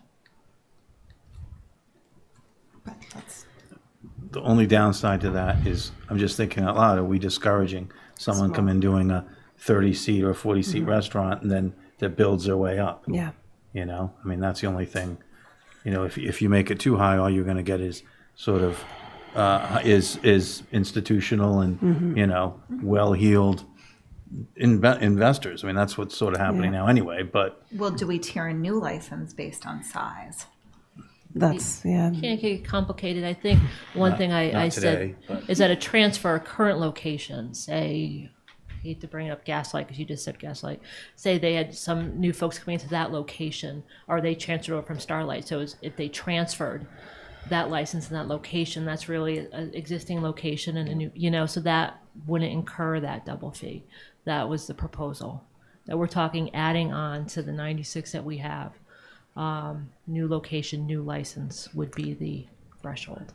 But that's The only downside to that is, I'm just thinking out loud, are we discouraging someone come in doing a 30-seat or 40-seat restaurant and then that builds their way up? Yeah. You know, I mean, that's the only thing. You know, if you make it too high, all you're going to get is sort of is institutional and you know, well-heeled investors. I mean, that's what's sort of happening now anyway. But well, do we tier a new license based on size? That's Can't get complicated. I think one thing I today, said is that a transfer current location, say, I hate to bring up Gaslight because you just said Gaslight. Say they had some new folks coming into that location, or they transferred over from Starlight. So if they transferred that license in that location, that's really an existing location and a new, you know, so that wouldn't incur that double fee. That was the proposal. That we're talking adding on to the 96 that we have. New location, new license would be the threshold.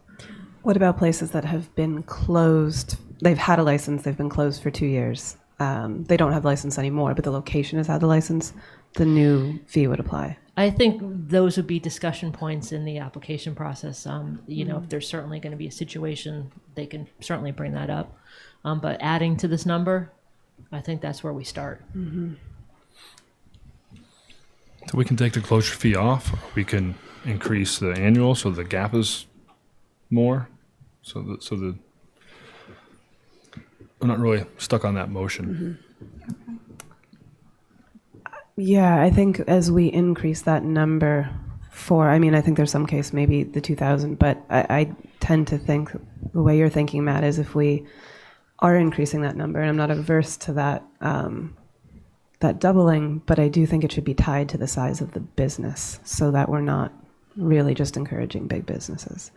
What about places that have been closed? They've had a license, they've been closed for 2 years. They don't have license anymore, but the location has had the license. The new fee would apply. I think those would be discussion points in the application process. You know, if there's certainly going to be a situation, they can certainly bring that up. But adding to this number, I think that's where we start. So we can take the closure fee off, or we can increase the annual so the gap is more. So I'm not really stuck on that motion. Yeah, I think as we increase that number I mean, I think there's some case maybe the 2,000, but I tend to think the way you're thinking, Matt, is if we are increasing that number, and I'm not averse to that, that doubling, but I do think it should be tied to the size of the business so that we're not really just encouraging big businesses.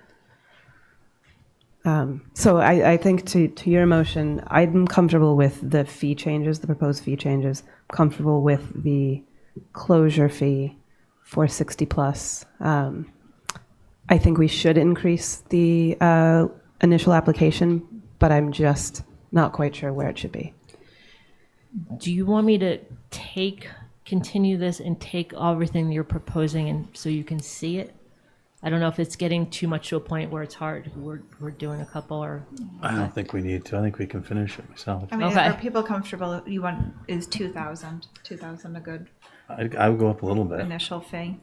So I think to your motion, I'm comfortable with the fee changes, the proposed fee changes, comfortable with the closure fee for 60 plus. I think we should increase the initial application, but I'm just not quite sure where it should be. Do you want me to continue this and take everything you're proposing and so you can see it? I don't know if it's getting too much to a point where it's hard. We're doing a couple or. I don't think we need to. I think we can finish it myself. I mean, Okay. are people comfortable? You want, is 2,000 a good I would go up a little bit. initial fee?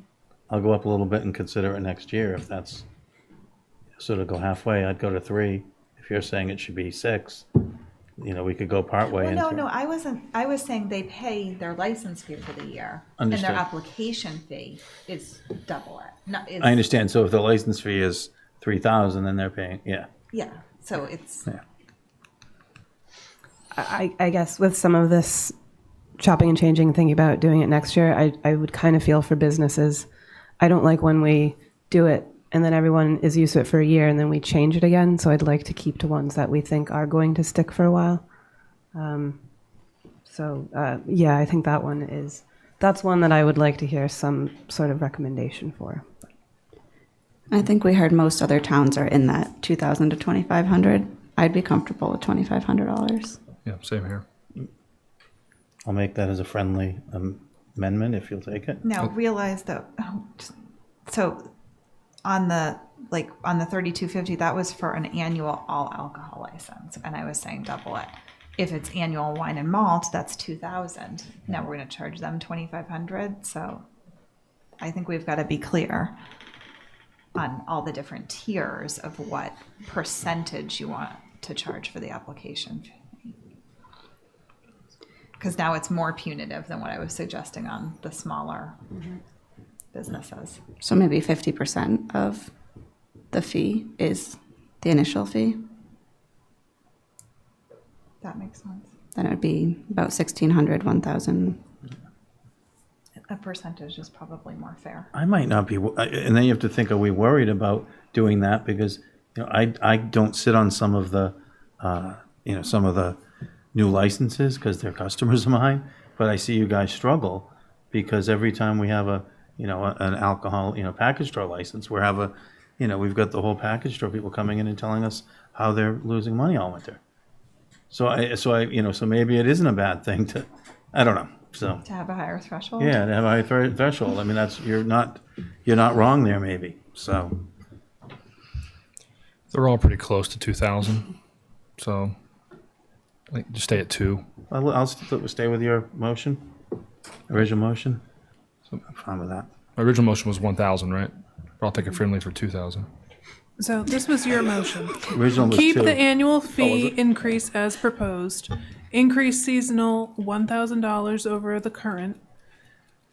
I'll go up a little bit and consider it next year if that's sort of go halfway. I'd go to 3. If you're saying it should be 6, you know, we could go partway. Well, into no, I wasn't. I was saying they pay their license fee for the year, Understood. and their application fee is double it. No, I understand. So if the license fee is 3,000, then they're paying. Yeah. Yeah, so it's. Yeah. I guess with some of this chopping and changing, thinking about doing it next year, I would kind of feel for businesses. I don't like when we do it and then everyone is used to it for a year and then we change it again. So I'd like to keep to ones that we think are going to stick for a while. Yeah, I think that's one that I would like to hear some sort of recommendation for. I think we heard most other towns are in that 2,000 to 2,500. I'd be comfortable with $2,500. Yeah, same here. I'll make that as a friendly amendment if you'll take it. Now realize that. So, on the 3250, that was for an annual all alcohol license, and I was saying double it. If it's annual wine and malt, that's 2,000. Now we're going to charge them 2,500. So, I think we've got to be clear on all the different tiers of what percentage you want to charge for the application fee. Because now it's more punitive than what I was suggesting on the smaller businesses. So maybe 50% of the fee is the initial fee. That makes sense. Then it would be about 1,600, 1,000. A percentage is probably more fair. I might not be, and then you have to think: are we worried about doing that? Because you know, I don't sit on some of the, some of the new licenses because they're customers of mine, but I see you guys struggle because every time we have an alcohol, package store license, we've got the whole package store people coming in and telling us how they're losing money all winter. So maybe it isn't a bad thing I don't know. So To have a higher threshold? yeah, to have a high threshold. I mean, you're not wrong there, maybe. So They're all pretty close to 2,000. So I think just stay at 2. I'll stay with your motion, original motion. So I'm fine with that. My original motion was 1,000, right? But I'll take it friendly for 2,000. So this was your motion. Original was Keep 2. the annual fee increase as proposed. Increase seasonal $1,000 over the current.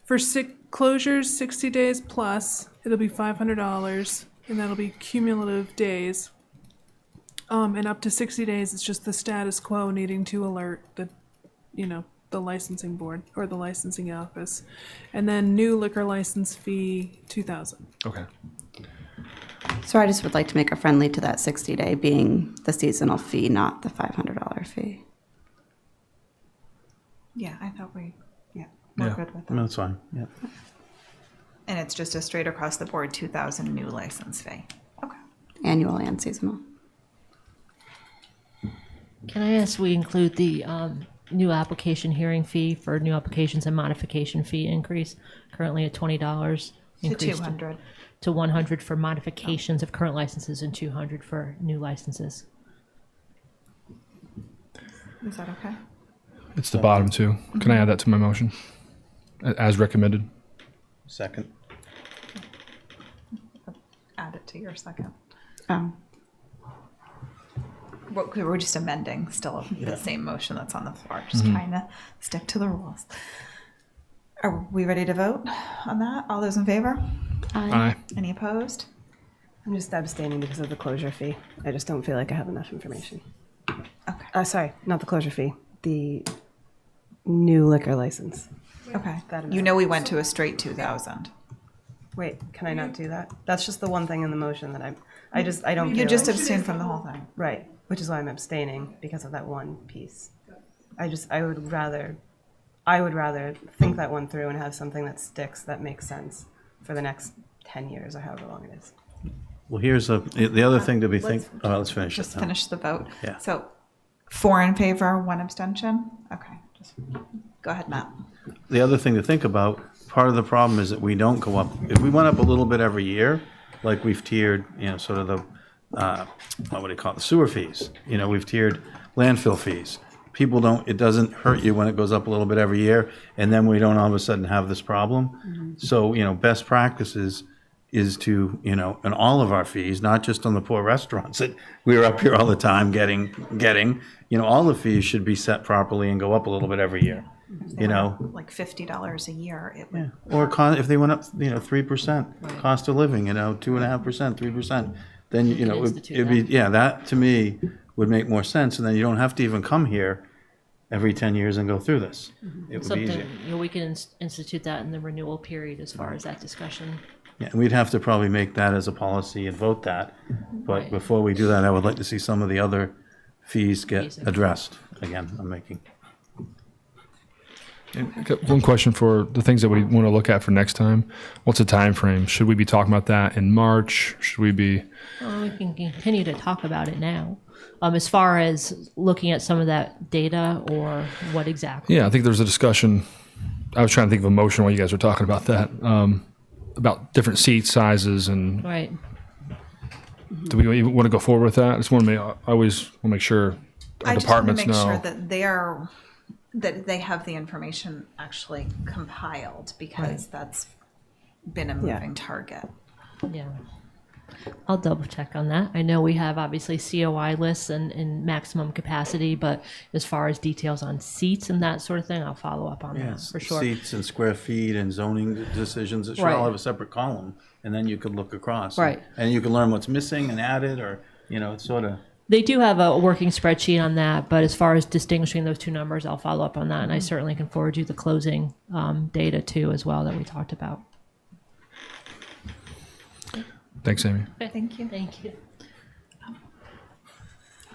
For closures 60 days plus, it'll be $500, and that'll be cumulative days. And up to 60 days, it's just the status quo needing to alert the licensing board or the licensing office. And then new liquor license fee, $2,000. Okay. So I just would like to make a friendly to that 60-day being the seasonal fee, not the $500 fee. Yeah, I thought we're Yeah, good with that. that's fine. Yeah. And it's just a straight across the board 2,000 new license fee. Okay. Annual and seasonal. Can I ask we include the new application hearing fee for new applications and modification fee increase, currently at $20, To increased 200. to 100 for modifications of current licenses and 200 for new licenses. Is that okay? It's the bottom 2. Can I add that to my motion? As recommended. Second. Add it to your second. Oh. We're just amending still the same motion that's on the floor, just trying to stick to the rules. Are we ready to vote on that? All those in favor? Aye. Any opposed? I'm just abstaining because of the closure fee. I just don't feel like I have enough information. Okay. Sorry, not the closure fee. The new liquor license. Okay. That You know we went to a straight 2,000. Wait, can I not do that? That's just the one thing in the motion that I don't. You feel just like- abstained from the whole thing. Right, which is why I'm abstaining because of that one piece. I would rather think that one through and have something that sticks that makes sense for the next 10 years or however long it is. Well, here's the other thing to be thinking. Let's finish it. Just now. finish the vote. Yeah. So 4 in favor, 1 abstention? Okay, just go ahead, Matt. The other thing to think about, part of the problem is that we don't go up. If we went up a little bit every year, like we've tiered, sort of the, what do you call it, the sewer fees. We've tiered landfill fees. It doesn't hurt you when it goes up a little bit every year, and then we don't all of a sudden have this problem. Mm-hmm. So, best practices is to, in all of our fees, not just on the poor restaurants that we're up here all the time getting, all the fees should be set properly and go up a little bit every year. Like $50 a year, it would. Or if they went up, 3%, cost of living, 2.5%, 3%, then, it'd be, that to me would make more sense. And then you don't have to even come here every 10 years and go through this. It would be easier. Something, we can institute that in the renewal period as far as that discussion. Yeah, and we'd have to probably make that as a policy and vote that. But Right. before we do that, I would like to see some of the other fees get addressed. Again, I'm making. One question for the things that we want to look at for next time. What's the time frame? Should we be talking about that in March? Should we be? Well, we can continue to talk about it now. As far as looking at some of that data or what exactly? Yeah, I think there's a discussion. I was trying to think of a motion while you guys were talking about that, about different seat sizes and. Right. Do we even want to go forward with that? I just want to I always want to make sure our departments I just want know. to make sure that they have the information actually compiled, because that's been a moving target. Yeah. I'll double check on that. I know we have obviously COI lists and maximum capacity, but as far as details on seats and that sort of thing, I'll follow up on that for sure. Seats and square feet and zoning decisions, it should all have a separate column, and then you could look across. Right. And you can learn what's missing and added, or, it's sort of. They do have a working spreadsheet on that, but as far as distinguishing those two numbers, I'll follow up on that. And I certainly can forward you the closing data too as well that we talked about. Thanks, Amy. Okay, thank you. Thank you. I'm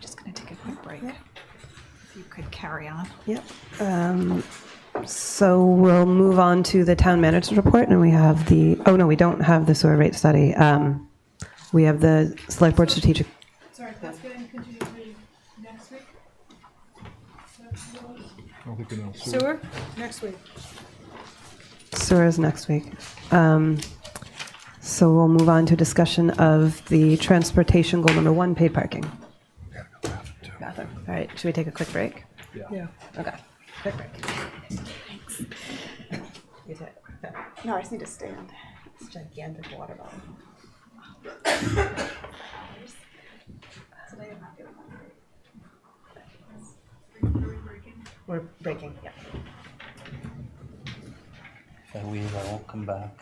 just going to take a quick break. If you could carry on. Yep. So we'll move on to the town manager's report, and we have oh no, we don't have the sewer rate study. We have the select board strategic. Sorry, that's getting continued to next week? Sewer, next week. Sewer is next week. So we'll move on to discussion of the transportation goal number 1, paid parking. Bathroom. All right, should we take a quick break? Yeah. Okay, quick break. Thanks. No, I just need to stand. It's a gigantic water bottle. We're breaking, yeah. If I leave, I won't come back.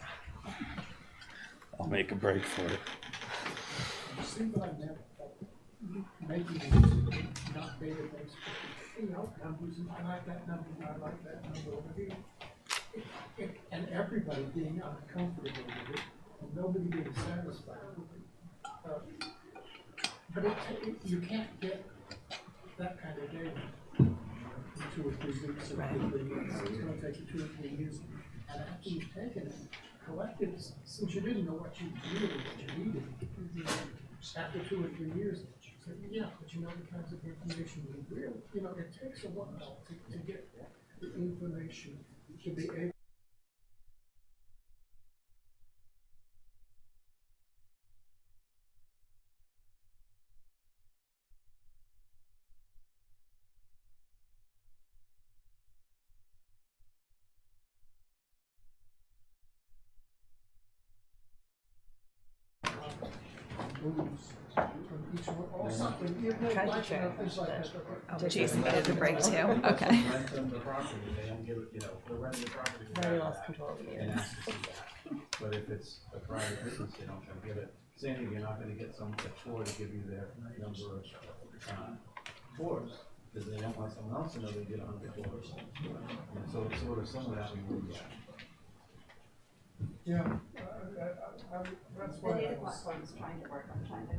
I'll make a break for it. See what I meant? Making it not database. Numbers, I like that number, I like that number over here. And everybody being uncomfortable with it, and nobody being satisfied with it. But you can't get that kind of data in 2 or 3 weeks or 2 or 3 months. It's going to take you 2 or 3 years. And after you've taken it, collected, since you didn't know what you needed, after 2 or 3 years, so, yeah, but you know the kinds of information you really, it takes a while to get the information to be able. Oh, Jason needed a break too. Okay. Now we lost control of the meeting. But if it's a private business, they don't give it. Saying you're not going to get someone at Ford to give you their number of tours, because they don't want someone else to know they get 100 tours. And so it's sort of some of that we would get. Yeah, that's why I was trying to work on trying to.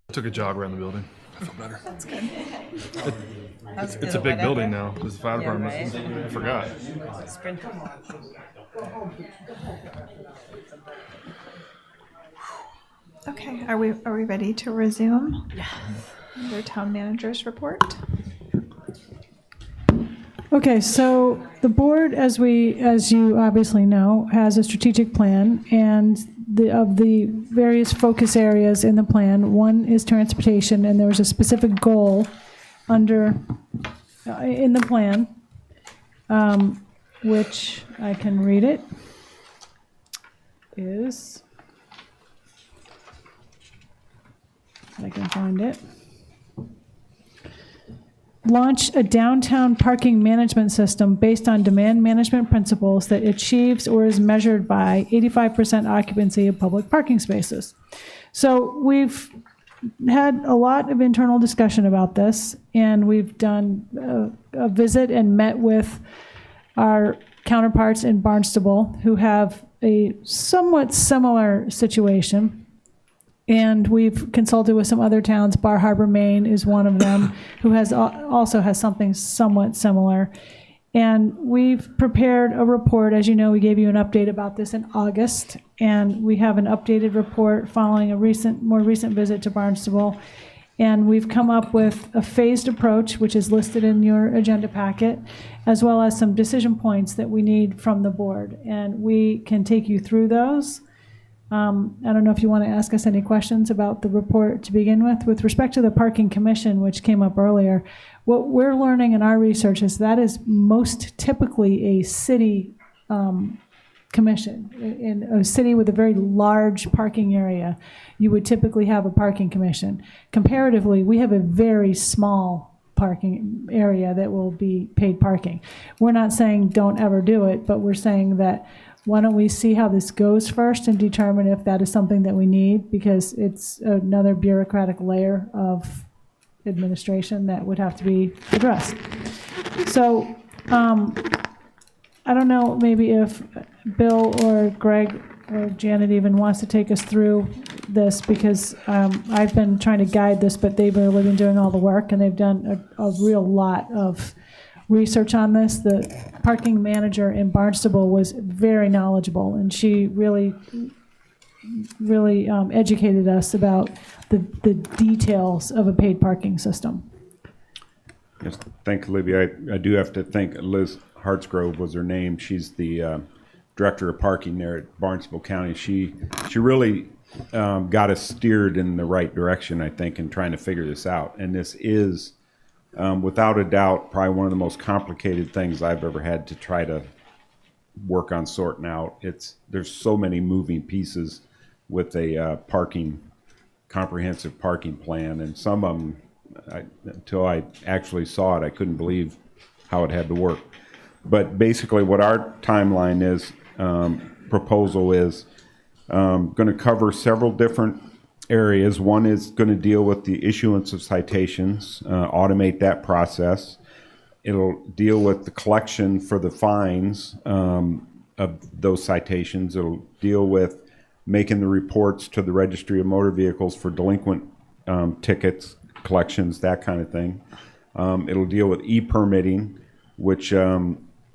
I took a jog around the building. I feel better. That's good. It's a big building now. Because the fire department. Right. I forgot. Sprint. Okay, are we ready to resume? Yeah. Under town manager's report. Okay, so the board, as you obviously know, has a strategic plan, and of the various focus areas in the plan, one is transportation, and there was a specific goal under in the plan, which I can read it. Is if I can find it. Launch a downtown parking management system based on demand management principles that achieves or is measured by 85% occupancy of public parking spaces. So we've had a lot of internal discussion about this, and we've done a visit and met with our counterparts in Barnstable who have a somewhat similar situation. And we've consulted with some other towns. Bar Harbor, Maine is one of them, who also has something somewhat similar. And we've prepared a report. As you know, we gave you an update about this in August, and we have an updated report following a more recent visit to Barnstable. And we've come up with a phased approach, which is listed in your agenda packet, as well as some decision points that we need from the board. And we can take you through those. I don't know if you want to ask us any questions about the report to begin with. With respect to the Parking Commission, which came up earlier, what we're learning in our research is that is most typically a city commission. In a city with a very large parking area, you would typically have a parking commission. Comparatively, we have a very small parking area that will be paid parking. We're not saying don't ever do it, but we're saying that why don't we see how this goes first and determine if that is something that we need, because it's another bureaucratic layer of administration that would have to be addressed. So I don't know, maybe if Bill or Greg or Janet even wants to take us through this, because I've been trying to guide this, but they've really been doing all the work, and they've done a real lot of research on this. The parking manager in Barnstable was very knowledgeable, and she really educated us about the details of a paid parking system. Yes, thank you, Olivia. I do have to thank Liz Hartsgrove was her name. She's the director of parking there at Barnstable County. She really got us steered in the right direction, I think, in trying to figure this out. And this is, without a doubt, probably one of the most complicated things I've ever had to try to work on sorting out. There's so many moving pieces with a comprehensive parking plan, and some of them, until I actually saw it, I couldn't believe how it had to work. But basically what our timeline is, proposal is going to cover several different areas. One is going to deal with the issuance of citations, automate that process. It'll deal with the collection for the fines of those citations. It'll deal with making the reports to the Registry of Motor Vehicles for delinquent tickets, collections, that kind of thing. It'll deal with e-permitting, which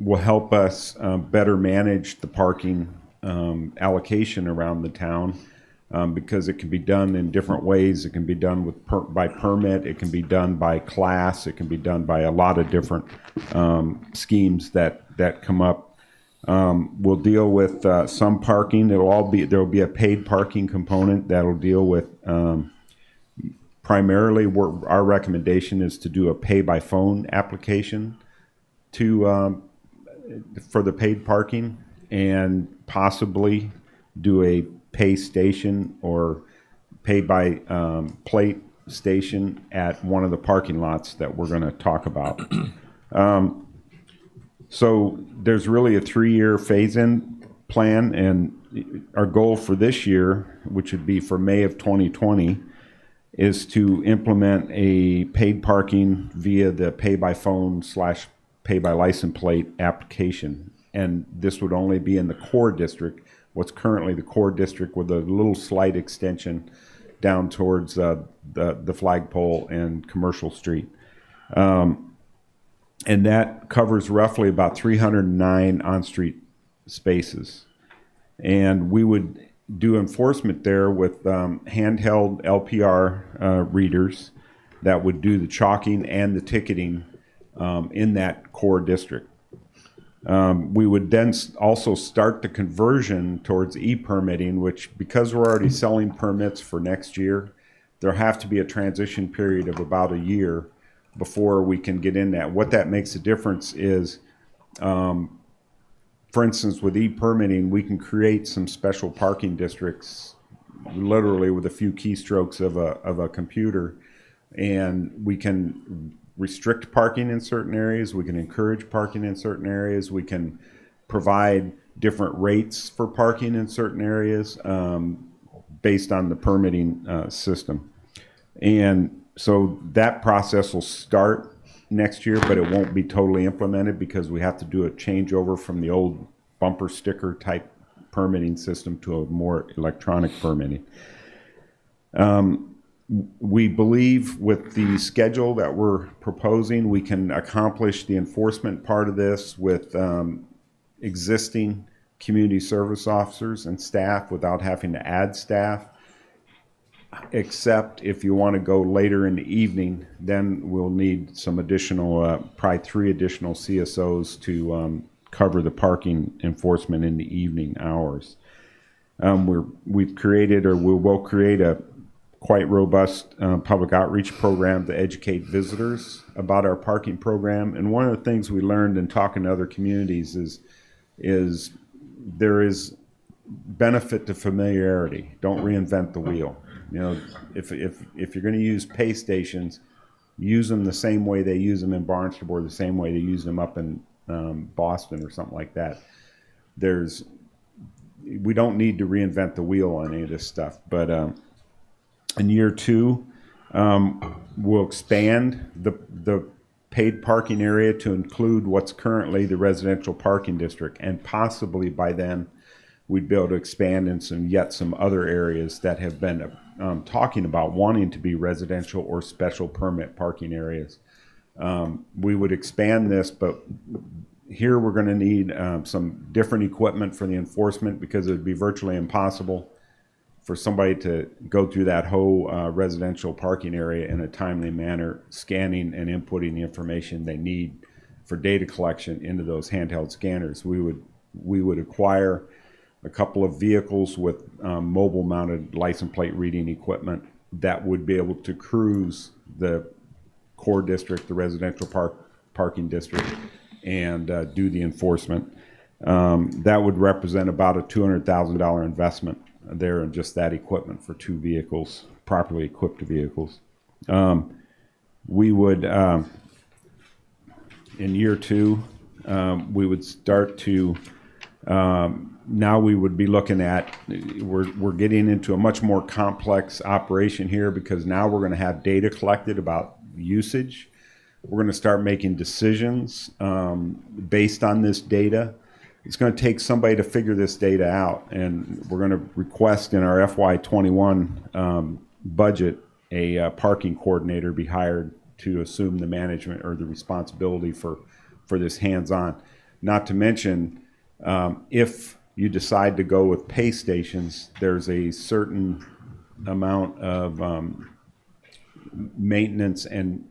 will help us better manage the parking allocation around the town, because it can be done in different ways. It can be done by permit. It can be done by class. It can be done by a lot of different schemes that come up. We'll deal with some parking. There'll be a paid parking component that'll deal with primarily. Our recommendation is to do a pay-by-phone application for the paid parking, and possibly do a pay station or pay by plate station at one of the parking lots that we're going to talk about. So there's really a 3-year phase-in plan, and our goal for this year, which would be for May of 2020, is to implement a paid parking via the pay-by-phone / pay-by-license plate application. And this would only be in the core district, what's currently the core district, with a little slight extension down towards the flagpole and Commercial Street. And that covers roughly about 309 on-street spaces. And we would do enforcement there with handheld LPR readers that would do the chalking and the ticketing in that core district. We would then also start the conversion towards e-permitting, which, because we're already selling permits for next year, there have to be a transition period of about a year before we can get in that. What that makes a difference is, for instance, with e-permitting, we can create some special parking districts literally with a few keystrokes of a computer, and we can restrict parking in certain areas. We can encourage parking in certain areas. We can provide different rates for parking in certain areas based on the permitting system. And so that process will start next year, but it won't be totally implemented because we have to do a changeover from the old bumper sticker type permitting system to a more electronic permitting. We believe with the schedule that we're proposing, we can accomplish the enforcement part of this with existing community service officers and staff without having to add staff. Except if you want to go later in the evening, then we'll need some additional, probably 3 additional CSOs to cover the parking enforcement in the evening hours. We've created, or we will create, a quite robust public outreach program to educate visitors about our parking program. And one of the things we learned in talking to other communities is there is benefit to familiarity. Don't reinvent the wheel. You know, if you're going to use pay stations, use them the same way they use them in Barnstable, or the same way they use them up in Boston or something like that. We don't need to reinvent the wheel on any of this stuff. But in year 2, we'll expand the paid parking area to include what's currently the residential parking district, and possibly by then we'd be able to expand in some other areas that have been talking about wanting to be residential or special permit parking areas. We would expand this, but here we're going to need some different equipment for the enforcement, because it would be virtually impossible for somebody to go through that whole residential parking area in a timely manner, scanning and inputting the information they need for data collection into those handheld scanners. We would acquire a couple of vehicles with mobile mounted license plate reading equipment that would be able to cruise the core district, the residential parking district, and do the enforcement. That would represent about a $200,000 investment there in just that equipment for 2 vehicles, properly equipped vehicles. We would, in year 2, we would start to, now we would be looking at, we're getting into a much more complex operation here, because now we're going to have data collected about usage. We're going to start making decisions based on this data. It's going to take somebody to figure this data out, and we're going to request in our FY21 budget a parking coordinator be hired to assume the management or the responsibility for this hands-on. Not to mention, if you decide to go with pay stations, there's a certain amount of maintenance and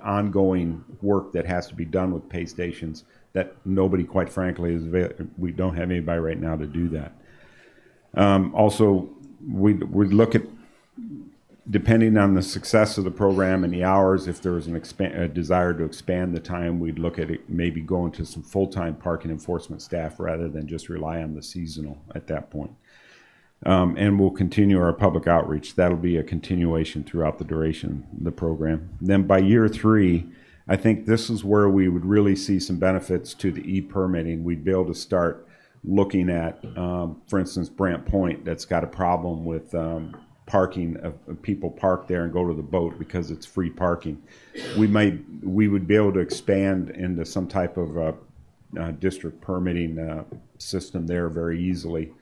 ongoing work that has to be done with pay stations that nobody, quite frankly, we don't have anybody right now to do that. Also, we look at, depending on the success of the program and the hours, if there was a desire to expand the time, we'd look at it, maybe going to some full-time parking enforcement staff rather than just rely on the seasonal at that point. And we'll continue our public outreach. That'll be a continuation throughout the duration of the program. Then by year 3, I think this is where we would really see some benefits to the e-permitting. We'd be able to start looking at, for instance, Brant Point, that's got a problem with parking. People park there and go to the boat because it's free parking. We would be able to expand into some type of district permitting system there very easily,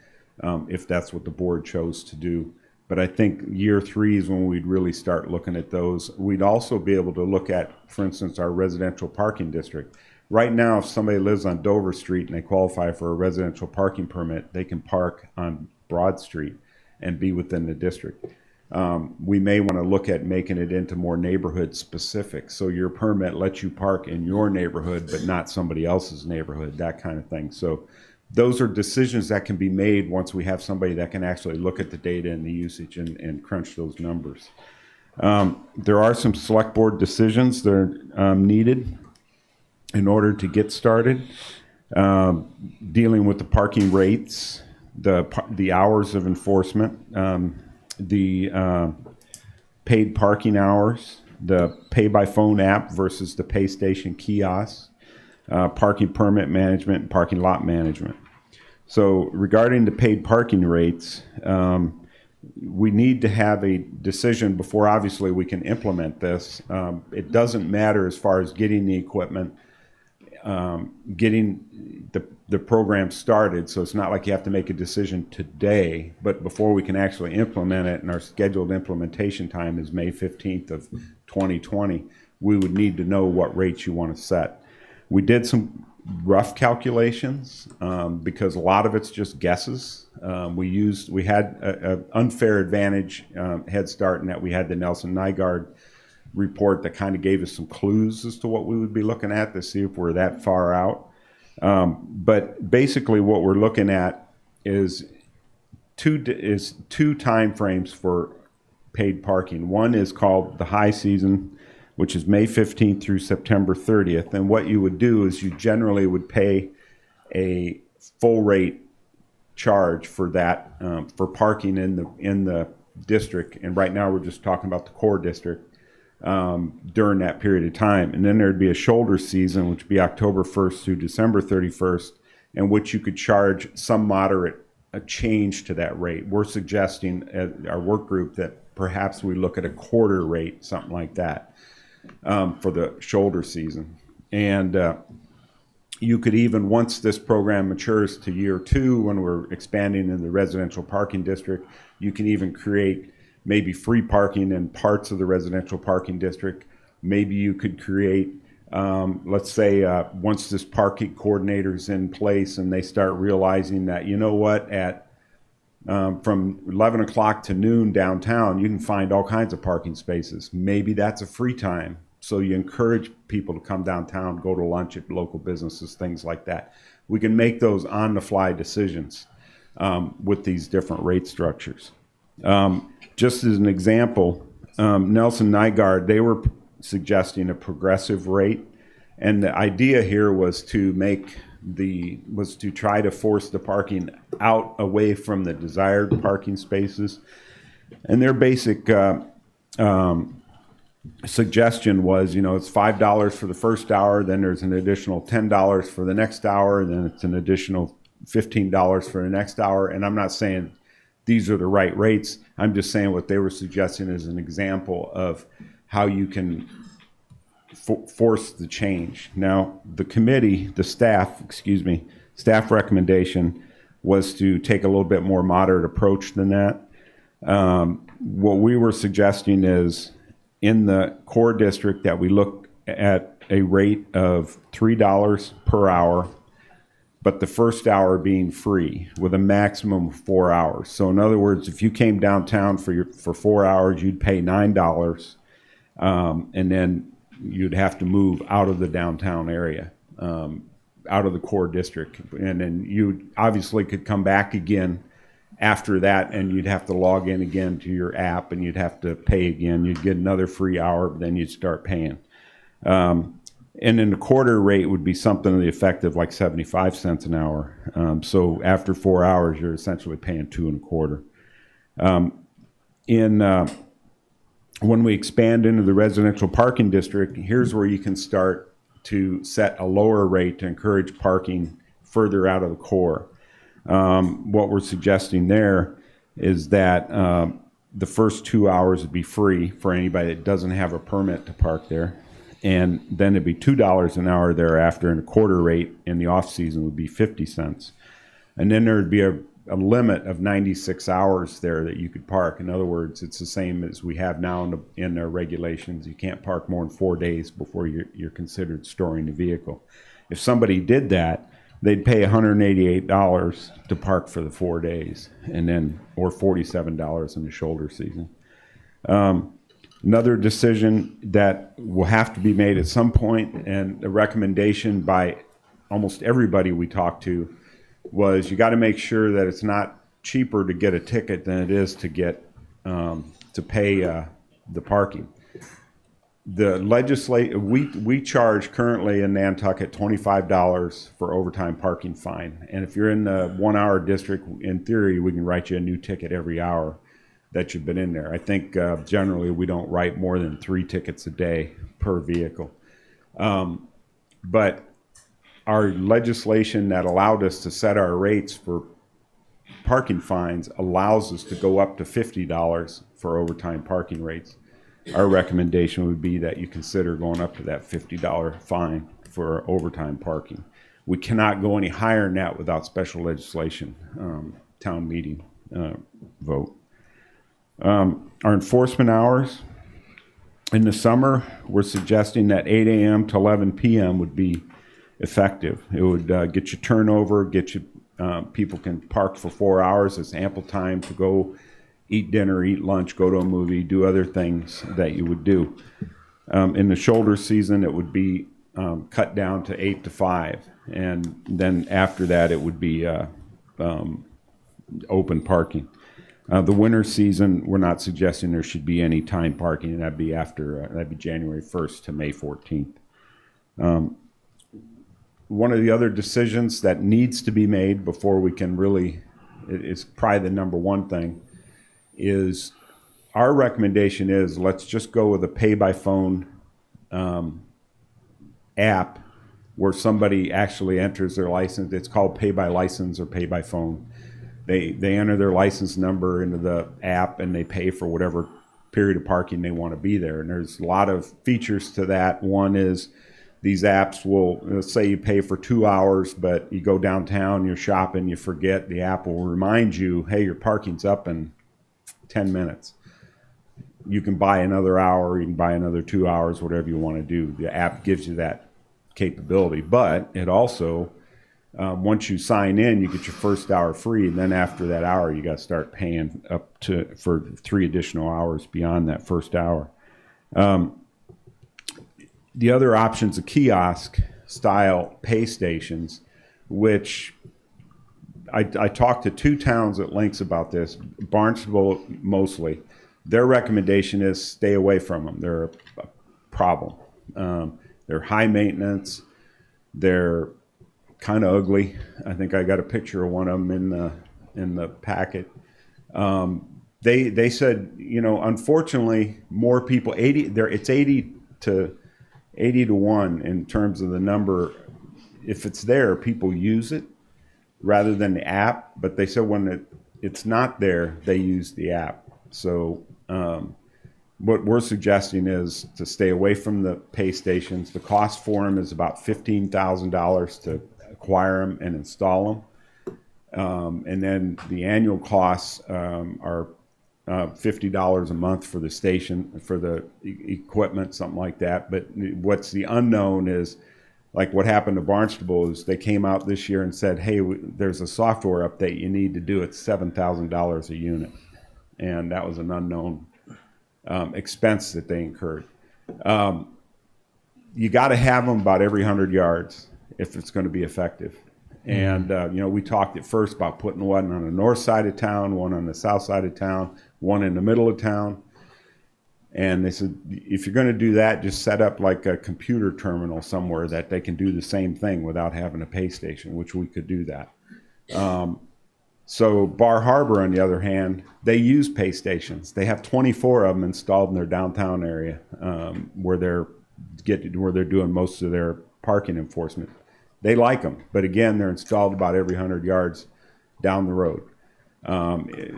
if that's what the board chose to do. But I think year 3 is when we'd really start looking at those. We'd also be able to look at, for instance, our residential parking district. Right now, if somebody lives on Dover Street and they qualify for a residential parking permit, they can park on Broad Street and be within the district. We may want to look at making it into more neighborhood specific. So your permit lets you park in your neighborhood, but not somebody else's neighborhood, that kind of thing. So those are decisions that can be made once we have somebody that can actually look at the data and the usage and crunch those numbers. There are some select board decisions that are needed in order to get started. Dealing with the parking rates, the hours of enforcement, the paid parking hours, the pay by phone app versus the pay station kiosks, parking permit management, and parking lot management. So regarding the paid parking rates, we need to have a decision before obviously we can implement this. It doesn't matter as far as getting the equipment, getting the program started. So it's not like you have to make a decision today, but before we can actually implement it, and our scheduled implementation time is May 15th of 2020, we would need to know what rates you want to set. We did some rough calculations because a lot of it's just guesses. We had an unfair advantage head start in that we had the Nelson Nygaard report that kind of gave us some clues as to what we would be looking at to see if we're that far out. But basically what we're looking at is two time frames for paid parking. One is called the high season, which is May 15th through September 30th. And what you would do is you generally would pay a full rate charge for that, for parking in the district. And right now we're just talking about the core district during that period of time. And then there'd be a shoulder season, which would be October 1st through December 31st, in which you could charge some moderate a change to that rate. We're suggesting at our work group that perhaps we look at a quarter rate, something like that. For the shoulder season. And you could even, once this program matures to year 2, when we're expanding in the residential parking district, you can even create maybe free parking in parts of the residential parking district. Maybe you could create, let's say, once this parking coordinator is in place and they start realizing that, you know what, at from 11 o'clock to noon downtown, you can find all kinds of parking spaces. Maybe that's a free time. So you encourage people to come downtown, go to lunch at local businesses, things like that. We can make those on-the-fly decisions with these different rate structures. Just as an example, Nelson Nygaard, they were suggesting a progressive rate. And the idea here was to try to force the parking out away from the desired parking spaces. And their basic suggestion was, it's $5 for the first hour, then there's an additional $10 for the next hour, and then it's an additional $15 for the next hour. And I'm not saying these are the right rates. I'm just saying what they were suggesting as an example of how you can force the change. Now, the staff recommendation was to take a little bit more moderate approach than that. What we were suggesting is in the core district that we look at a rate of $3 per hour, but the first hour being free with a maximum of 4 hours. So in other words, if you came downtown for 4 hours, you'd pay $9, and then you'd have to move out of the downtown area, out of the core district. And then you obviously could come back again after that, and you'd have to log in again to your app, and you'd have to pay again. You'd get another free hour, but then you'd start paying. And then the quarter rate would be something to the effect of like 75 cents an hour. So after 4 hours, you're essentially paying 2 1/4. When we expand into the residential parking district, here's where you can start to set a lower rate to encourage parking further out of the core. What we're suggesting there is that the first 2 hours would be free for anybody that doesn't have a permit to park there. And then it'd be $2 an hour thereafter, and a quarter rate in the off season would be 50 cents. And then there would be a limit of 96 hours there that you could park. In other words, it's the same as we have now in our regulations. You can't park more than 4 days before you're considered storing the vehicle. If somebody did that, they'd pay $188 to park for the 4 days, and then or $47 in the shoulder season. Another decision that will have to be made at some point, and a recommendation by almost everybody we talked to, was you got to make sure that it's not cheaper to get a ticket than it is to get to pay the parking. The we charge currently in Nantucket $25 for overtime parking fine. And if you're in the 1 hour district, in theory, we can write you a new ticket every hour that you've been in there. I think generally we don't write more than 3 tickets a day per vehicle. But our legislation that allowed us to set our rates for parking fines allows us to go up to $50 for overtime parking rates. Our recommendation would be that you consider going up to that $50 fine for overtime parking. We cannot go any higher than that without special legislation, town meeting vote. Our enforcement hours in the summer, we're suggesting that 8 a.m. to 11 p.m. would be effective. It would get you turnover, get you people can park for 4 hours. It's ample time to go eat dinner, eat lunch, go to a movie, do other things that you would do. In the shoulder season, it would be cut down to 8 to 5. And then after that, it would be open parking. The winter season, we're not suggesting there should be any time parking, and that'd be January 1st to May 14th. One of the other decisions that needs to be made before we can really, it's probably the number one thing, is our recommendation is let's just go with a pay-by-phone app where somebody actually enters their license. It's called pay-by-license or pay-by-phone. They enter their license number into the app and they pay for whatever period of parking they want to be there. And there's a lot of features to that. One is these apps will, let's say you pay for 2 hours, but you go downtown, you're shopping, you forget, the app will remind you, hey, your parking's up in 10 minutes. You can buy another hour, you can buy another 2 hours, whatever you want to do. The app gives you that capability, but it also, once you sign in, you get your first hour free, and then after that hour, you got to start paying for 3 additional hours beyond that first hour. The other option's a kiosk-style pay stations, which I talked to 2 towns at lengths about this, Barnstable mostly. Their recommendation is stay away from them. They're a problem. They're high maintenance. They're kind of ugly. I think I got a picture of one of them in the packet. They said, unfortunately, more people, it's 80 to 1 in terms of the number. If it's there, people use it rather than the app. But they said when it's not there, they use the app. So what we're suggesting is to stay away from the pay stations. The cost for them is about $15,000 to acquire them and install them. And then the annual costs are $50 a month for the station, for the equipment, something like that. But what's the unknown is, like what happened to Barnstable is they came out this year and said, hey, there's a software update you need to do. It's $7,000 a unit. And that was an unknown expense that they incurred. You got to have them about every 100 yards if it's going to be effective. And, we talked at first about putting one on the north side of town, one on the south side of town, one in the middle of town. And they said, if you're going to do that, just set up like a computer terminal somewhere that they can do the same thing without having a pay station, which we could do that. So Bar Harbor, on the other hand, they use pay stations. They have 24 of them installed in their downtown area where they're doing most of their parking enforcement. They like them, but again, they're installed about every 100 yards down the road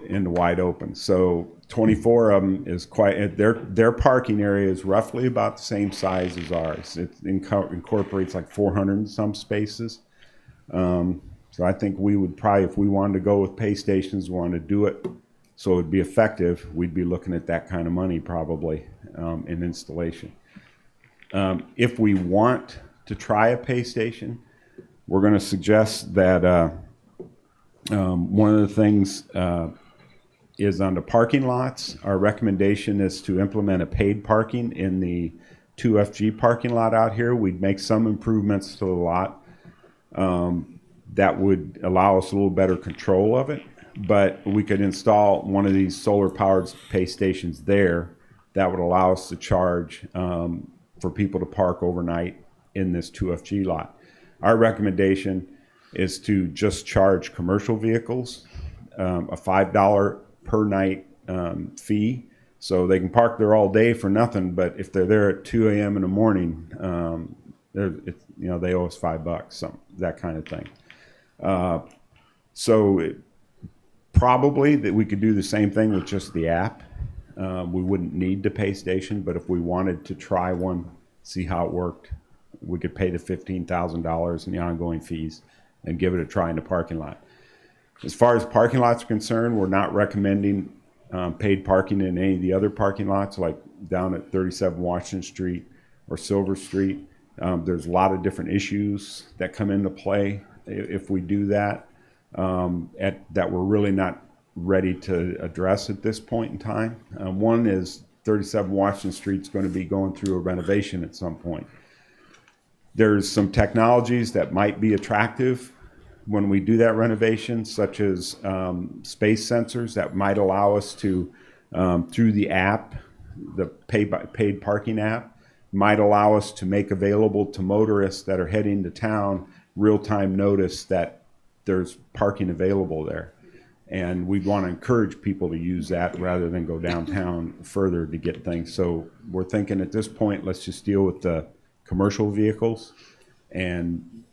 in the wide open. So 24 of them is quite. Their parking area is roughly about the same size as ours. It incorporates like 400 and some spaces. So I think we would probably, if we wanted to go with pay stations, wanted to do it so it would be effective, we'd be looking at that kind of money probably in installation. If we want to try a pay station, we're going to suggest that one of the things is on the parking lots. Our recommendation is to implement a paid parking in the 2FG parking lot out here. We'd make some improvements to the lot that would allow us a little better control of it. But we could install one of these solar-powered pay stations there that would allow us to charge for people to park overnight in this 2FG lot. Our recommendation is to just charge commercial vehicles a $5 per night fee, so they can park there all day for nothing. But if they're there at 2 a.m. in the morning, they owe us $5, that kind of thing. Probably that we could do the same thing with just the app. We wouldn't need the pay station, but if we wanted to try one, see how it worked, we could pay the $15,000 in the ongoing fees and give it a try in the parking lot. As far as parking lots are concerned, we're not recommending paid parking in any of the other parking lots, like down at 37 Washington Street or Silver Street. There's a lot of different issues that come into play if we do that, that we're really not ready to address at this point in time. One is 37 Washington Street is going to be going through a renovation at some point. There's some technologies that might be attractive when we do that renovation, such as space sensors that might allow us to, through the app, the paid parking app, might allow us to make available to motorists that are heading to town real-time notice that there's parking available there. And we'd want to encourage people to use that rather than go downtown further to get things. So we're thinking at this point, let's just deal with the commercial vehicles. And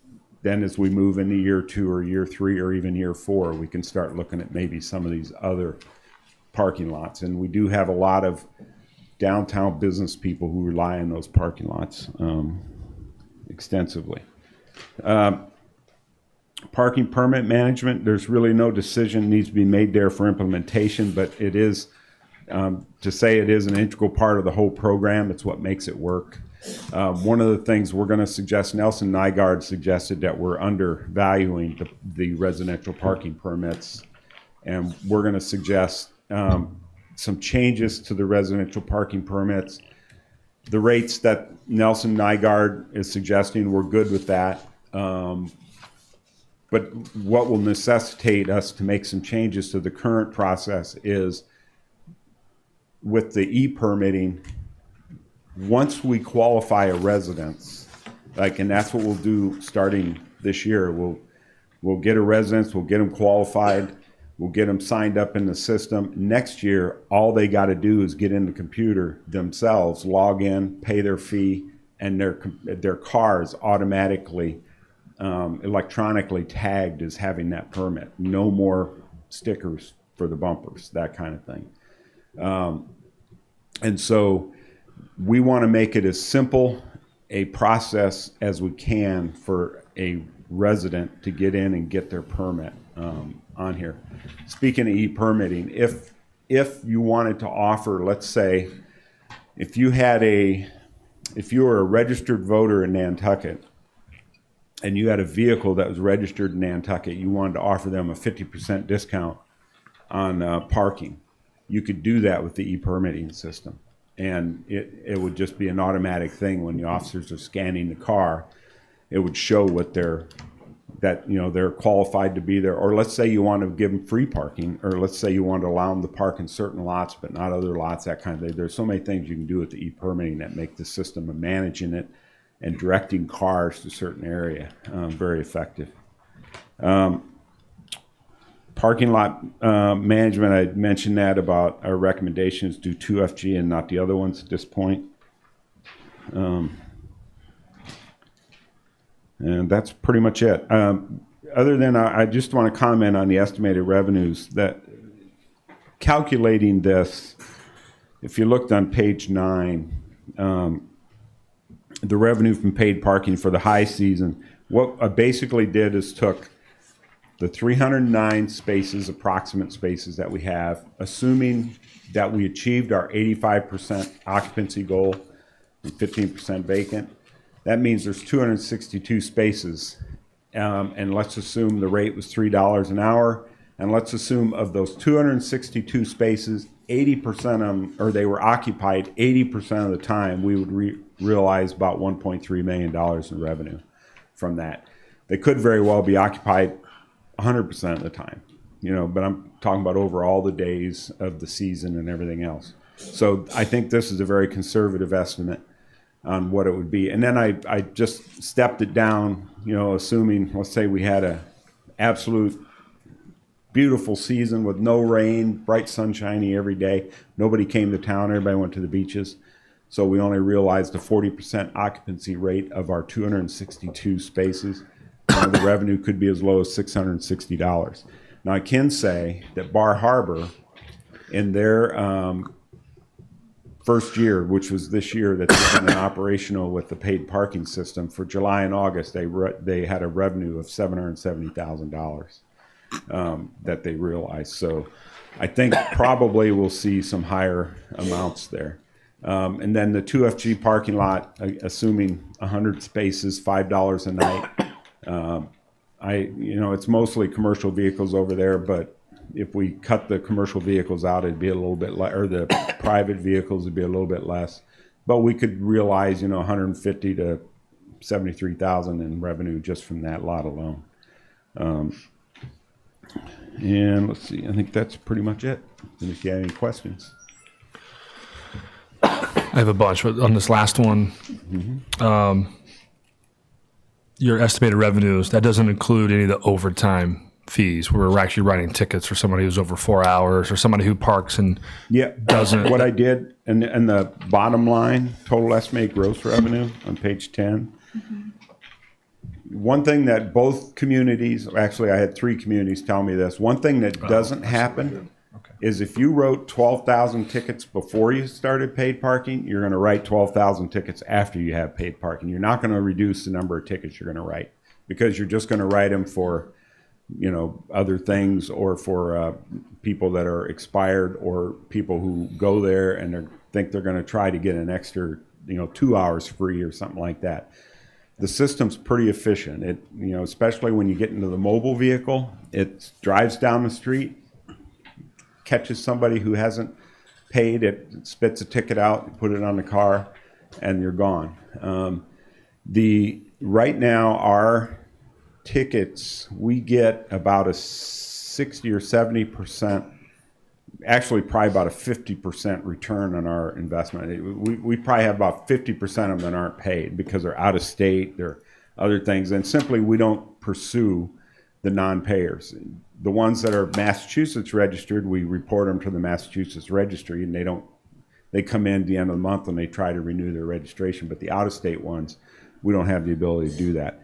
then as we move into year 2 or year 3 or even year 4, we can start looking at maybe some of these other parking lots. And we do have a lot of downtown business people who rely on those parking lots extensively. Parking permit management, there's really no decision needs to be made there for implementation, but it is, to say it is an integral part of the whole program, it's what makes it work. One of the things we're going to suggest, Nelson Nygaard suggested that we're undervaluing the residential parking permits, and we're going to suggest some changes to the residential parking permits. The rates that Nelson Nygaard is suggesting, we're good with that. But what will necessitate us to make some changes to the current process is with the e-permitting, once we qualify a residence, and that's what we'll do starting this year, we'll get a residence, we'll get them qualified, we'll get them signed up in the system. Next year, all they got to do is get in the computer themselves, log in, pay their fee, and their car is automatically electronically tagged as having that permit. No more stickers for the bumpers, that kind of thing. And so we want to make it as simple a process as we can for a resident to get in and get their permit on here. Speaking of e-permitting, if you wanted to offer, let's say, if you were a registered voter in Nantucket and you had a vehicle that was registered in Nantucket, you wanted to offer them a 50% discount on parking, you could do that with the e-permitting system. And it would just be an automatic thing when the officers are scanning the car. It would show they're qualified to be there. Or let's say you want to give them free parking, or let's say you want to allow them to park in certain lots but not other lots, that kind of thing. There's so many things you can do with the e-permitting that make the system of managing it and directing cars to a certain area very effective. Parking lot management, I mentioned that about our recommendations do 2FG and not the other ones at this point. And that's pretty much it. Other than I just want to comment on the estimated revenues, that calculating this, if you looked on page 9, the revenue from paid parking for the high season, what I basically did is took the 309 spaces, approximate spaces that we have, assuming that we achieved our 85% occupancy goal and 15% vacant. That means there's 262 spaces, and let's assume the rate was $3 an hour, and let's assume of those 262 spaces, 80% of them, or they were occupied 80% of the time, we would realize about $1.3 million in revenue from that. They could very well be occupied 100% of the time, but I'm talking about over all the days of the season and everything else. So I think this is a very conservative estimate on what it would be. And then I just stepped it down, assuming, let's say we had a absolute beautiful season with no rain, bright sunshiny every day. Nobody came to town. Everybody went to the beaches. So we only realized a 40% occupancy rate of our 262 spaces. The revenue could be as low as $660. Now I can say that Bar Harbor, in their first year, which was this year that they've been operational with the paid parking system, for July and August, they had a revenue of $770,000 that they realized. So I think probably we'll see some higher amounts there. And then the 2FG parking lot, assuming 100 spaces, $5 a night. It's mostly commercial vehicles over there, but if we cut the commercial vehicles out, it'd be a little bit or the private vehicles would be a little bit less. But we could realize, 150 to 73,000 in revenue just from that lot alone. And let's see, I think that's pretty much it. And if you have any questions. I have a bunch, but on this last one, your estimated revenues, that doesn't include any of the overtime fees where we're actually writing tickets for somebody who's over 4 hours or somebody who parks and doesn't. What I did, and the bottom line, total estimated gross revenue on page 10. One thing that both communities, actually I had 3 communities tell me this, one thing that doesn't happen is if you wrote 12,000 tickets before you started paid parking, you're going to write 12,000 tickets after you have paid parking. You're not going to reduce the number of tickets you're going to write because you're just going to write them for, other things or for people that are expired or people who go there and think they're going to try to get an extra, 2 hours free or something like that. The system's pretty efficient. It, especially when you get into the mobile vehicle, it drives down the street, catches somebody who hasn't paid, it spits a ticket out, put it on the car, and you're gone. Right now, our tickets, we get about a 60 or 70%, actually probably about a 50% return on our investment. We probably have about 50% of them that aren't paid because they're out of state, they're other things, and simply we don't pursue the non-payers. The ones that are Massachusetts registered, we report them to the Massachusetts registry, and they come in at the end of the month and they try to renew their registration. But the out-of-state ones, we don't have the ability to do that.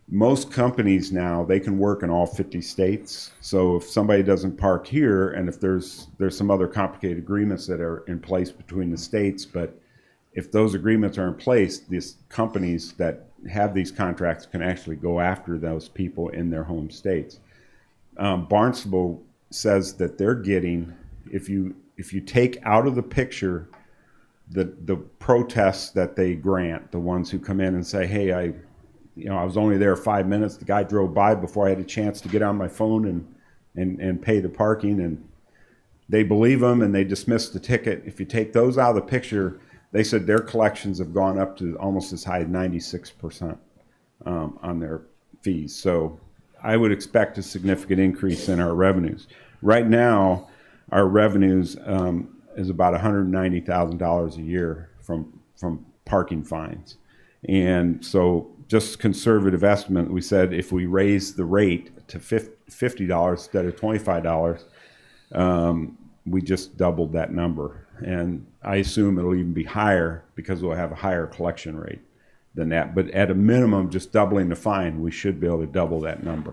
Most companies now, they can work in all 50 states. So if somebody doesn't park here, and if there's some other complicated agreements that are in place between the states, but if those agreements are in place, these companies that have these contracts can actually go after those people in their home states. Barnstable says that they're getting, if you take out of the picture the protests that they grant, the ones who come in and say, hey, I was only there 5 minutes, the guy drove by before I had a chance to get on my phone and pay the parking, and they believe them and they dismiss the ticket. If you take those out of the picture, they said their collections have gone up to almost as high as 96% on their fees. So I would expect a significant increase in our revenues. Right now, our revenues is about $190,000 a year from parking fines. And so just conservative estimate, we said if we raise the rate to $50 instead of $25, we just doubled that number. And I assume it'll even be higher because we'll have a higher collection rate than that. But at a minimum, just doubling the fine, we should be able to double that number.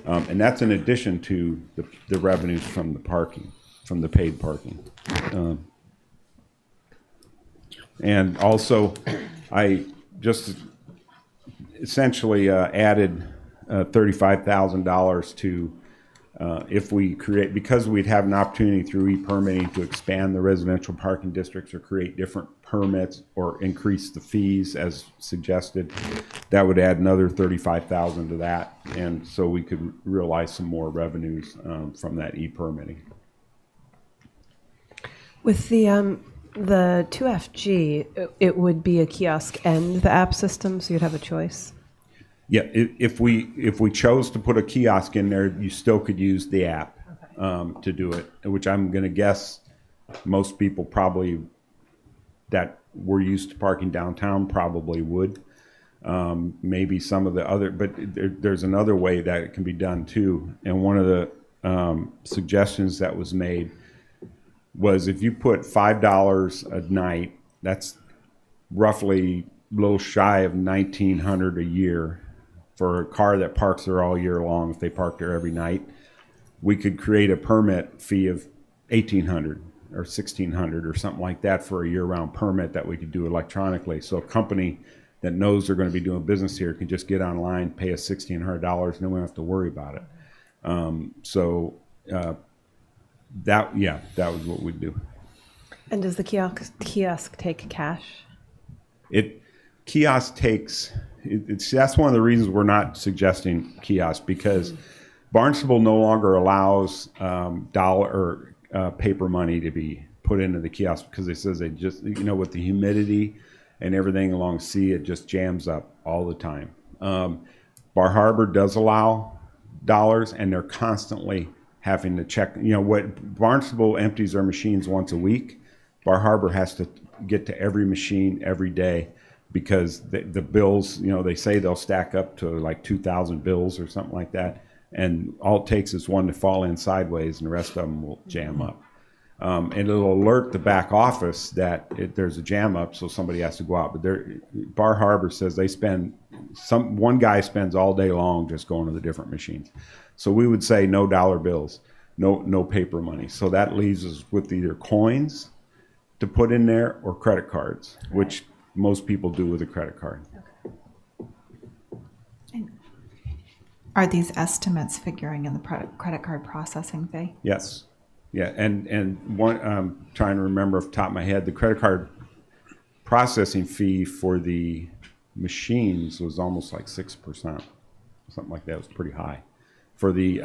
And that's in addition to the revenues from the parking, from the paid parking. And also, I just essentially added $35,000 to if we create, because we'd have an opportunity through e-permitting to expand the residential parking districts or create different permits or increase the fees as suggested, that would add another $35,000 to that. And so we could realize some more revenues from that e-permitting. With the 2FG, it would be a kiosk and the app system, so you'd have a choice. Yeah, if we chose to put a kiosk in there, you still could use the app to do it, which I'm going to guess most people probably that were used to parking downtown probably would. Maybe some of the other, but there's another way that it can be done too. And one of the suggestions that was made was if you put $5 a night, that's roughly a little shy of $1,900 a year for a car that parks there all year long. If they park there every night, we could create a permit fee of $1,800 or $1,600 or something like that for a year-round permit that we could do electronically. So a company that knows they're going to be doing business here can just get online, pay us $1,600, and then we don't have to worry about it. That was what we'd do. And does the kiosk take cash? Kiosk takes. That's one of the reasons we're not suggesting kiosk, because Barnstable no longer allows dollar or paper money to be put into the kiosk, because it says they just, with the humidity and everything along the sea, it just jams up all the time. Bar Harbor does allow dollars, and they're constantly having to check. What Barnstable empties their machines once a week, Bar Harbor has to get to every machine every day, because the bills, they say they'll stack up to like 2,000 bills or something like that. And all it takes is one to fall in sideways and the rest of them will jam up. And it'll alert the back office that there's a jam up, so somebody has to go out. But Bar Harbor says one guy spends all day long just going to the different machines. So we would say no dollar bills, no paper money. So that leaves us with either coins to put in there or credit cards, which most people do with a credit card. Are these estimates figuring in the credit card processing fee? Yes. Yeah, and one, I'm trying to remember off the top of my head, the credit card processing fee for the machines was almost like 6%, something like that. It was pretty high. For the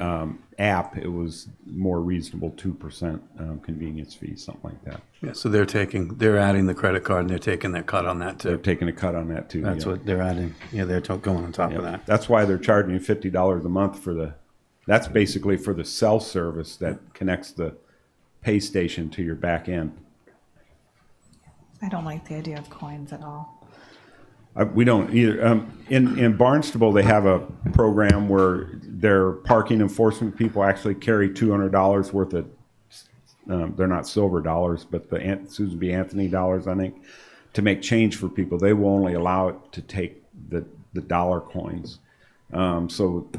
app, it was more reasonable, 2% convenience fee, something like that. Yeah, so they're adding the credit card, and they're taking their cut on that too. They're taking a cut on that too. That's what they're adding. Yeah, they're going on top of that. That's why they're charging you $50 a month that's basically for the cell service that connects the pay station to your back end. I don't like the idea of coins at all. We don't either. In Barnstable, they have a program where their parking enforcement people actually carry $200 worth of, they're not silver dollars, but the Susan B. Anthony dollars, I think, to make change for people. They will only allow it to take the dollar coins. So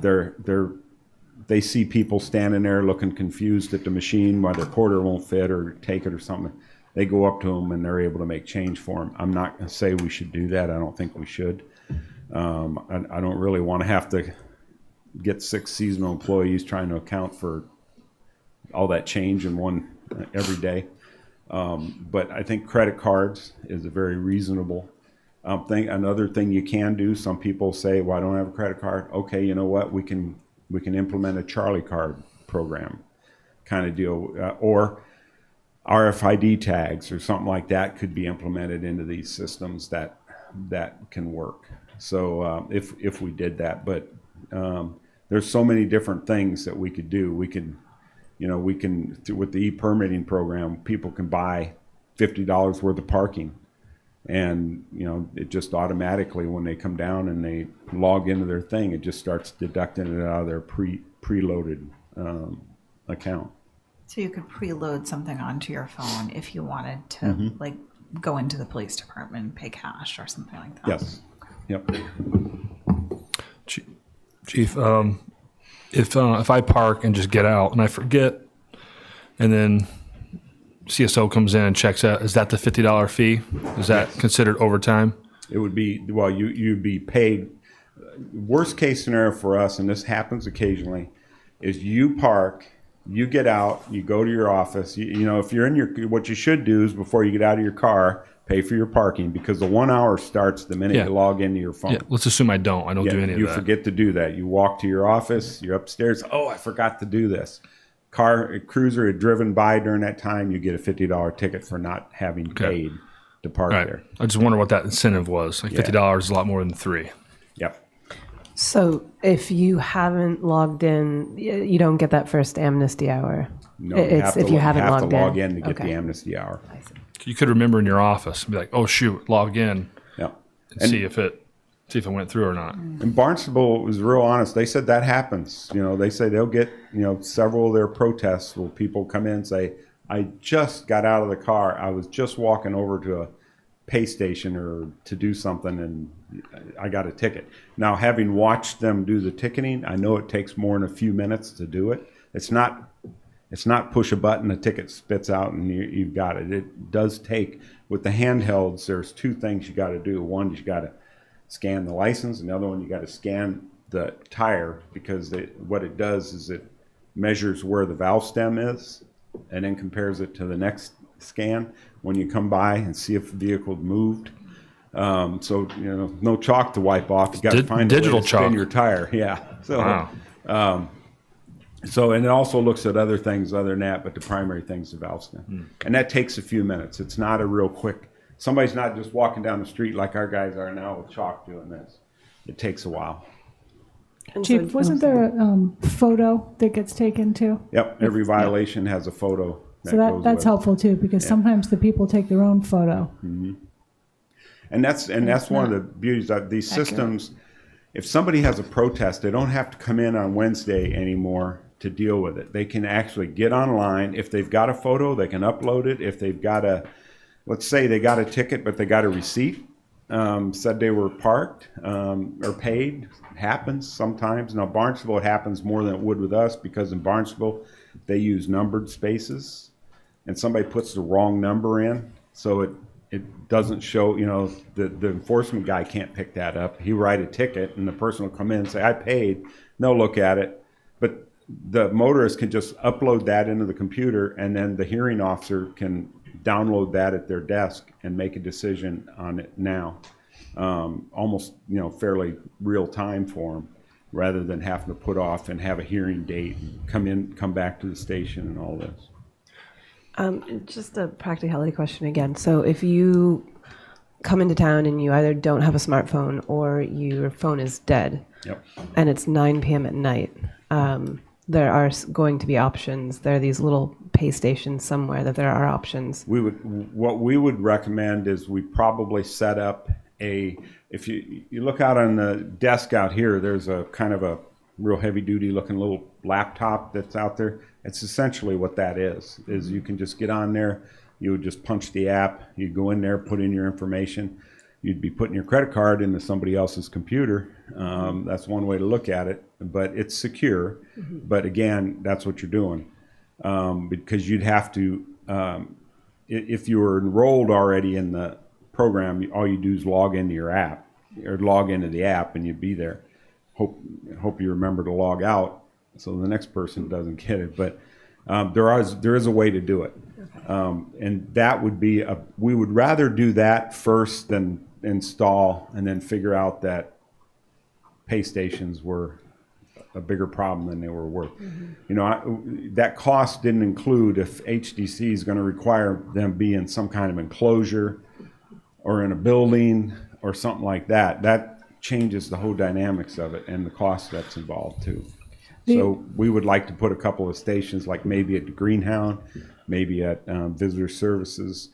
they see people standing there looking confused at the machine why their quarter won't fit or take it or something. They go up to them and they're able to make change for them. I'm not going to say we should do that. I don't think we should. I don't really want to have to get 6 seasonal employees trying to account for all that change in one every day. But I think credit cards is a very reasonable thing. Another thing you can do, some people say, well, I don't have a credit card. Okay, you know what? We can implement a Charlie card program kind of deal, or RFID tags or something like that could be implemented into these systems that can work. So if we did that, but there's so many different things that we could do. We can with the e-permitting program, people can buy $50 worth of parking, and it just automatically, when they come down and they log into their thing, it just starts deducting it out of their preloaded account. So you could preload something onto your phone if you wanted to, like, go into the police department and pay cash or something like that. Yes. Yep. Chief, if I park and just get out and I forget, and then CSO comes in and checks out, is that the $50 fee? Is that considered overtime? It would be, well, you'd be paid. Worst case scenario for us, and this happens occasionally, is you park, you get out, you go to your office. If you're in what you should do is before you get out of your car, pay for your parking, because the 1 hour starts the minute you log into your phone. Yeah, let's assume I don't do any of that. You forget to do that. You walk to your office, you're upstairs. Oh, I forgot to do this. Cruiser had driven by during that time, you get a $50 ticket for not having paid to park there. I just wonder what that incentive was. Like $50 is a lot more than $3. Yep. So if you haven't logged in, you don't get that first amnesty hour. No, It's if you haven't have logged to log in. in to get Okay. the amnesty hour. You could remember in your office and be like, oh shoot, log in Yeah. and see if it went through or not. And Barnstable was real honest. They said that happens. You know, they say they'll get, you know, several of their protests where people come in and say, I just got out of the car. I was just walking over to a pay station or to do something and I got a ticket. Now, having watched them do the ticketing, I know it takes more than a few minutes to do it. It's not push a button, a ticket spits out and you've got it. It does take, with the handhelds, there's two things you got to do. One, you got to scan the license. And the other one, you got to scan the tire because what it does is it measures where the valve stem is and then compares it to the next scan when you come by and see if the vehicle moved. So, you know, no chalk to wipe off. You got to find digital a way to spin chalk. your tire. Yeah. So, Wow. So, and it also looks at other things other than that, but the primary thing is the valve stem. And that takes a few minutes. It's not a real quick, somebody's not just walking down the street like our guys are now with chalk doing this. It takes a while. Chief, wasn't there a photo that gets taken too? Yep, every violation has a photo. So goes that's with it. helpful too, because sometimes the people take their own photo. Mhm. And that's one of the beauties of these accurate. systems. If somebody has a protest, they don't have to come in on Wednesday anymore to deal with it. They can actually get online. If they've got a photo, they can upload it. If they've got let's say they got a ticket, but they got a receipt, said they were parked or paid, happens sometimes. Now, Barnstable, it happens more than it would with us because in Barnstable, they use numbered spaces and somebody puts the wrong number in. So it doesn't show, you know, the enforcement guy can't pick that up. He write a ticket and the person will come in and say, I paid. And they'll look at it. But the motorist can just upload that into the computer and then the hearing officer can download that at their desk and make a decision on it now. Almost, you know, fairly real time for them rather than having to put off and have a hearing date and come back to the station and all this. Just a practicality question again. So if you come into town and you either don't have a smartphone or your phone is dead, Yep. and it's 9 p.m. at night, there are going to be options. There are these little pay stations somewhere that there are options. What we would recommend is we probably set up if you look out on the desk out here, there's a kind of a real heavy duty looking little laptop that's out there. It's essentially what that is you can just get on there. You would just punch the app. You'd go in there, put in your information. You'd be putting your credit card into somebody else's computer. That's one way to look at it, but it's secure. But again, that's what you're doing because you'd have to, if you were enrolled already in the program, all you do is log into your app or log into the app and you'd be there. Hope you remember to log out so the next person doesn't get it. But there is a way to do it. And that would be we would rather do that first than install and then figure out that pay stations were a bigger problem than they were worth. You know, that cost didn't include if HDC is going to require them be in some kind of enclosure or in a building or something like that. That changes the whole dynamics of it and the cost that's involved too. So we would like to put a couple of stations, like maybe at the Greenhound, maybe at Visitor Services,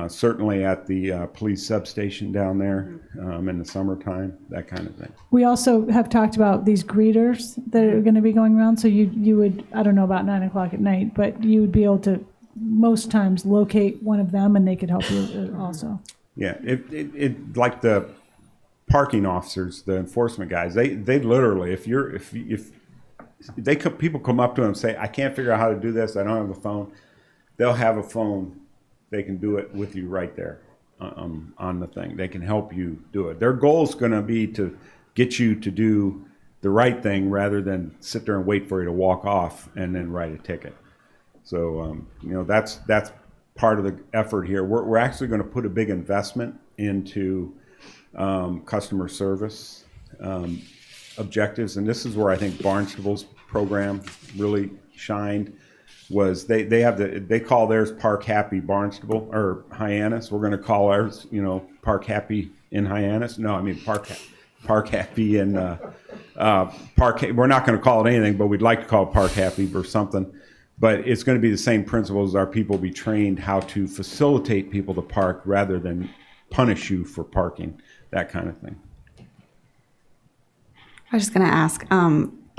certainly at the police substation down there in the summertime, that kind of thing. We also have talked about these greeters that are going to be going around. So you would, I don't know about 9 o'clock at night, but you would be able to most times locate one of them and they could help you also. Yeah, it like the parking officers, the enforcement guys, they literally, people come up to them and say, I can't figure out how to do this, I don't have a phone. They'll have a phone. They can do it with you right there on the thing. They can help you do it. Their goal is going to be to get you to do the right thing rather than sit there and wait for you to walk off and then write a ticket. So, you know, that's part of the effort here. We're actually going to put a big investment into customer service objectives. And this is where I think Barnstable's program really shined. Was they call theirs Park Happy Barnstable or Hyannis. We're going to call ours, you know, Park Happy in Hyannis. No, I mean Park Happy in Park. We're not going to call it anything, but we'd like to call it Park Happy or something. But it's going to be the same principles. Our people be trained how to facilitate people to park rather than punish you for parking, that kind of thing. I was just going to ask,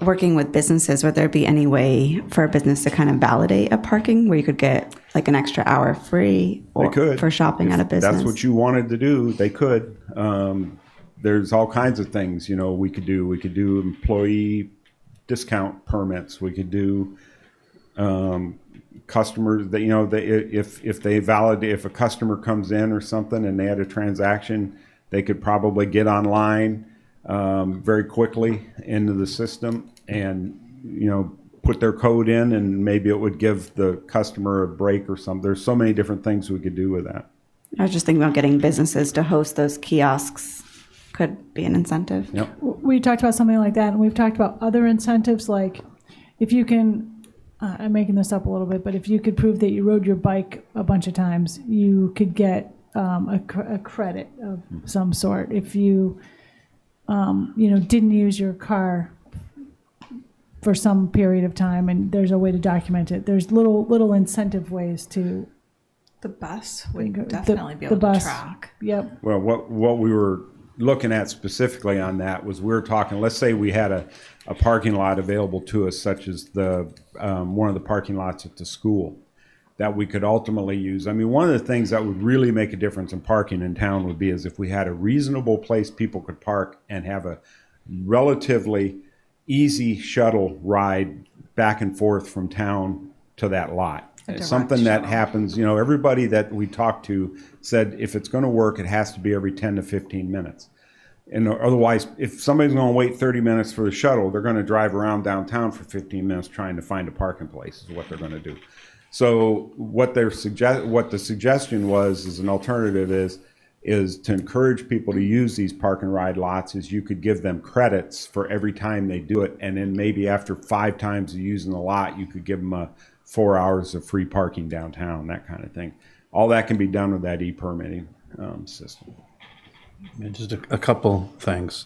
working with businesses, would there be any way for a business to kind of validate a parking where you could get like an extra hour free They could. for shopping at a business? That's what you wanted to do, they could. There's all kinds of things, you know, we could do. We could do employee discount permits. We could do customers that, you know, if a customer comes in or something and they had a transaction, they could probably get online very quickly into the system and, you know, put their code in, and maybe it would give the customer a break or something. There's so many different things we could do with that. I was just thinking about getting businesses to host those kiosks could be an incentive. Yep. We talked about something like that, and we've talked about other incentives, like if you can, I'm making this up a little bit, but if you could prove that you rode your bike a bunch of times, you could get a credit of some sort. If you, didn't use your car for some period of time, and there's a way to document it. There's little incentive ways to. The bus would The- definitely be the able bus. to track. Yep. Well, what we were looking at specifically on that was, we were talking, let's say we had a parking lot available to us, such as the one of the parking lots at the school, that we could ultimately use. I mean, one of the things that would really make a difference in parking in town would be is if we had a reasonable place people could park and have a relatively easy shuttle ride back and forth from town to that lot. It's something that happens, you know, everybody that we talked to said if it's going to work, it has to be every 10 to 15 minutes. And otherwise, if somebody's going to wait 30 minutes for the shuttle, they're going to drive around downtown for 15 minutes trying to find a parking place, is what they're going to do. So what the suggestion was, as an alternative, is to encourage people to use these park and ride lots. Is you could give them credits for every time they do it, and then maybe after 5 times of using the lot, you could give them 4 hours of free parking downtown, that kind of thing. All that can be done with that e-permitting system. Yeah, just a couple things.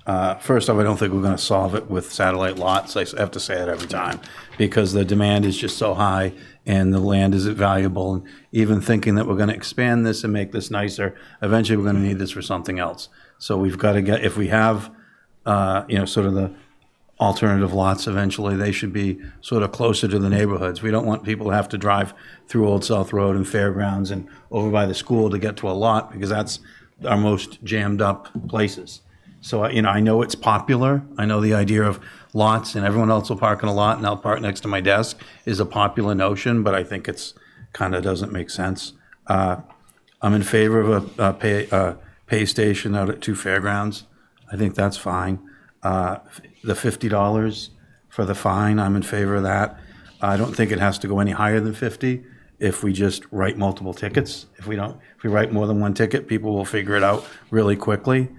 First off, I don't think we're going to solve it with satellite lots. I have to say that every time, because the demand is just so high and the land is valuable. And even thinking that we're going to expand this and make this nicer, eventually we're going to need this for something else. So we've got to get, if we have, sort of the alternative lots, eventually they should be sort of closer to the neighborhoods. We don't want people to have to drive through Old South Road and Fairgrounds and over by the school to get to a lot, because that's our most jammed up places. So, I know it's popular. I know the idea of lots and everyone else will park in a lot and I'll park next to my desk is a popular notion, but I think it's kind of doesn't make sense. I'm in favor of a pay station out at 2 Fairgrounds. I think that's fine. The $50 for the fine, I'm in favor of that. I don't think it has to go any higher than 50 if we just write multiple tickets. If we write more than one ticket, people will figure it out really quickly.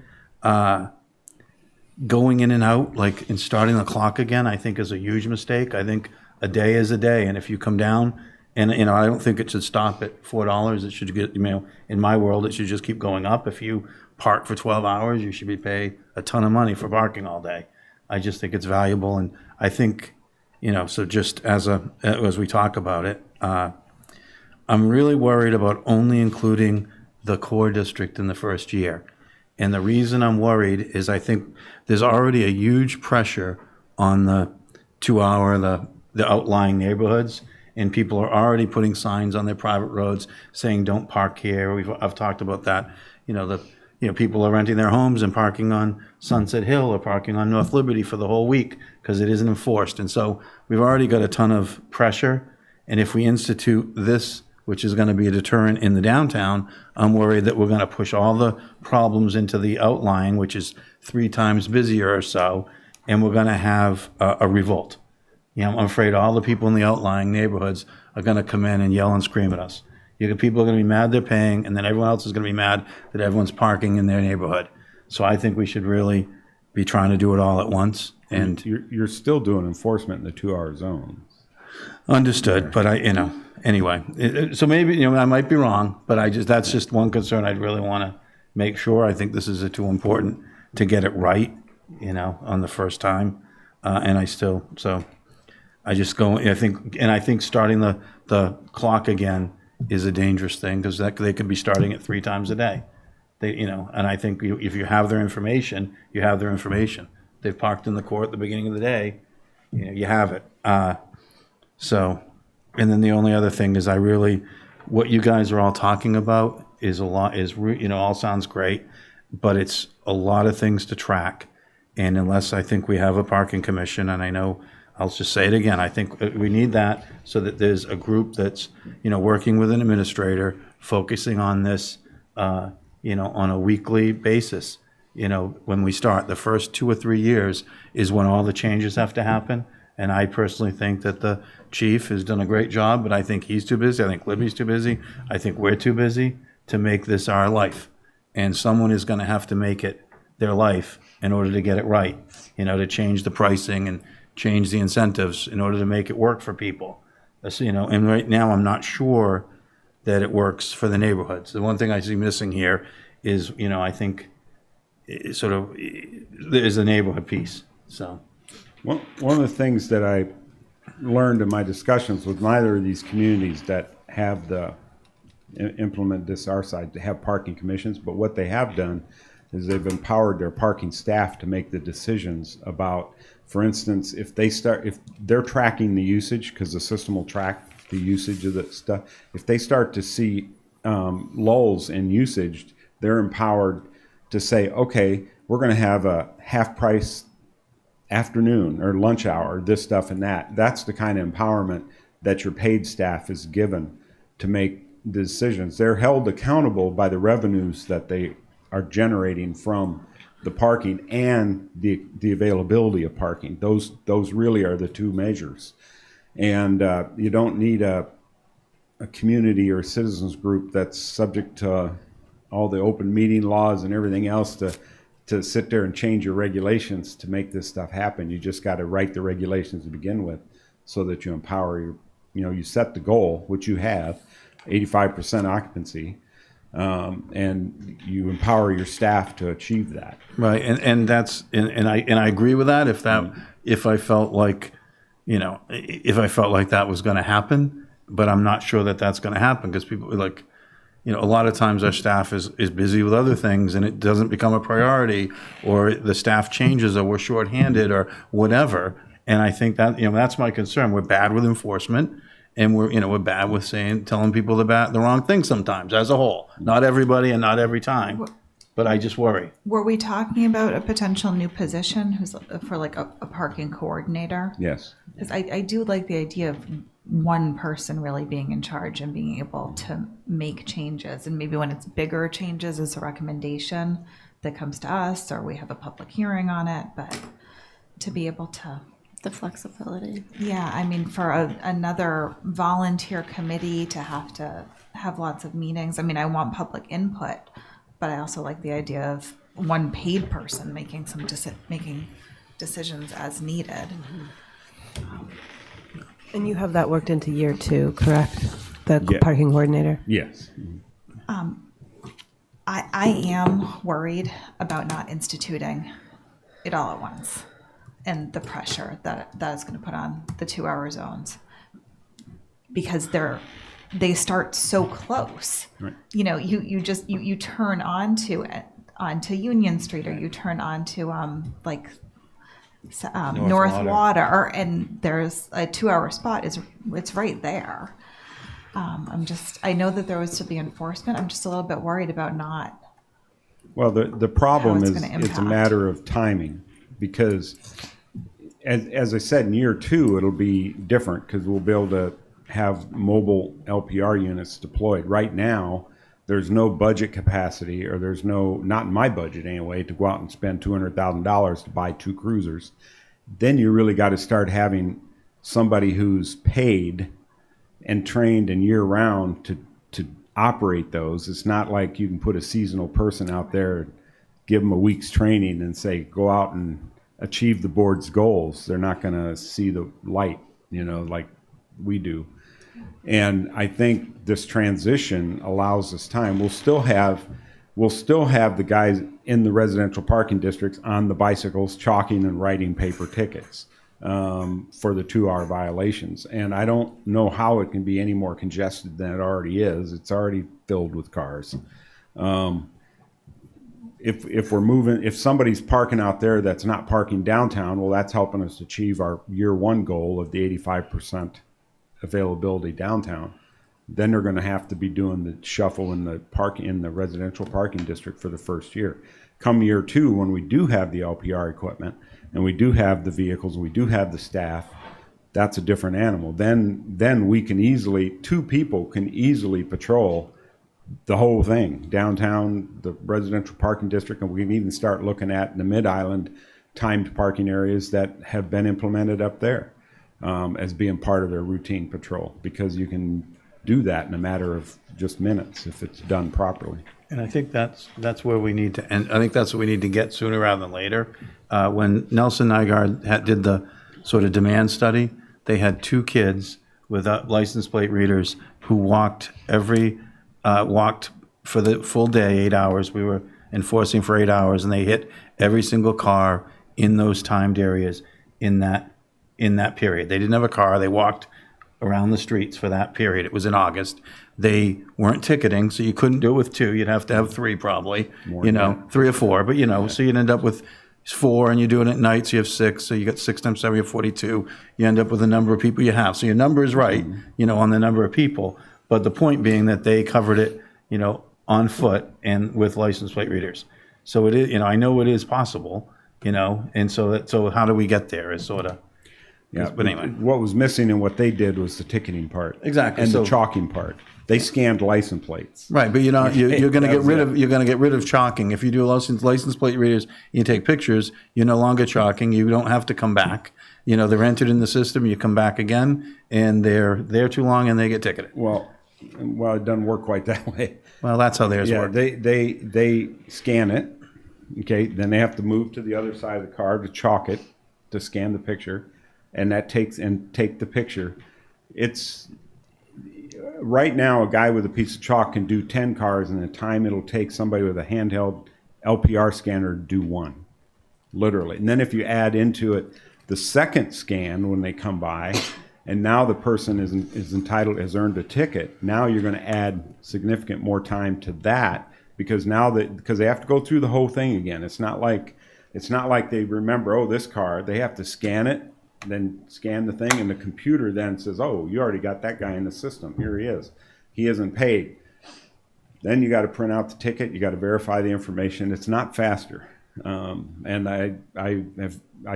Going in and out, and starting the clock again, I think is a huge mistake. I think a day is a day, and if you come down, and I don't think it should stop at $4. It should get, in my world, it should just keep going up. If you park for 12 hours, you should be paid a ton of money for parking all day. I just think it's valuable, and I think, so just as we talk about it, I'm really worried about only including the core district in the first year. And the reason I'm worried is I think there's already a huge pressure on the 2-hour, the outlying neighborhoods, and people are already putting signs on their private roads saying don't park here. I've talked about that. People are renting their homes and parking on Sunset Hill or parking on North Liberty for the whole week because it isn't enforced. And so we've already got a ton of pressure. And if we institute this, which is going to be a deterrent in the downtown, I'm worried that we're going to push all the problems into the outlying, which is 3 times busier or so, and we're going to have a revolt. I'm afraid all the people in the outlying neighborhoods are going to come in and yell and scream at us. People are going to be mad they're paying, and then everyone else is going to be mad that everyone's parking in their neighborhood. So I think we should really be trying to do it all at once. And you're still doing enforcement in the 2-hour zone. Understood, but anyway, so maybe, I might be wrong, but that's just one concern I'd really want to make sure. I think this is too important to get it right, on the first time. And I just go, I think starting the clock again is a dangerous thing, because they could be starting it 3 times a day. And I think if you have their information, you have their information. They've parked in the court at the beginning of the day, you have it. And then the only other thing is what you guys are all talking about is all sounds great, but it's a lot of things to track. And unless I think we have a parking commission, and I know, I'll just say it again, I think we need that so that there's a group that's, working with an administrator, focusing on this, on a weekly basis. When we start, the first 2 or 3 years is when all the changes have to happen. And I personally think that the chief has done a great job, but I think he's too busy. I think Libby's too busy. I think we're too busy to make this our life. And someone is going to have to make it their life in order to get it right, to change the pricing and change the incentives in order to make it work for people. And right now I'm not sure that it works for the neighborhoods. The one thing I see missing here is, I think there's a neighborhood piece, so. One of the things that I learned in my discussions with neither of these communities that have implement this our side to have parking commissions, but what they have done is they've empowered their parking staff to make the decisions about, for instance, if they're tracking the usage, because the system will track the usage of the stuff. If they start to see lulls in usage, they're empowered to say, okay, we're going to have a half price afternoon or lunch hour, this stuff and that. That's the kind of empowerment that your paid staff is given to make the decisions. They're held accountable by the revenues that they are generating from the parking and the availability of parking. Those really are the 2 measures. And you don't need a community or citizens group that's subject to all the open meeting laws and everything else to sit there and change your regulations to make this stuff happen. You just got to write the regulations to begin with so that you empower you set the goal, which you have, 85% occupancy, and you empower your staff to achieve that. Right, and I agree with that. If I felt like that was going to happen, but I'm not sure that that's going to happen, because people a lot of times our staff is busy with other things and it doesn't become a priority, or the staff changes, or we're shorthanded or whatever. And I think that, that's my concern. We're bad with enforcement, and we're bad with telling people the wrong thing sometimes as a whole. Not everybody and not every time, but I just worry. Were we talking about a potential new position for a parking coordinator? Yes. Because I do like the idea of one person really being in charge and being able to make changes. And maybe when it's bigger changes, as a recommendation that comes to us, or we have a public hearing on it, but to be able to. The flexibility. Yeah, I mean, for another volunteer committee to have lots of meetings. I mean, I want public input, but I also like the idea of one paid person making making decisions as needed. And you have that worked into year 2, correct? The Yeah. parking coordinator? Yes. I am worried about not instituting it all at once, and the pressure that is going to put on the 2-hour zones, because they start so close. Right. You turn onto Union Street, or you turn onto North Water, and there's a 2-hour spot. It's right there. I know that there was to be enforcement. I'm just a little bit worried about not. Well, the problem how it's is gonna it's a impact. matter of timing, because as I said, in year 2 it'll be different, because we'll be able to have mobile LPR units deployed. Right now, there's no budget capacity, or not in my budget anyway, to go out and spend $200,000 to buy 2 cruisers. Then you really got to start having somebody who's paid and trained and year round to operate those. It's not like you can put a seasonal person out there, give them a week's training and say, go out and achieve the board's goals. They're not going to see the light, like we do. And I think this transition allows us time. We'll still have the guys in the residential parking districts on the bicycles chalking and writing paper tickets. for the 2-hour violations. And I don't know how it can be any more congested than it already is. It's already filled with cars. If we're moving, if somebody's parking out there that's not parking downtown, well, that's helping us achieve our year 1 goal of the 85% availability downtown. Then they're going to have to be doing the shuffle in the residential parking district for the first year. Come year 2, when we do have the LPR equipment and we do have the vehicles and we do have the staff, that's a different animal. Then we can easily, 2 people can easily patrol the whole thing, downtown, the residential parking district, and we can even start looking at the Mid-Island timed parking areas that have been implemented up there as being part of their routine patrol, because you can do that in a matter of just minutes if it's done properly. And I think that's where we need to, and I think that's what we need to get sooner rather than later. When Nelson Nygaard did the sort of demand study, they had 2 kids with license plate readers who walked for the full day, 8 hours. We were enforcing for 8 hours, and they hit every single car in those timed areas in that period. They didn't have a car. They walked around the streets for that period. It was in August. They weren't ticketing, so you couldn't do it with 2. You'd have to have 3 probably, 3 or 4. But, so you'd end up with 4, and you're doing it at night, so you have 6. So you got 6 times 7, you have 42. You end up with the number of people you have. So your number is right, on the number of people. But the point being that they covered it, on foot and with license plate readers. So it is, I know it is possible, and so how do we get there is sort of. Yeah, but anyway, what was missing in what they did was the ticketing part, exactly, and the chalking part. They scanned license plates, right? But you're going to get rid of chalking if you do license plate readers. You take pictures. You're no longer chalking. You don't have to come back. They're entered in the system. You come back again, and they're there too long, and they get ticketed. Well, it doesn't work quite that way. Well, that's how theirs work. They scan it. Okay, then they have to move to the other side of the car to chalk it, to scan the picture. And take the picture. It's right now a guy with a piece of chalk can do 10 cars in the time it'll take somebody with a handheld LPR scanner to do 1, literally. And then if you add into it the second scan when they come by, and now the person is entitled, has earned a ticket. Now you're going to add significant more time to that because they have to go through the whole thing again. It's not like they remember, this car. They have to scan it. Then scan the thing, and the computer then says, you already got that guy in the system. Here he is. He isn't paid. Then you got to print out the ticket. You got to verify the information. It's not faster. And I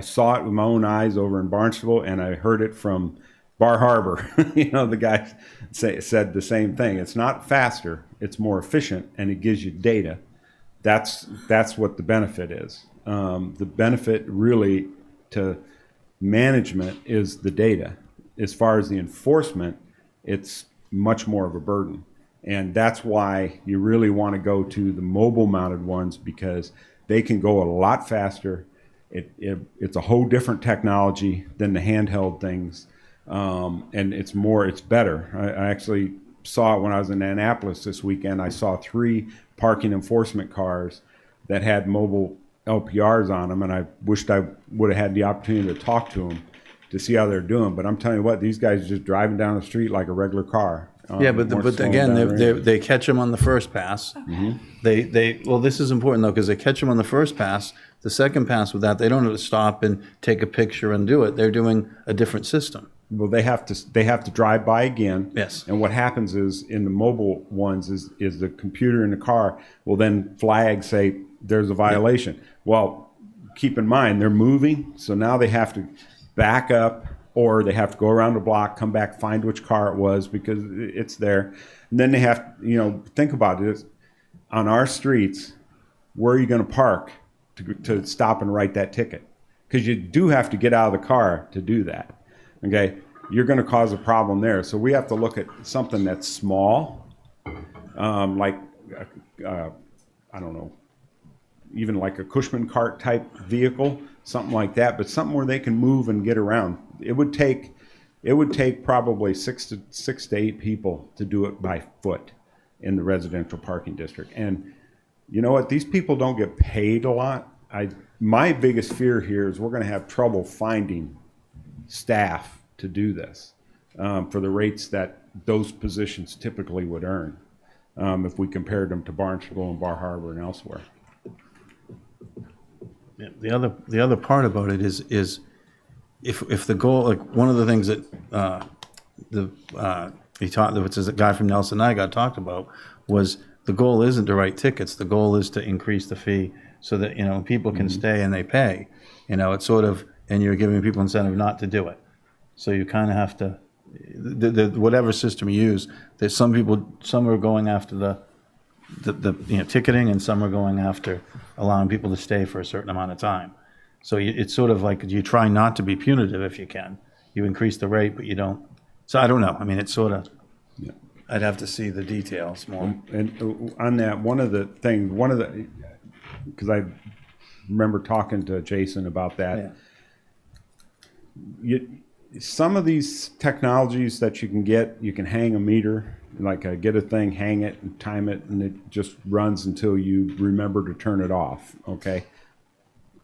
saw it with my own eyes over in Barnesville, and I heard it from Bar Harbor. The guy said the same thing. It's not faster. It's more efficient, and it gives you data. That's what the benefit is. The benefit really to management is the data. As far as the enforcement, it's much more of a burden. And that's why you really want to go to the mobile mounted ones, because they can go a lot faster. It's a whole different technology than the handheld things. And it's better. I actually saw it when I was in Annapolis this weekend. I saw 3 parking enforcement cars that had mobile LPRs on them, and I wished I would have had the opportunity to talk to them to see how they're doing. But I'm telling you what, these guys are just driving down the street like a regular car. But again, they catch them on the first pass. Mm-hmm. Well, this is important though, because they catch them on the first pass. The second pass with that, they don't have to stop and take a picture and do it. They're doing a different system. Well, they have to drive by again. Yes. And what happens is in the mobile ones is the computer in the car will then flag, say there's a violation. Yeah. Well, keep in mind they're moving, so now they have to back up, or they have to go around the block, come back, find which car it was because it's there. And then they have, think about it. On our streets, where are you going to park to stop and write that ticket? Because you do have to get out of the car to do that. Okay, you're going to cause a problem there. So we have to look at something that's small, like, I don't know, even like a Cushman cart type vehicle, something like that, but something where they can move and get around. It would take probably 6 to 8 people to do it by foot in the residential parking district. And you know what? These people don't get paid a lot. My biggest fear here is we're going to have trouble finding staff to do this for the rates that those positions typically would earn if we compared them to Barnstable and Bar Harbor and elsewhere. Yeah, the other part about it is if the goal, like one of the things that which is a guy from Nelson and I got talked about, was the goal isn't to write tickets. The goal is to increase the fee so that, you know, people can stay and they pay. You know, it's sort of, and you're giving people incentive not to do it. So you kind of have to, whatever system you use, there's some people, some are going after the ticketing, and some are going after allowing people to stay for a certain amount of time. So it's sort of like you try not to be punitive if you can. You increase the rate, but you don't. So I don't know. I mean, it's sort of, I'd have to see the details more. And on that, because I remember talking to Jason about that. Yeah. Some of these technologies that you can hang a meter, like get a thing, hang it and time it, and it just runs until you remember to turn it off, okay?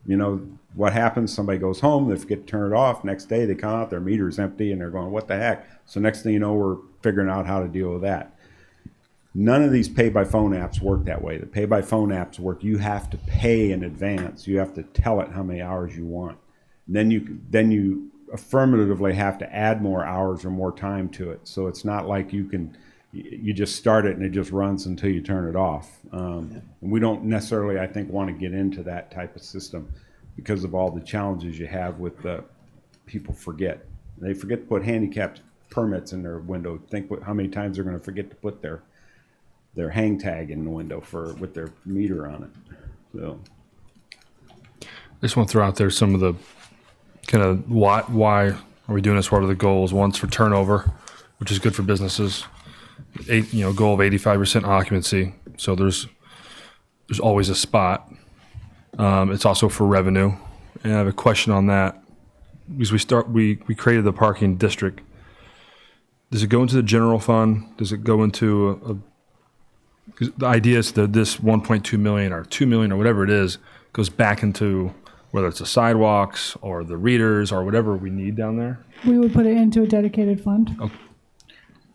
You know, what happens, somebody goes home, they forget to turn it off, next day they come out, their meter's empty, and they're going, what the heck? So next thing you know, we're figuring out how to deal with that. None of these pay-by-phone apps work that way. The pay-by-phone apps work, you have to pay in advance. You have to tell it how many hours you want. Then you affirmatively have to add more hours or more time to it. So it's not like you just start it and it just runs until you turn it off. And we don't necessarily, I think, want to get into that type of system because of all the challenges you have with people forget. They forget to put handicapped permits in their window. Think how many times they're going to forget to put their hang tag in the window with their meter on it. So I just want to throw out there some of the kind of why are we doing this? What are the goals? One's for turnover, which is good for businesses. Goal of 85% occupancy. So there's always a spot. It's also for revenue. And I have a question on that because we created the parking district. Does it go into the general fund? Does it go into because the idea is that this 1.2 million or 2 million or whatever it is goes back into whether it's the sidewalks or the readers or whatever we need down there? We would put it into a dedicated fund. Oh.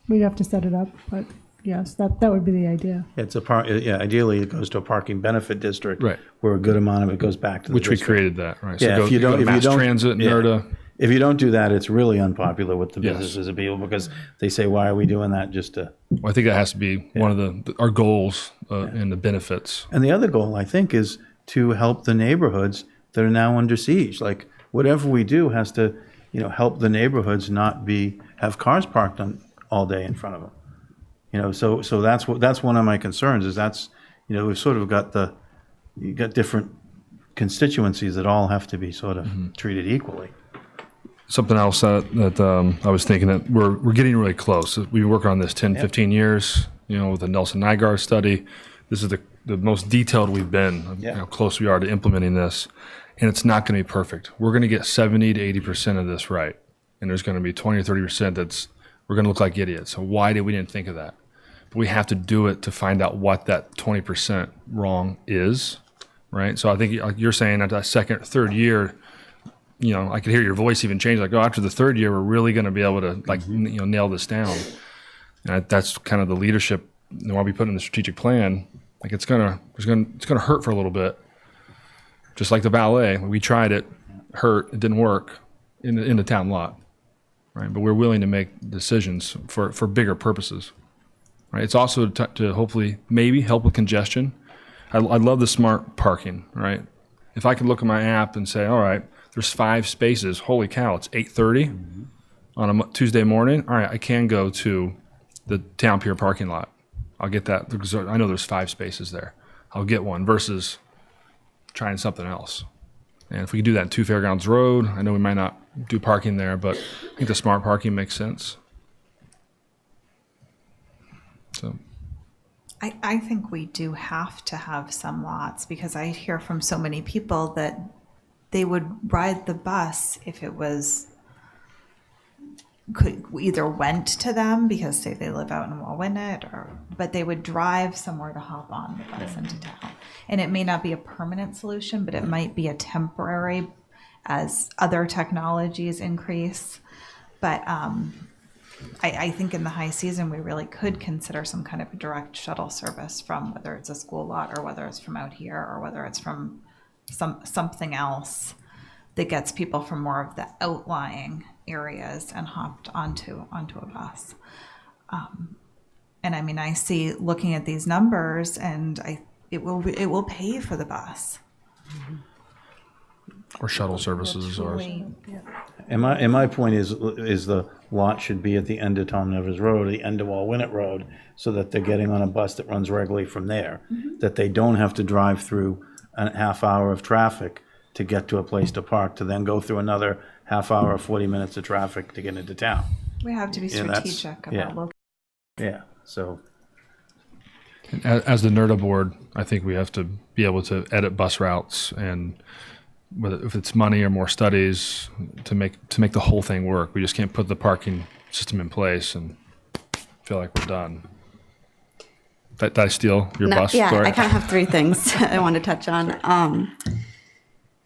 We'd have to set it up, but yes, that would be the idea. It's ideally it goes to a parking benefit district, right, where a good amount of it goes back to the district. We created that, right? Yeah, So if you don't mass transit, NERDA. If you don't do that, it's really unpopular with the businesses and people because they say, "Why are we doing that?" Just to. Well, I think that has to be one of our goals and the benefits. And the other goal, I think, is to help the neighborhoods that are now under siege. Like whatever we do has to, help the neighborhoods not have cars parked all day in front of them. So that's one of my concerns. Is we've sort of got you got different constituencies that all have to be sort of treated equally. Something else that I was thinking that we're getting really close. We've been working on this 10, 15 years, with the Nelson Nygaard study. This is the most detailed we've been, how close we are to implementing this. And it's not going to be perfect. We're going to get 70 to 80% of this right. And there's going to be 20 or 30% we're going to look like idiots. So why did we didn't think of that? But we have to do it to find out what that 20% wrong is, right? So I think like you're saying at that second, third year, I could hear your voice even change. Like, after the third year, we're really going to be able to nail this down. And that's kind of the leadership. While we put in the strategic plan, like it's gonna hurt for a little bit. Just like the valet, we tried it, hurt, it didn't work in the town lot, right? But we're willing to make decisions for bigger purposes, right? It's also to hopefully maybe help with congestion. I love the smart parking, right? If I could look at my app and say, all right, there's 5 spaces. Holy cow, it's 8:30 on a Tuesday morning. All right, I can go to the Town Pier parking lot. I'll get that because I know there's 5 spaces there. I'll get one versus trying something else. And if we could do that in 2 Fairgrounds Road, I know we might not do parking there, but I think the smart parking makes sense. So. I think we do have to have some lots because I hear from so many people that they would ride the bus if it could either went to them because say they live out in Wauwinet but they would drive somewhere to hop on the bus into town. And it may not be a permanent solution, but it might be a temporary. as other technologies increase. But I think in the high season, we really could consider some kind of a direct shuttle service from whether it's a school lot or whether it's from out here or whether it's from something else that gets people from more of the outlying areas and hopped onto a bus. And I mean, I see looking at these numbers, and it will pay for the bus. Or shuttle services, or And my point is the lot should be at the end of Tom Nevers Road, the end of Allwinnet Road, so that they're getting on a bus that runs regularly from there. That they don't have to drive through a half hour of traffic to get to a place to park, to then go through another half hour or 40 minutes of traffic to get into town. We have to be strategic about local. Yeah, so. as the NERDA board, I think we have to be able to edit bus routes, and whether if it's money or more studies to make the whole thing work. We just can't put the parking system in place and feel like we're done. Did I steal your bus Yeah, story? I kind of have three things I want to touch on.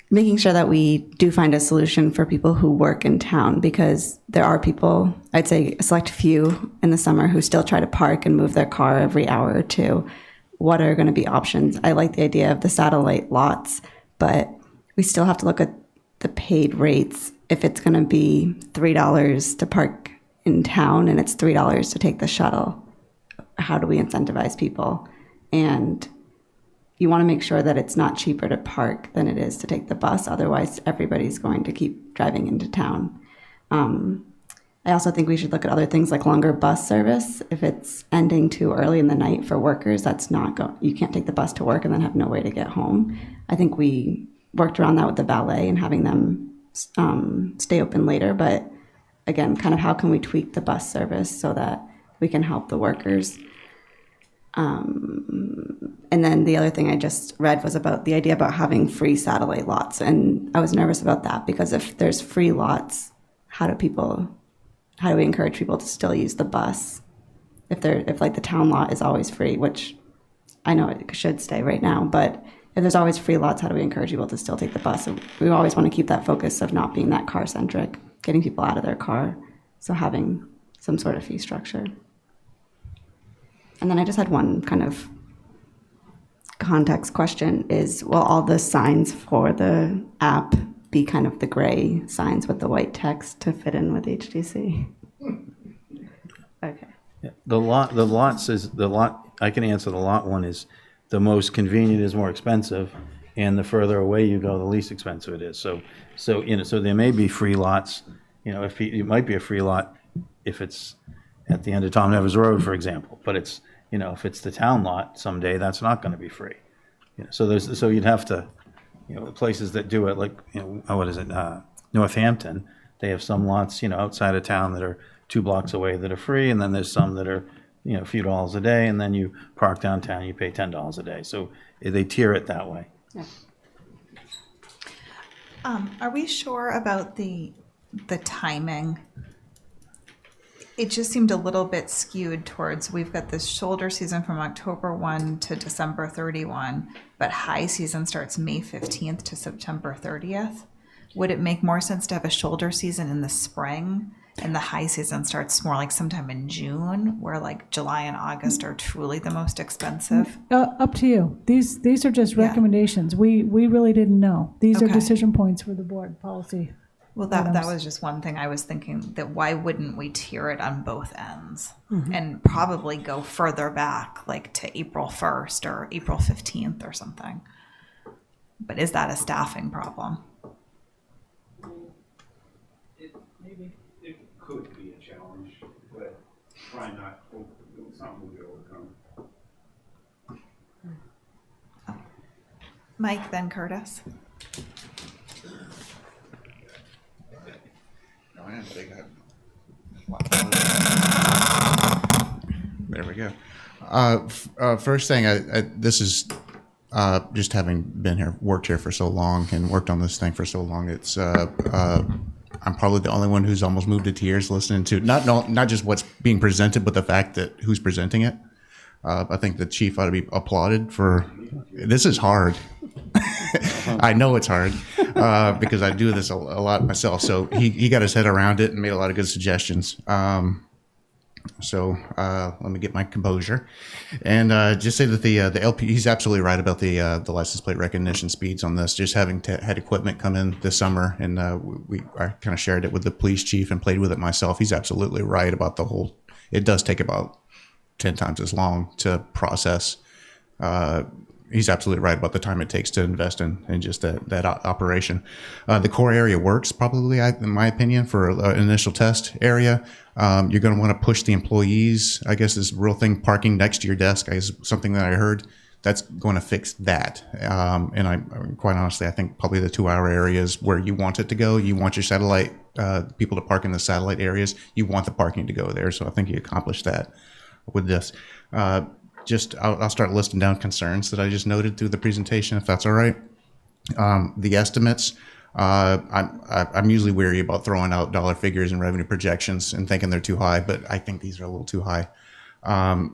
Making sure that we do find a solution for people who work in town, because there are people, I'd say a select few in the summer, who still try to park and move their car every hour or two. What are going to be options? I like the idea of the satellite lots, but we still have to look at the paid rates. If it's going to be $3 to park in town and it's $3 to take the shuttle, how do we incentivize people? And you want to make sure that it's not cheaper to park than it is to take the bus. Otherwise, everybody's going to keep driving into town. I also think we should look at other things like longer bus service. If it's ending too early in the night for workers, that's not you can't take the bus to work and then have no way to get home. I think we worked around that with the ballet and having them stay open later. But again, kind of how can we tweak the bus service so that we can help the workers? And then the other thing I just read was about the idea about having free satellite lots. And I was nervous about that, because if there's free lots, how do we encourage people to still use the bus? If like the town lot is always free, which I know it should stay right now, but if there's always free lots, how do we encourage people to still take the bus? So we always want to keep that focus of not being that car centric, getting people out of their car. So having some sort of fee structure. And then I just had one kind of context question is, will all the signs for the app be kind of the gray signs with the white text to fit in with HTC? Okay. Yeah. The lot says, I can answer the lot one is the most convenient is more expensive, and the further away you go, the least expensive it is. So there may be free lots, it might be a free lot if it's at the end of Tom Nevers Road, for example, but it's, if it's the town lot someday, that's not going to be free. So you'd have to, places that do it, like, what is it, Northampton, they have some lots, outside of town that are 2 blocks away that are free, and then there's some that are, a few dollars a day, and then you park downtown, you pay $10 a day. So they tier it that way. Yeah. Are we sure about the timing? It just seemed a little bit skewed towards, we've got this shoulder season from October 1 to December 31, but high season starts May 15th to September 30th. Would it make more sense to have a shoulder season in the spring and the high season starts more like sometime in June, where like July and August are truly the most expensive? Up to you. These are just recommendations. We really didn't know. These are Okay. decision points for the board policy. Well, that items. was just one thing I was thinking, that why wouldn't we tier it on both ends Mhm. and probably go further back, like to April 1st or April 15th or something? But is that a staffing problem? It could be a challenge, but try not, it's not going to be overcome. Mike, then Curtis. There we go. First thing, this is just having been here, worked here for so long, and worked on this thing for so long. It's I'm probably the only one who's almost moved to tears listening to not just what's being presented, but the fact that who's presenting it. I think the chief ought to be applauded for. This is hard. I know it's hard because I do this a lot myself. So he got his head around it and made a lot of good suggestions. So let me get my composure and just say that the LP, he's absolutely right about the license plate recognition speeds on this. Just having had equipment come in this summer, and I kind of shared it with the police chief and played with it myself. He's absolutely right about the whole. It does take about 10 times as long to process. He's absolutely right about the time it takes to invest in just that operation. The core area works probably, in my opinion, for an initial test area. You're going to want to push the employees. I guess this real thing, parking next to your desk, is something that I heard. That's going to fix that. And I quite honestly, I think probably the 2-hour areas where you want it to go. You want your satellite people to park in the satellite areas. You want the parking to go there. So I think you accomplished that with this. I'll start listing down concerns that I just noted through the presentation, if that's all right. The estimates, I'm usually weary about throwing out dollar figures and revenue projections and thinking they're too high, but I think these are a little too high. I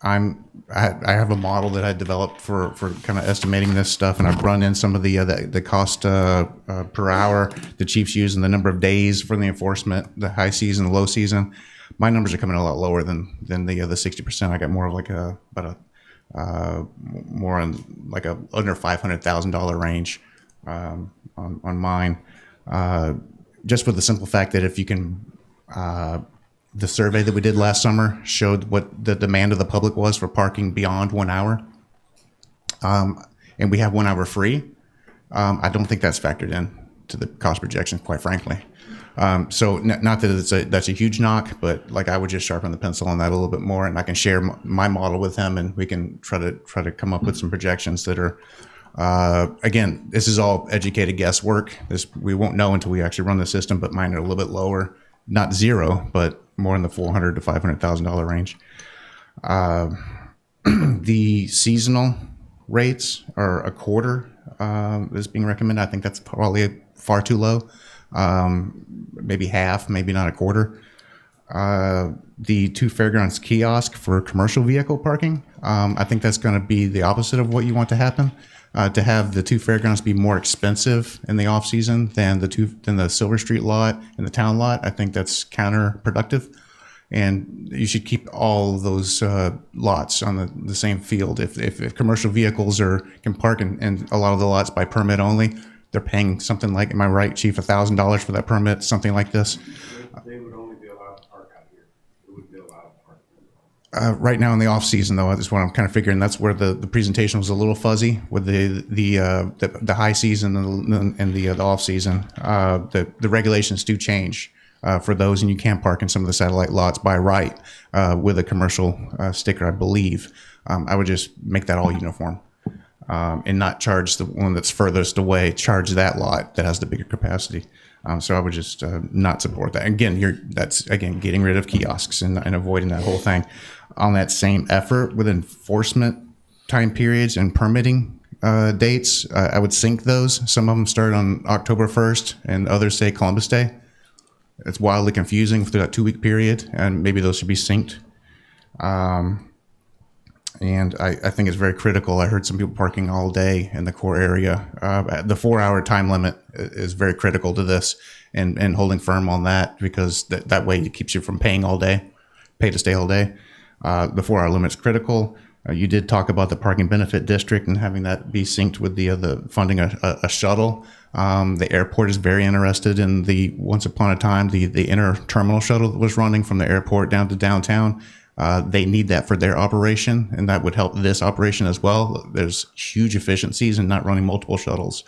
have a model that I developed for kind of estimating this stuff, and I've run in some of the cost per hour the chiefs use and the number of days for the enforcement, the high season, the low season. My numbers are coming a lot lower than the 60%. I got more of like more in like a under $500,000 range on mine. Just for the simple fact that if you can, the survey that we did last summer showed what the demand of the public was for parking beyond 1 hour, and we have 1 hour free. I don't think that's factored in to the cost projection, quite frankly. So not that that's a huge knock, but like I would just sharpen the pencil on that a little bit more, and I can share my model with him, and we can try to come up with some projections that are, again, this is all educated guesswork. We won't know until we actually run the system, but mine are a little bit lower, not zero, but more in the $400,000 to $500,000 range. The seasonal rates are a quarter is being recommended. I think that's probably far too low. Maybe half, maybe not a quarter. The 2 fairgrounds kiosk for commercial vehicle parking, I think that's going to be the opposite of what you want to happen. To have the 2 fairgrounds be more expensive in the off season than the Silver Street lot and the town lot, I think that's counterproductive. And you should keep all of those lots on the same field. If commercial vehicles can park in a lot of the lots by permit only, they're paying something like, am I right, Chief, $1,000 for that permit, something like this? They would only be allowed to park out here. It wouldn't be allowed to park. Right now in the off season, though, that's what I'm kind of figuring. That's where the presentation was a little fuzzy with the high season and the off season. The regulations do change for those, and you can park in some of the satellite lots by right with a commercial sticker, I believe. I would just make that all uniform. And not charge the one that's furthest away, charge that lot that has the bigger capacity. So I would just not support that. Again, that's getting rid of kiosks and avoiding that whole thing. On that same effort with enforcement time periods and permitting dates, I would sync those. Some of them start on October 1st and others say Columbus Day. It's wildly confusing through that 2-week period, and maybe those should be synced. And I think it's very critical. I heard some people parking all day in the core area. The 4-hour time limit is very critical to this, and holding firm on that, because that way it keeps you from pay to stay all day. The 4-hour limit is critical. You did talk about the parking benefit district and having that be synced with the funding a shuttle. The airport is very interested in once upon a time, the inner terminal shuttle that was running from the airport down to downtown. They need that for their operation, and that would help this operation as well. There's huge efficiencies in not running multiple shuttles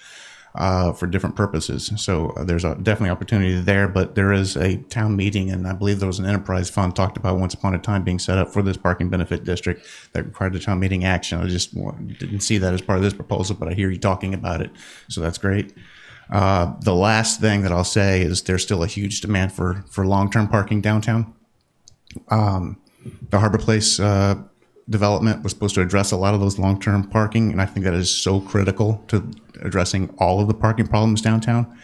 for different purposes. So there's definitely opportunity there, but there is a town meeting, and I believe there was an enterprise fund talked about once upon a time being set up for this parking benefit district that required a town meeting action. I just didn't see that as part of this proposal, but I hear you talking about it, so that's great. The last thing that I'll say is there's still a huge demand for long-term parking downtown. The Harbor Place development was supposed to address a lot of those long-term parking, and I think that is so critical to addressing all of the parking problems downtown,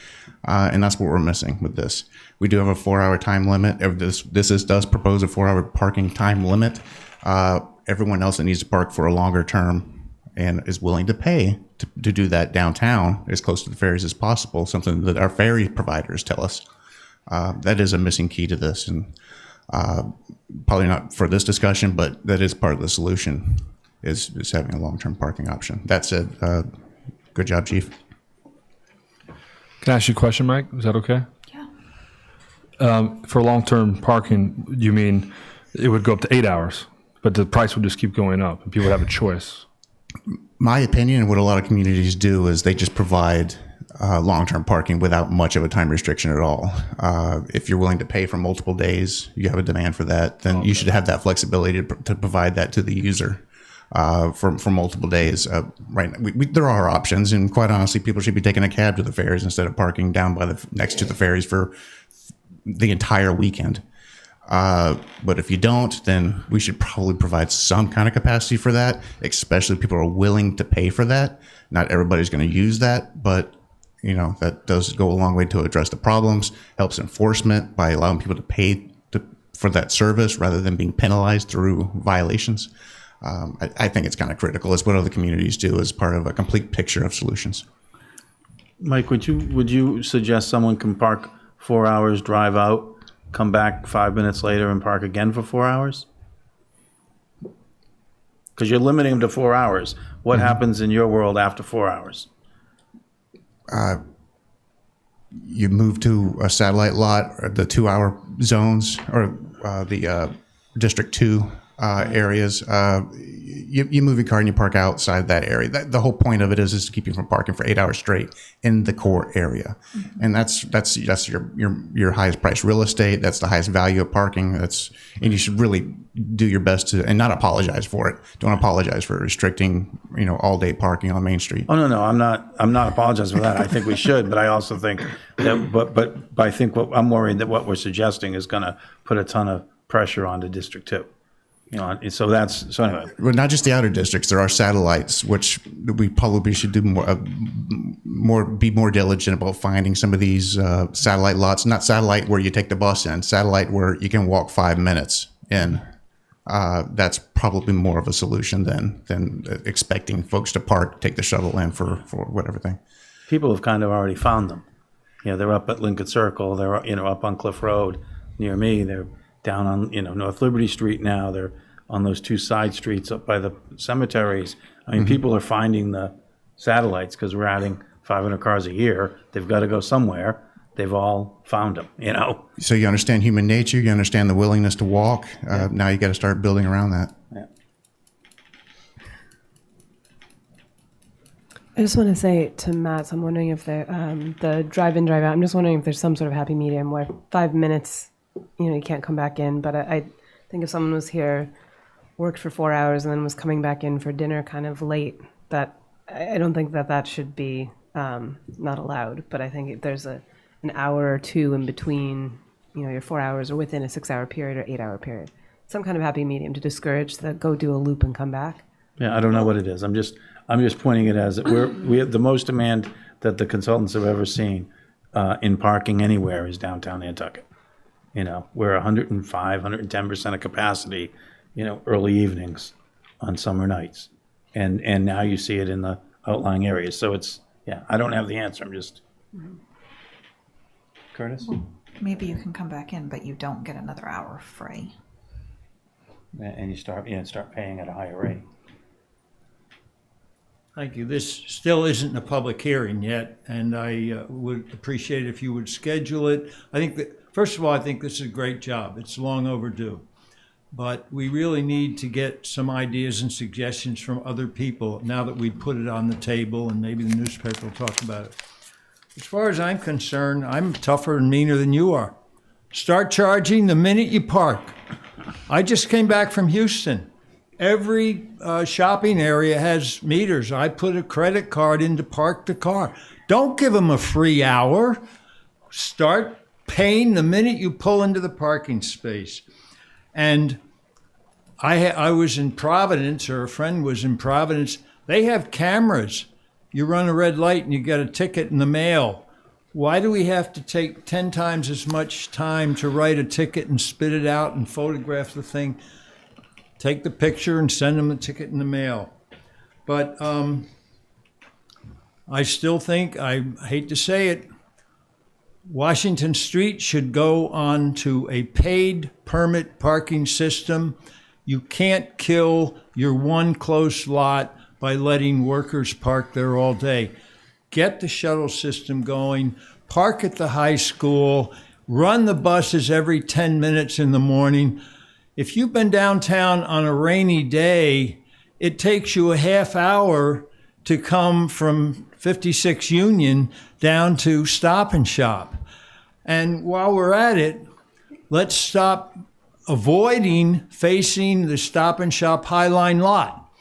and that's what we're missing with this. We do have a 4-hour time limit. This does propose a 4-hour parking time limit. Everyone else that needs to park for a longer term and is willing to pay to do that downtown as close to the ferries as possible, something that our ferry providers tell us. That is a missing key to this, and probably not for this discussion, but that is part of the solution, is having a long-term parking option. That said, good job, Chief. Can I ask you a question, Mike? Is that okay? For long-term parking, you mean it would go up to 8 hours, but the price would just keep going up and people would have a choice? My opinion, and what a lot of communities do, is they just provide long-term parking without much of a time restriction at all. If you're willing to pay for multiple days, you have a demand for that, then you should have that flexibility to provide that to the user for multiple days. Right now, there are options, and quite honestly, people should be taking a cab to the ferries instead of parking down by next to the ferries for the entire weekend. But if you don't, then we should probably provide some kind of capacity for that, especially if people are willing to pay for that. Not everybody's going to use that, but that does go a long way to address the problems, helps enforcement by allowing people to pay for that service rather than being penalized through violations. I think it's kind of critical. It's what other communities do as part of a complete picture of solutions. Mike, would you suggest someone can park 4 hours, drive out, come back 5 minutes later and park again for 4 hours? Because you're limiting them to 4 hours. What happens in your world after 4 hours? You move to a satellite lot, or the 2-hour zones, or the District 2 areas. You move your car and you park outside that area. The whole point of it is to keep you from parking for 8 hours straight in the core area, and that's your highest price real estate. That's the highest value of parking. And you should really do your best to, and not apologize for it. Don't apologize for restricting all day parking on Main Street. Oh no, I'm not apologizing for that. I think we should, but I also think that but I think I'm worried that what we're suggesting is going to put a ton of pressure onto District 2. So anyway. Well, not just the outer districts. There are satellites, which we probably should do be more diligent about finding some of these satellite lots. Not satellite where you take the bus in. Satellite where you can walk 5 minutes in. That's probably more of a solution than expecting folks to take the shuttle in for whatever thing. People have kind of already found them. They're up at Lincoln Circle. They're up on Cliff Road near me. They're down on North Liberty Street now. They're on those two side streets up by the cemeteries. I mean, people are finding the satellites because we're adding 500 cars a year. They've got to go somewhere. They've all found them, So you understand human nature. You understand the willingness to walk. Now you got to start building around that. I just want to say to Matt, I'm wondering if the drive-in, drive-out, I'm just wondering if there's some sort of happy medium where 5 minutes, you can't come back in. But I think if someone was here, worked for 4 hours, and then was coming back in for dinner kind of late, that I don't think that should be not allowed. But I think there's an hour or two in between, your 4 hours or within a 6-hour period or 8-hour period. Some kind of happy medium to discourage the go do a loop and come back. Yeah, I don't know what it is. I'm just pointing it as we have the most demand that the consultants have ever seen in parking anywhere is downtown Nantucket. We're 105, 110% of capacity, early evenings on summer nights. And now you see it in the outlying areas. So I don't have the answer. I'm just. Curtis? Maybe you can come back in, but you don't get another hour free. And you start paying at a higher rate. Thank you. This still isn't a public hearing yet, and I would appreciate if you would schedule it. I think that, first of all, I think this is a great job. It's long overdue. But we really need to get some ideas and suggestions from other people now that we put it on the table, and maybe the newspaper will talk about it. As far as I'm concerned, I'm tougher and meaner than you are. Start charging the minute you park. I just came back from Houston. Every shopping area has meters. I put a credit card in to park the car. Don't give them a free hour. Start paying the minute you pull into the parking space. And I was in Providence, or a friend was in Providence. They have cameras. You run a red light and you get a ticket in the mail. Why do we have to take 10 times as much time to write a ticket and spit it out and photograph the thing? Take the picture and send them a ticket in the mail. But I still think, I hate to say it, Washington Street should go on to a paid permit parking system. You can't kill your one close lot by letting workers park there all day. Get the shuttle system going, park at the high school, run the buses every 10 minutes in the morning. If you've been downtown on a rainy day, it takes you a half hour to come from 56 Union down to Stop and Shop. And while we're at it, let's stop avoiding facing the Stop and Shop Highline lot.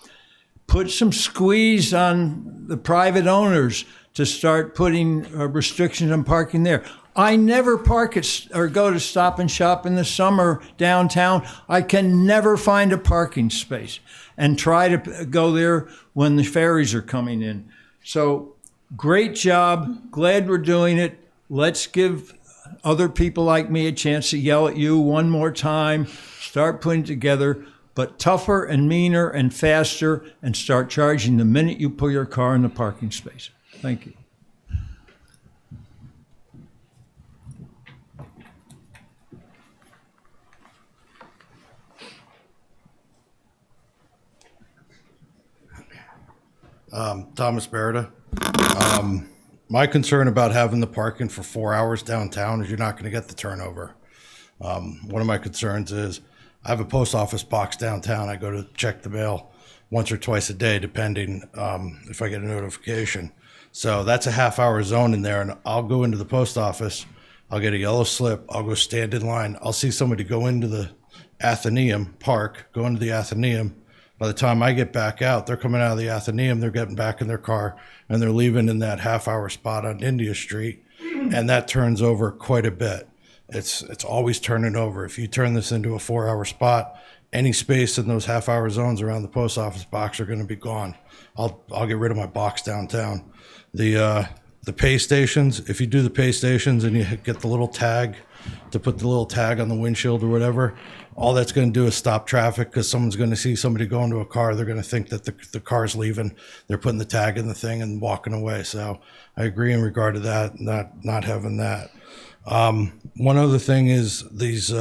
Put some squeeze on the private owners to start putting restrictions on parking there. I never park at or go to Stop and Shop in the summer downtown. I can never find a parking space, and try to go there when the ferries are coming in. So great job. Glad we're doing it. Let's give other people like me a chance to yell at you one more time. Start putting it together, but tougher and meaner and faster, and start charging the minute you pull your car in the parking space. Thank you. Thomas Beretta. My concern about having the parking for 4 hours downtown is you're not going to get the turnover. One of my concerns is I have a post office box downtown. I go to check the mail once or twice a day, depending if I get a notification. So that's a half-hour zone in there, and I'll go into the post office. I'll get a yellow slip. I'll go stand in line. I'll see somebody go into the Athenaeum Park, go into the Athenaeum. By the time I get back out, they're coming out of the Athenaeum, they're getting back in their car, and they're leaving in that half-hour spot on India Street, and that turns over quite a bit. It's always turning over. If you turn this into a 4-hour spot, any space in those half-hour zones around the post office box are going to be gone. I'll get rid of my box downtown. The pay stations, if you do the pay stations and you get the little tag to put the little tag on the windshield or whatever, all that's going to do is stop traffic, because someone's going to see somebody go into a car. They're going to think that the car's leaving. They're putting the tag in the thing and walking away. So I agree in regard to that, not having that. One other thing is these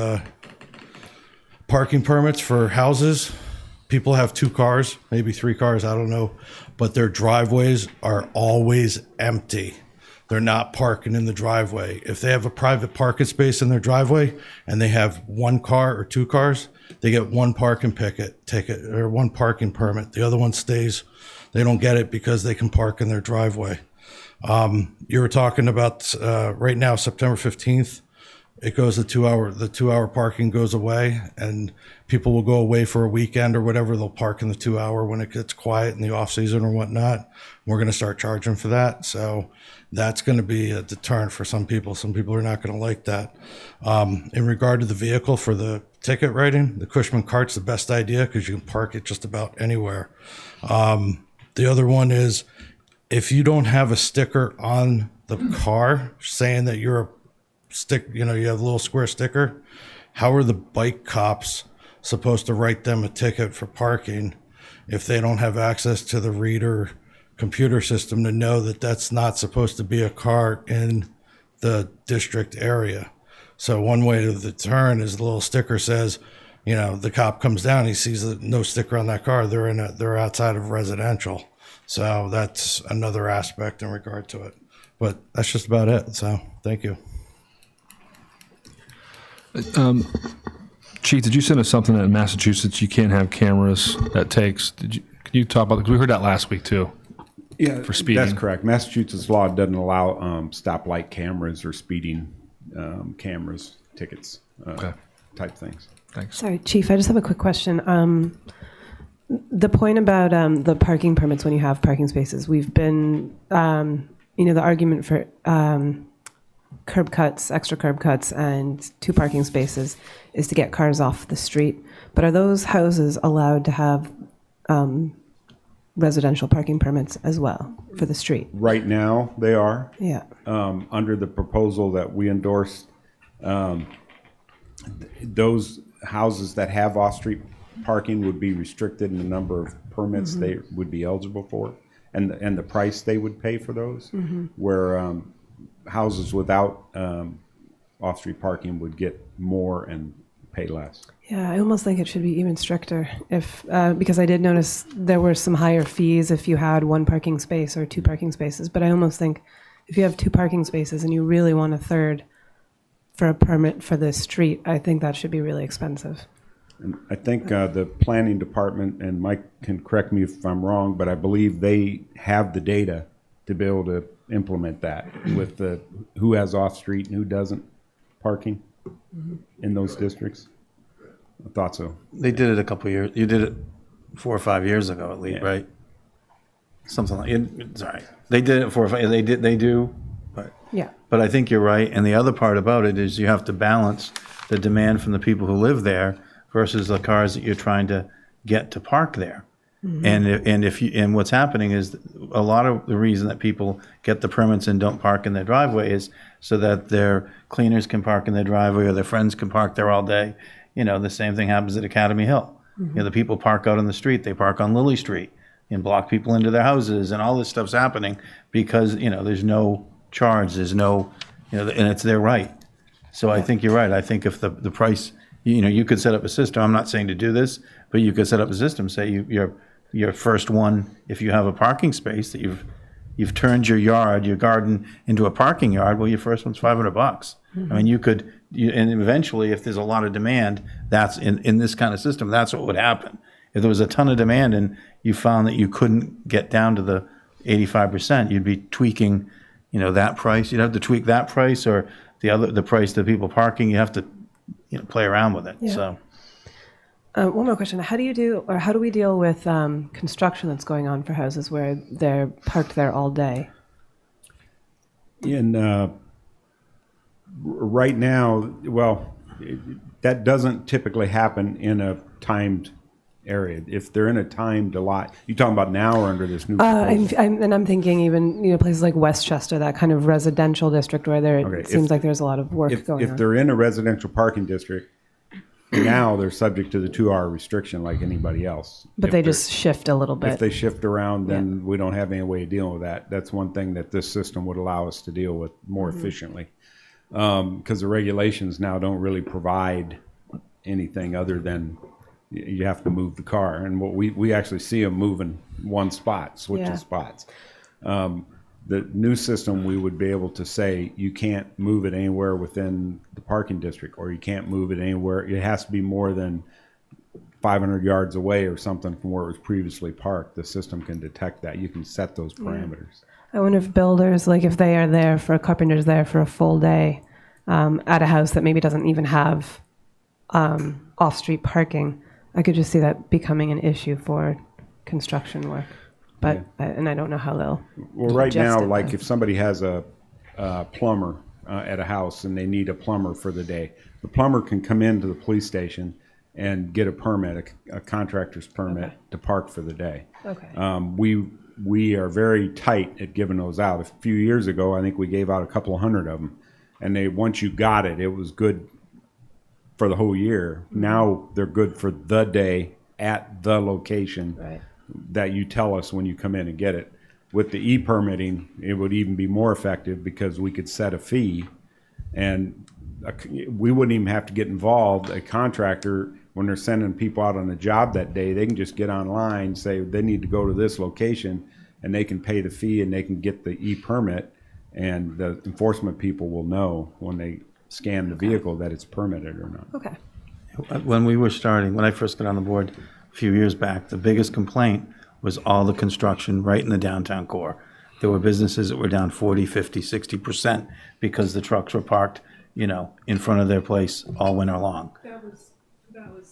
parking permits for houses. People have 2 cars, maybe 3 cars, I don't know, but their driveways are always empty. They're not parking in the driveway. If they have a private parking space in their driveway and they have 1 car or 2 cars, they get 1 parking ticket or 1 parking permit. The other one stays. They don't get it because they can park in their driveway. You were talking about right now, September 15th, it goes the 2-hour parking goes away, and people will go away for a weekend or whatever. They'll park in the 2-hour when it gets quiet in the off season or whatnot. We're going to start charging for that. So that's going to be a deterrent for some people. Some people are not going to like that. In regard to the vehicle for the ticket writing, the Cushman cart's the best idea because you can park it just about anywhere. The other one is, if you don't have a sticker on the car saying that you're you have a little square sticker, how are the bike cops supposed to write them a ticket for parking if they don't have access to the reader computer system to know that that's not supposed to be a car in the district area? So one way to deter is the little sticker says, the cop comes down, he sees no sticker on that car, they're outside of residential. So that's another aspect in regard to it. But that's just about it. So thank you. Chief, did you send us something that in Massachusetts you can't have cameras that takes? Can you talk about? Because we heard that last week too. Yeah, for speeding. That's correct. Massachusetts law doesn't allow stoplight cameras or speeding cameras, tickets, type things. Thanks. Sorry, Chief, I just have a quick question. The point about the parking permits when you have parking spaces, we've been, the argument for curb cuts, extra curb cuts, and 2 parking spaces is to get cars off the street. But are those houses allowed to have residential parking permits as well for the street? Right now, they are. Yeah. Under the proposal that we endorsed, those houses that have off-street parking would be restricted in the number of permits they would be eligible for, and the price they would pay for those, where houses without off-street parking would get more and pay less. Yeah, I almost think it should be even stricter if, because I did notice there were some higher fees if you had one parking space or two parking spaces. But I almost think if you have two parking spaces and you really want a third for a permit for this street, I think that should be really expensive. And I think the planning department, and Mike can correct me if I'm wrong, but I believe they have the data to be able to implement that with the who has off-street and who doesn't parking in those districts. I thought so. They did it a couple of years. You did it 4 or 5 years ago, at least, right? Something like it. Sorry, they did it 4 or 5. They do, but Yeah. But I think you're right. And the other part about it is you have to balance the demand from the people who live there versus the cars that you're trying to get to park there. And what's happening is a lot of the reason that people get the permits and don't park in their driveway is so that their cleaners can park in their driveway or their friends can park there all day. You know, the same thing happens at Academy Hill. You know, the people park out on the street. They park on Lily Street and block people into their houses, and all this stuff's happening because, you know, there's no charge, there's no, you know, and it's their right. So I think you're right. I think if the price, you know, you could set up a system. I'm not saying to do this, but you could set up a system. Say your first one, if you have a parking space that you've turned your yard, your garden into a parking yard. Well, your first one's $500. I mean, you could, and eventually, if there's a lot of demand, that's in this kind of system, that's what would happen. If there was a ton of demand and you found that you couldn't get down to the 85%, you'd be tweaking, you know, that price. You'd have to tweak that price or the price of people parking. You have to, you know, play around with it. Yeah. So. One more question. How do we deal with construction that's going on for houses where they're parked there all day? Right now, well, that doesn't typically happen in a timed area. If they're in a timed lot, you talking about now or under this new proposal? I'm thinking even, you know, places like Westchester, that kind of residential district where it seems like there's a lot of work going on. If they're in a residential parking district, now they're subject to the 2-hour restriction like anybody else. But they just shift a little bit. If they shift around, then we don't have any way of dealing with that. That's one thing that this system would allow us to deal with more efficiently. Because the regulations now don't really provide anything other than you have to move the car. And what we actually see them moving one spot, switching spots. The new system, we would be able to say you can't move it anywhere within the parking district, or you can't move it anywhere. It has to be more than 500 yards away or something from where it was previously parked. The system can detect that. You can set those parameters. I wonder if builders, like if they are there for carpenters there for a full day at a house that maybe doesn't even have off-street parking, I could just see that becoming an issue for construction work. But and I don't know how they'll. Well, right now, it, like if somebody has a plumber at a house and they need a plumber for the day, the plumber can come into the police station and get a permit, a contractor's permit to park for the day. Okay. We are very tight at giving those out. A few years ago, I think we gave out a couple of hundred of them, and once you got it, it was good for the whole year. Now they're good for the day at the location. Right. That you tell us when you come in and get it. With the e-permitting, it would even be more effective because we could set a fee and we wouldn't even have to get involved. A contractor, when they're sending people out on a job that day, they can just get online, say they need to go to this location, and they can pay the fee and they can get the e-permit, and the enforcement people will know when they scan the vehicle that it's permitted or not. Okay. When I first got on the board a few years back, the biggest complaint was all the construction right in the downtown core. There were businesses that were down 40, 50, 60% because the trucks were parked, you know, in front of their place all winter long. That was an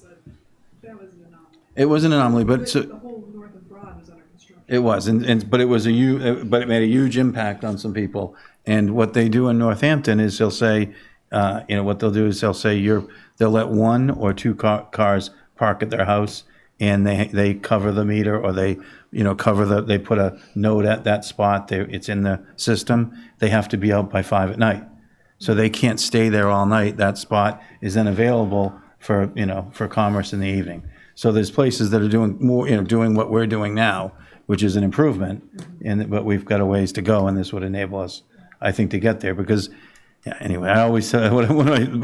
anomaly. It was an anomaly, but The whole north of Broad was under construction. it was, but it made a huge impact on some people. And what they do in Northampton is they'll say, what they'll do is they'll say they'll let 1 or 2 cars park at their house, and they cover the meter, or they they put a note at that spot. It's in the system. They have to be out by 5 at night, so they can't stay there all night. That spot is then available for commerce in the evening. So there's places that are doing more, doing what we're doing now, which is an improvement, but we've got a ways to go, and this would enable us, I think, to get there, because, yeah, anyway, I always say, what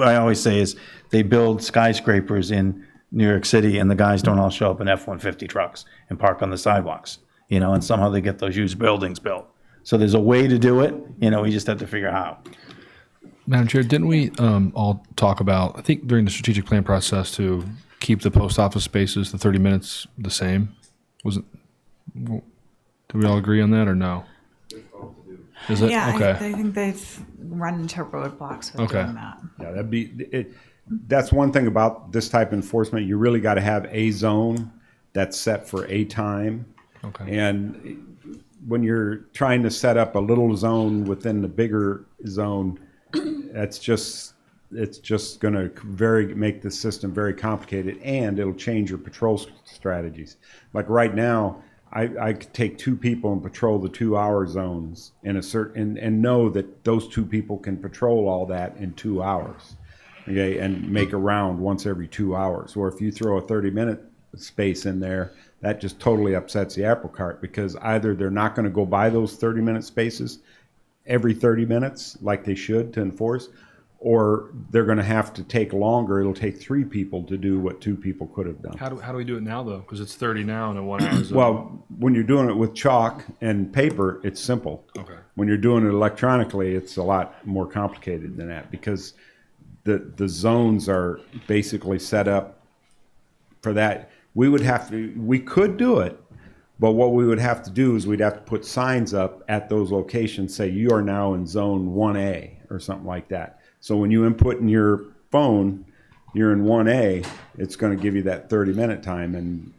I always say is, they build skyscrapers in New York City, and the guys don't all show up in F-150 trucks and park on the sidewalks, and somehow they get those used buildings built. So there's a way to do it, we just have to figure out how. Madam Chair, didn't we all talk about, I think during the strategic plan process, to keep the post office spaces, the 30 minutes, the same? Was it? Do we all agree on that or no? Is it? Yeah, Okay. I think they've run into roadblocks with Okay. doing that. Yeah, that'd be it. That's one thing about this type of enforcement. You really got to have a zone that's set for a time. Okay. And when you're trying to set up a little zone within the bigger zone, it's just going to make the system very complicated, and it'll change your patrol strategies. Like right now, I could take 2 people and patrol the 2-hour zones in a certain and know that those 2 people can patrol all that in 2 hours, okay, and make a round once every 2 hours. Or if you throw a 30-minute space in there, that just totally upsets the apple cart, because either they're not going to go by those 30-minute spaces every 30 minutes like they should to enforce, or they're going to have to take longer. It'll take 3 people to do what 2 people could have done. How do we do it now, though? Because it's 30 now and a 1 hour zone. Well, when you're doing it with chalk and paper, it's simple. Okay. When you're doing it electronically, it's a lot more complicated than that, because the zones are basically set up for that. We could do it, but what we would have to do is we'd have to put signs up at those locations, say you are now in zone 1A or something like that. So when you input in your phone, you're in 1A, it's going to give you that 30-minute time. And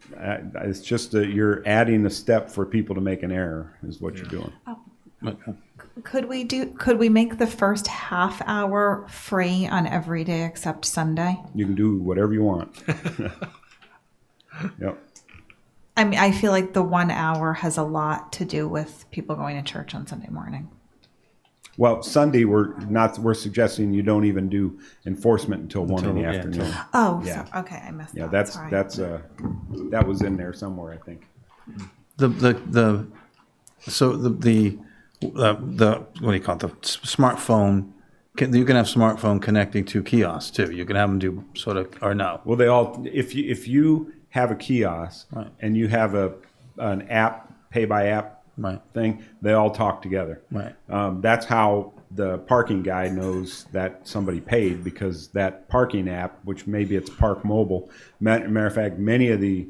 it's just you're adding a step for people to make an error is what you're doing. Could we make the first half hour free on every day except Sunday? You can do whatever you want. Yep. I mean, I feel like the 1 hour has a lot to do with people going to church on Sunday morning. Well, Sunday we're suggesting you don't even do enforcement until 1 in the afternoon. Oh, yeah. So, okay, I missed that. That's Sorry. that was in there somewhere, I think. What do you call it? The smartphone. You can have smartphone connecting to kiosks too. You can have them do sort of, or no. Well, they all. If you have a kiosk and you have an app, pay by app thing, they all talk together. Right. That's how the parking guy knows that somebody paid, because that parking app, which maybe it's Park Mobile. Matter of fact, many of the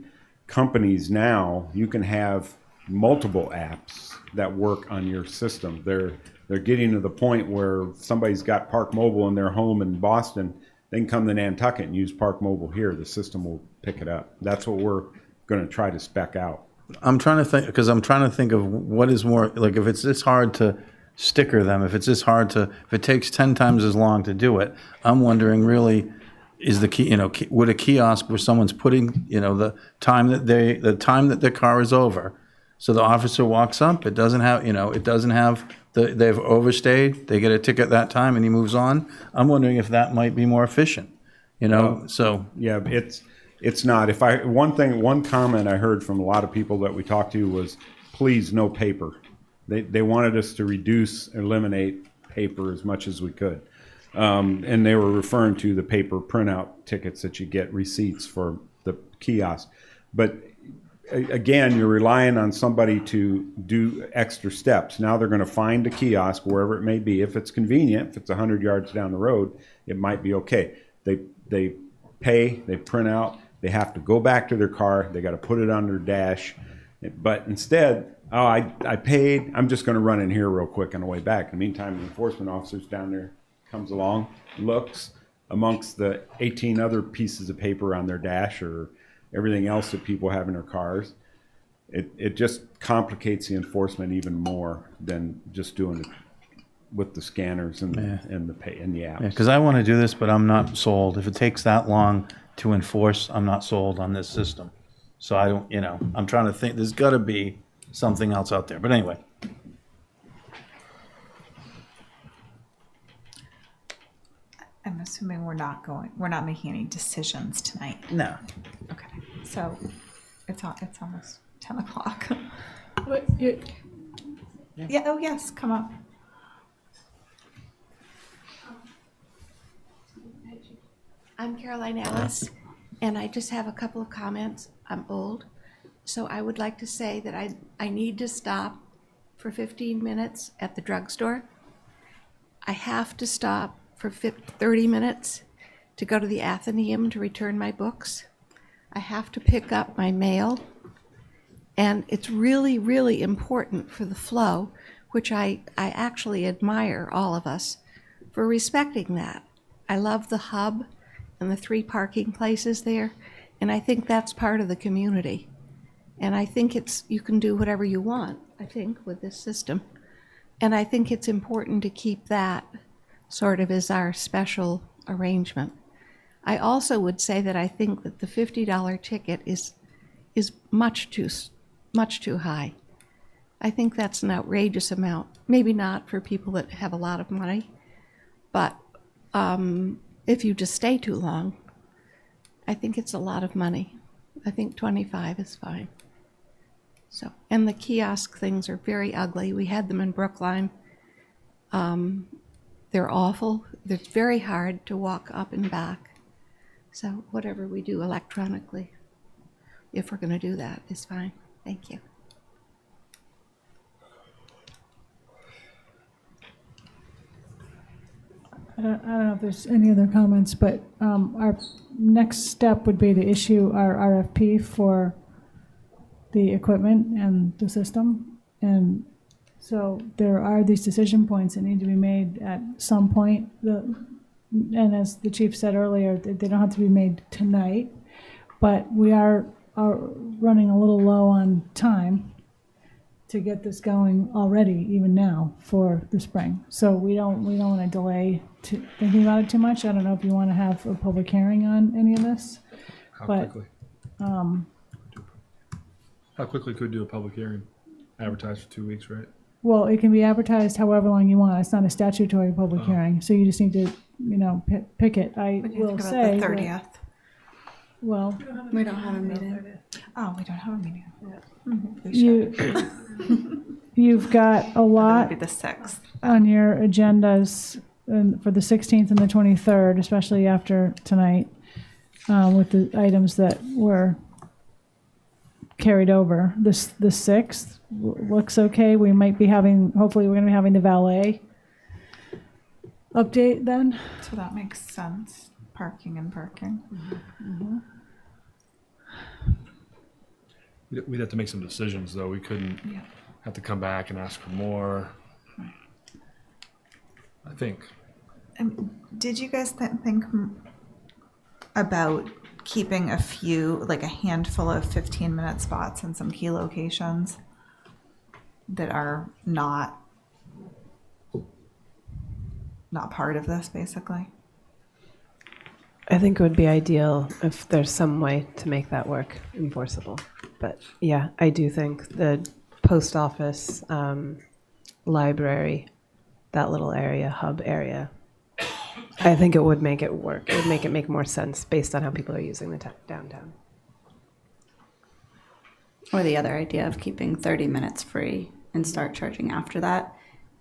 companies now, you can have multiple apps that work on your system. They're getting to the point where somebody's got Park Mobile in their home in Boston, they can come to Nantucket and use Park Mobile here. The system will pick it up. That's what we're going to try to spec out. I'm trying to think of what is more, like, if it's this hard to sticker them, if it takes 10 times as long to do it, I'm wondering really, is the key, would a kiosk where someone's putting, the time that their car is over, so the officer walks up, it doesn't have, they've overstayed, they get a ticket that time and he moves on. I'm wondering if that might be more efficient, so. Yeah, it's not. One comment I heard from a lot of people that we talked to was, please, no paper. They wanted us to eliminate paper as much as we could. And they were referring to the paper printout tickets that you get, receipts for the kiosk. But again, you're relying on somebody to do extra steps. Now they're going to find a kiosk wherever it may be. If it's convenient, if it's 100 yards down the road, it might be okay. They pay, they print out, they have to go back to their car, they got to put it on their dash. But instead, I paid, I'm just going to run in here real quick on the way back. In the meantime, the enforcement officer's down there, comes along, looks amongst the 18 other pieces of paper on their dash or everything else that people have in their cars. It just complicates the enforcement even more than just doing it with the scanners and the apps. Yeah, because I want to do this, but I'm not sold. If it takes that long to enforce, I'm not sold on this system. So I don't, I'm trying to think, there's got to be something else out there. But anyway. I'm assuming we're not making any decisions tonight. No. Okay. So it's almost 10 o'clock. Yeah, oh yes, come up. I'm Caroline Ellis, and I just have a couple of comments. I'm old, so I would like to say that I need to stop for 15 minutes at the drugstore. I have to stop for 30 minutes to go to the Athenaeum to return my books. I have to pick up my mail, and it's really, really important for the flow, which I actually admire all of us for respecting that. I love the hub and the 3 parking places there, and I think that's part of the community. And I think you can do whatever you want, I think, with this system. And I think it's important to keep that sort of as our special arrangement. I also would say that I think that the $50 ticket is much too high. I think that's an outrageous amount. Maybe not for people that have a lot of money, but if you just stay too long, I think it's a lot of money. I think 25 is fine. So, and the kiosk things are very ugly. We had them in Brookline. They're awful. It's very hard to walk up and back. So whatever we do electronically, if we're going to do that, is fine. Thank you. I don't know if there's any other comments, but our next step would be to issue our RFP for the equipment and the system. And so there are these decision points that need to be made at some point. And as the chief said earlier, they don't have to be made tonight, but we are running a little low on time to get this going already, even now, for the spring. So we don't want to delay thinking about it too much. I don't know if you want to have a public hearing on any of this. How but, quickly? How quickly could we do a public hearing? Advertised for 2 weeks, right? Well, it can be advertised however long you want. It's not a statutory public hearing, so you just need to, pick it. I will say the 30th. that, well, We don't have a meeting. Oh, we don't have a meeting. You've got a lot Be the 6th. on your agendas for the 16th and the 23rd, especially after tonight, with the items that were carried over. The 6th looks okay. We might be hopefully we're going to be having the valet update then. So that makes sense. Parking and parking. We'd have to make some decisions, though. We couldn't have to come back and ask for more. I think. Did you guys think about keeping a handful of 15-minute spots in some key locations that are not part of this, basically? I think it would be ideal if there's some way to make that work enforceable. But yeah, I do think the post office, library, that little area, hub area, I think it would make it work. It would make more sense based on how people are using the downtown. Or the other idea of keeping 30 minutes free and start charging after that.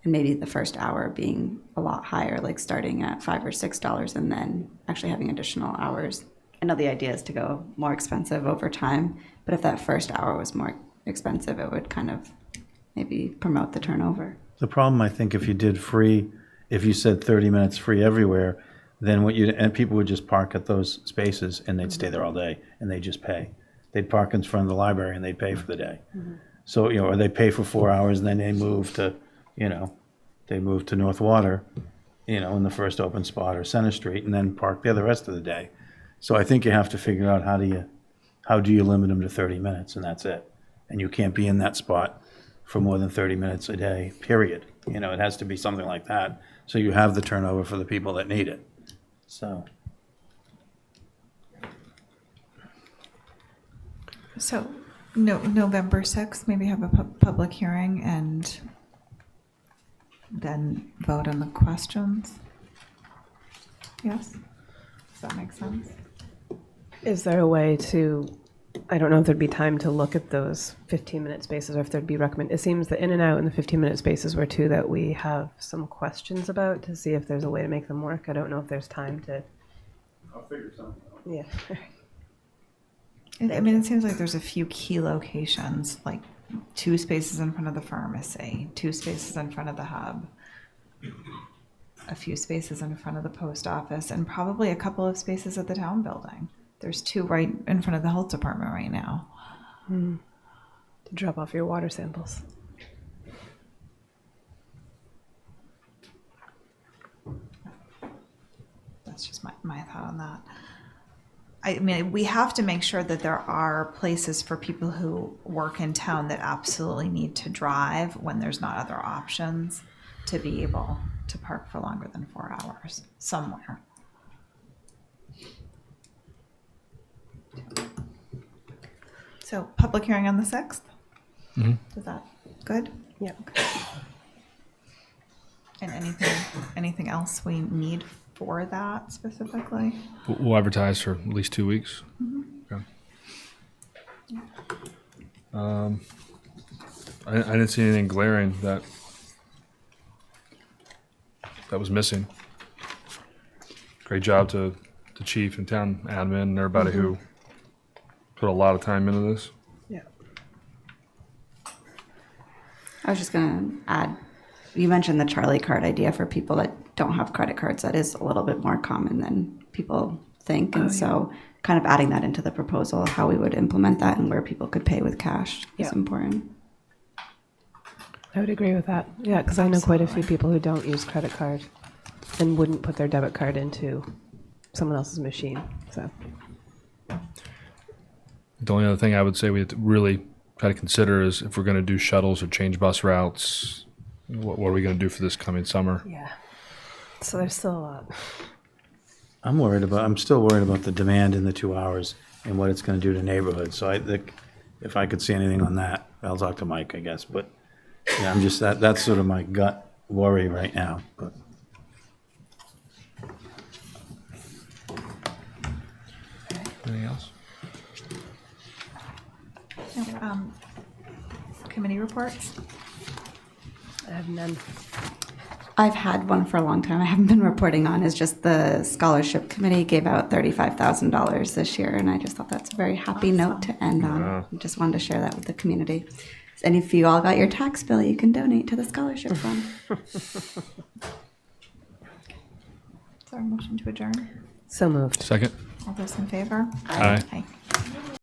And maybe the first hour being a lot higher, like starting at $5 or $6 and then actually having additional hours. I know the idea is to go more expensive over time, but if that first hour was more expensive, it would kind of maybe promote the turnover. The problem, I think, if you did free, if you said 30 minutes free everywhere, then and people would just park at those spaces and they'd stay there all day and they'd just pay. They'd park in front of the library and they'd pay for the day. So, or they pay for 4 hours and then they move to, North Water, in the first open spot or Center Street and then park there the rest of the day. So I think you have to figure out how do you limit them to 30 minutes and that's it. And you can't be in that spot for more than 30 minutes a day, period. It has to be something like that. So you have the turnover for the people that need it. So. So November 6th, maybe have a public hearing and then vote on the questions. Yes? Does that make sense? Is there a way to I don't know if there'd be time to look at those 15-minute spaces or if there'd be it seems the in and out and the 15-minute spaces were two that we have some questions about to see if there's a way to make them work. I don't know if there's time to. I'll figure something out. Yeah. I mean, it seems like there's a few key locations, like 2 spaces in front of the pharmacy, 2 spaces in front of the hub, a few spaces in front of the post office, and probably a couple of spaces at the town building. There's 2 right in front of the health department right now. To drop off your water samples. That's just my thought on that. I mean, we have to make sure that there are places for people who work in town that absolutely need to drive when there's not other options to be able to park for longer than 4 hours somewhere. So public hearing on the 6th? Is that good? Yeah. And anything else we need for that specifically? We'll advertise for at least 2 weeks. Okay. I didn't see anything glaring that was missing. Great job to the chief and town admin and everybody who put a lot of time into this. Yeah. I was just going to add, you mentioned the Charlie card idea for people that don't have credit cards. That is a little bit more common than people think. And so kind of adding that into the proposal, how we would implement that and where people could pay with cash is important. I would agree with that. Yeah, because I know quite a few people who don't use credit card and wouldn't put their debit card into someone else's machine. So The only other thing I would say we have to really try to consider is if we're going to do shuttles or change bus routes, what are we going to do for this coming summer? yeah. So there's still a lot. I'm still worried about the demand in the 2 hours and what it's going to do to neighborhoods. So I think if I could see anything on that, I'll talk to Mike, I guess. But yeah, I'm just, that's sort of my gut worry right now. But Anything else? Committee reports? I have none. I've had one for a long time I haven't been reporting on, is just the scholarship committee gave out $35,000 this year, and I just thought that's a very happy note to end on. Wow. I just wanted to share that with the community. And if you all got your tax bill, you can donate to the scholarship fund. Is there a motion to adjourn? So moved. Second? All those in favor? Aye. Aye.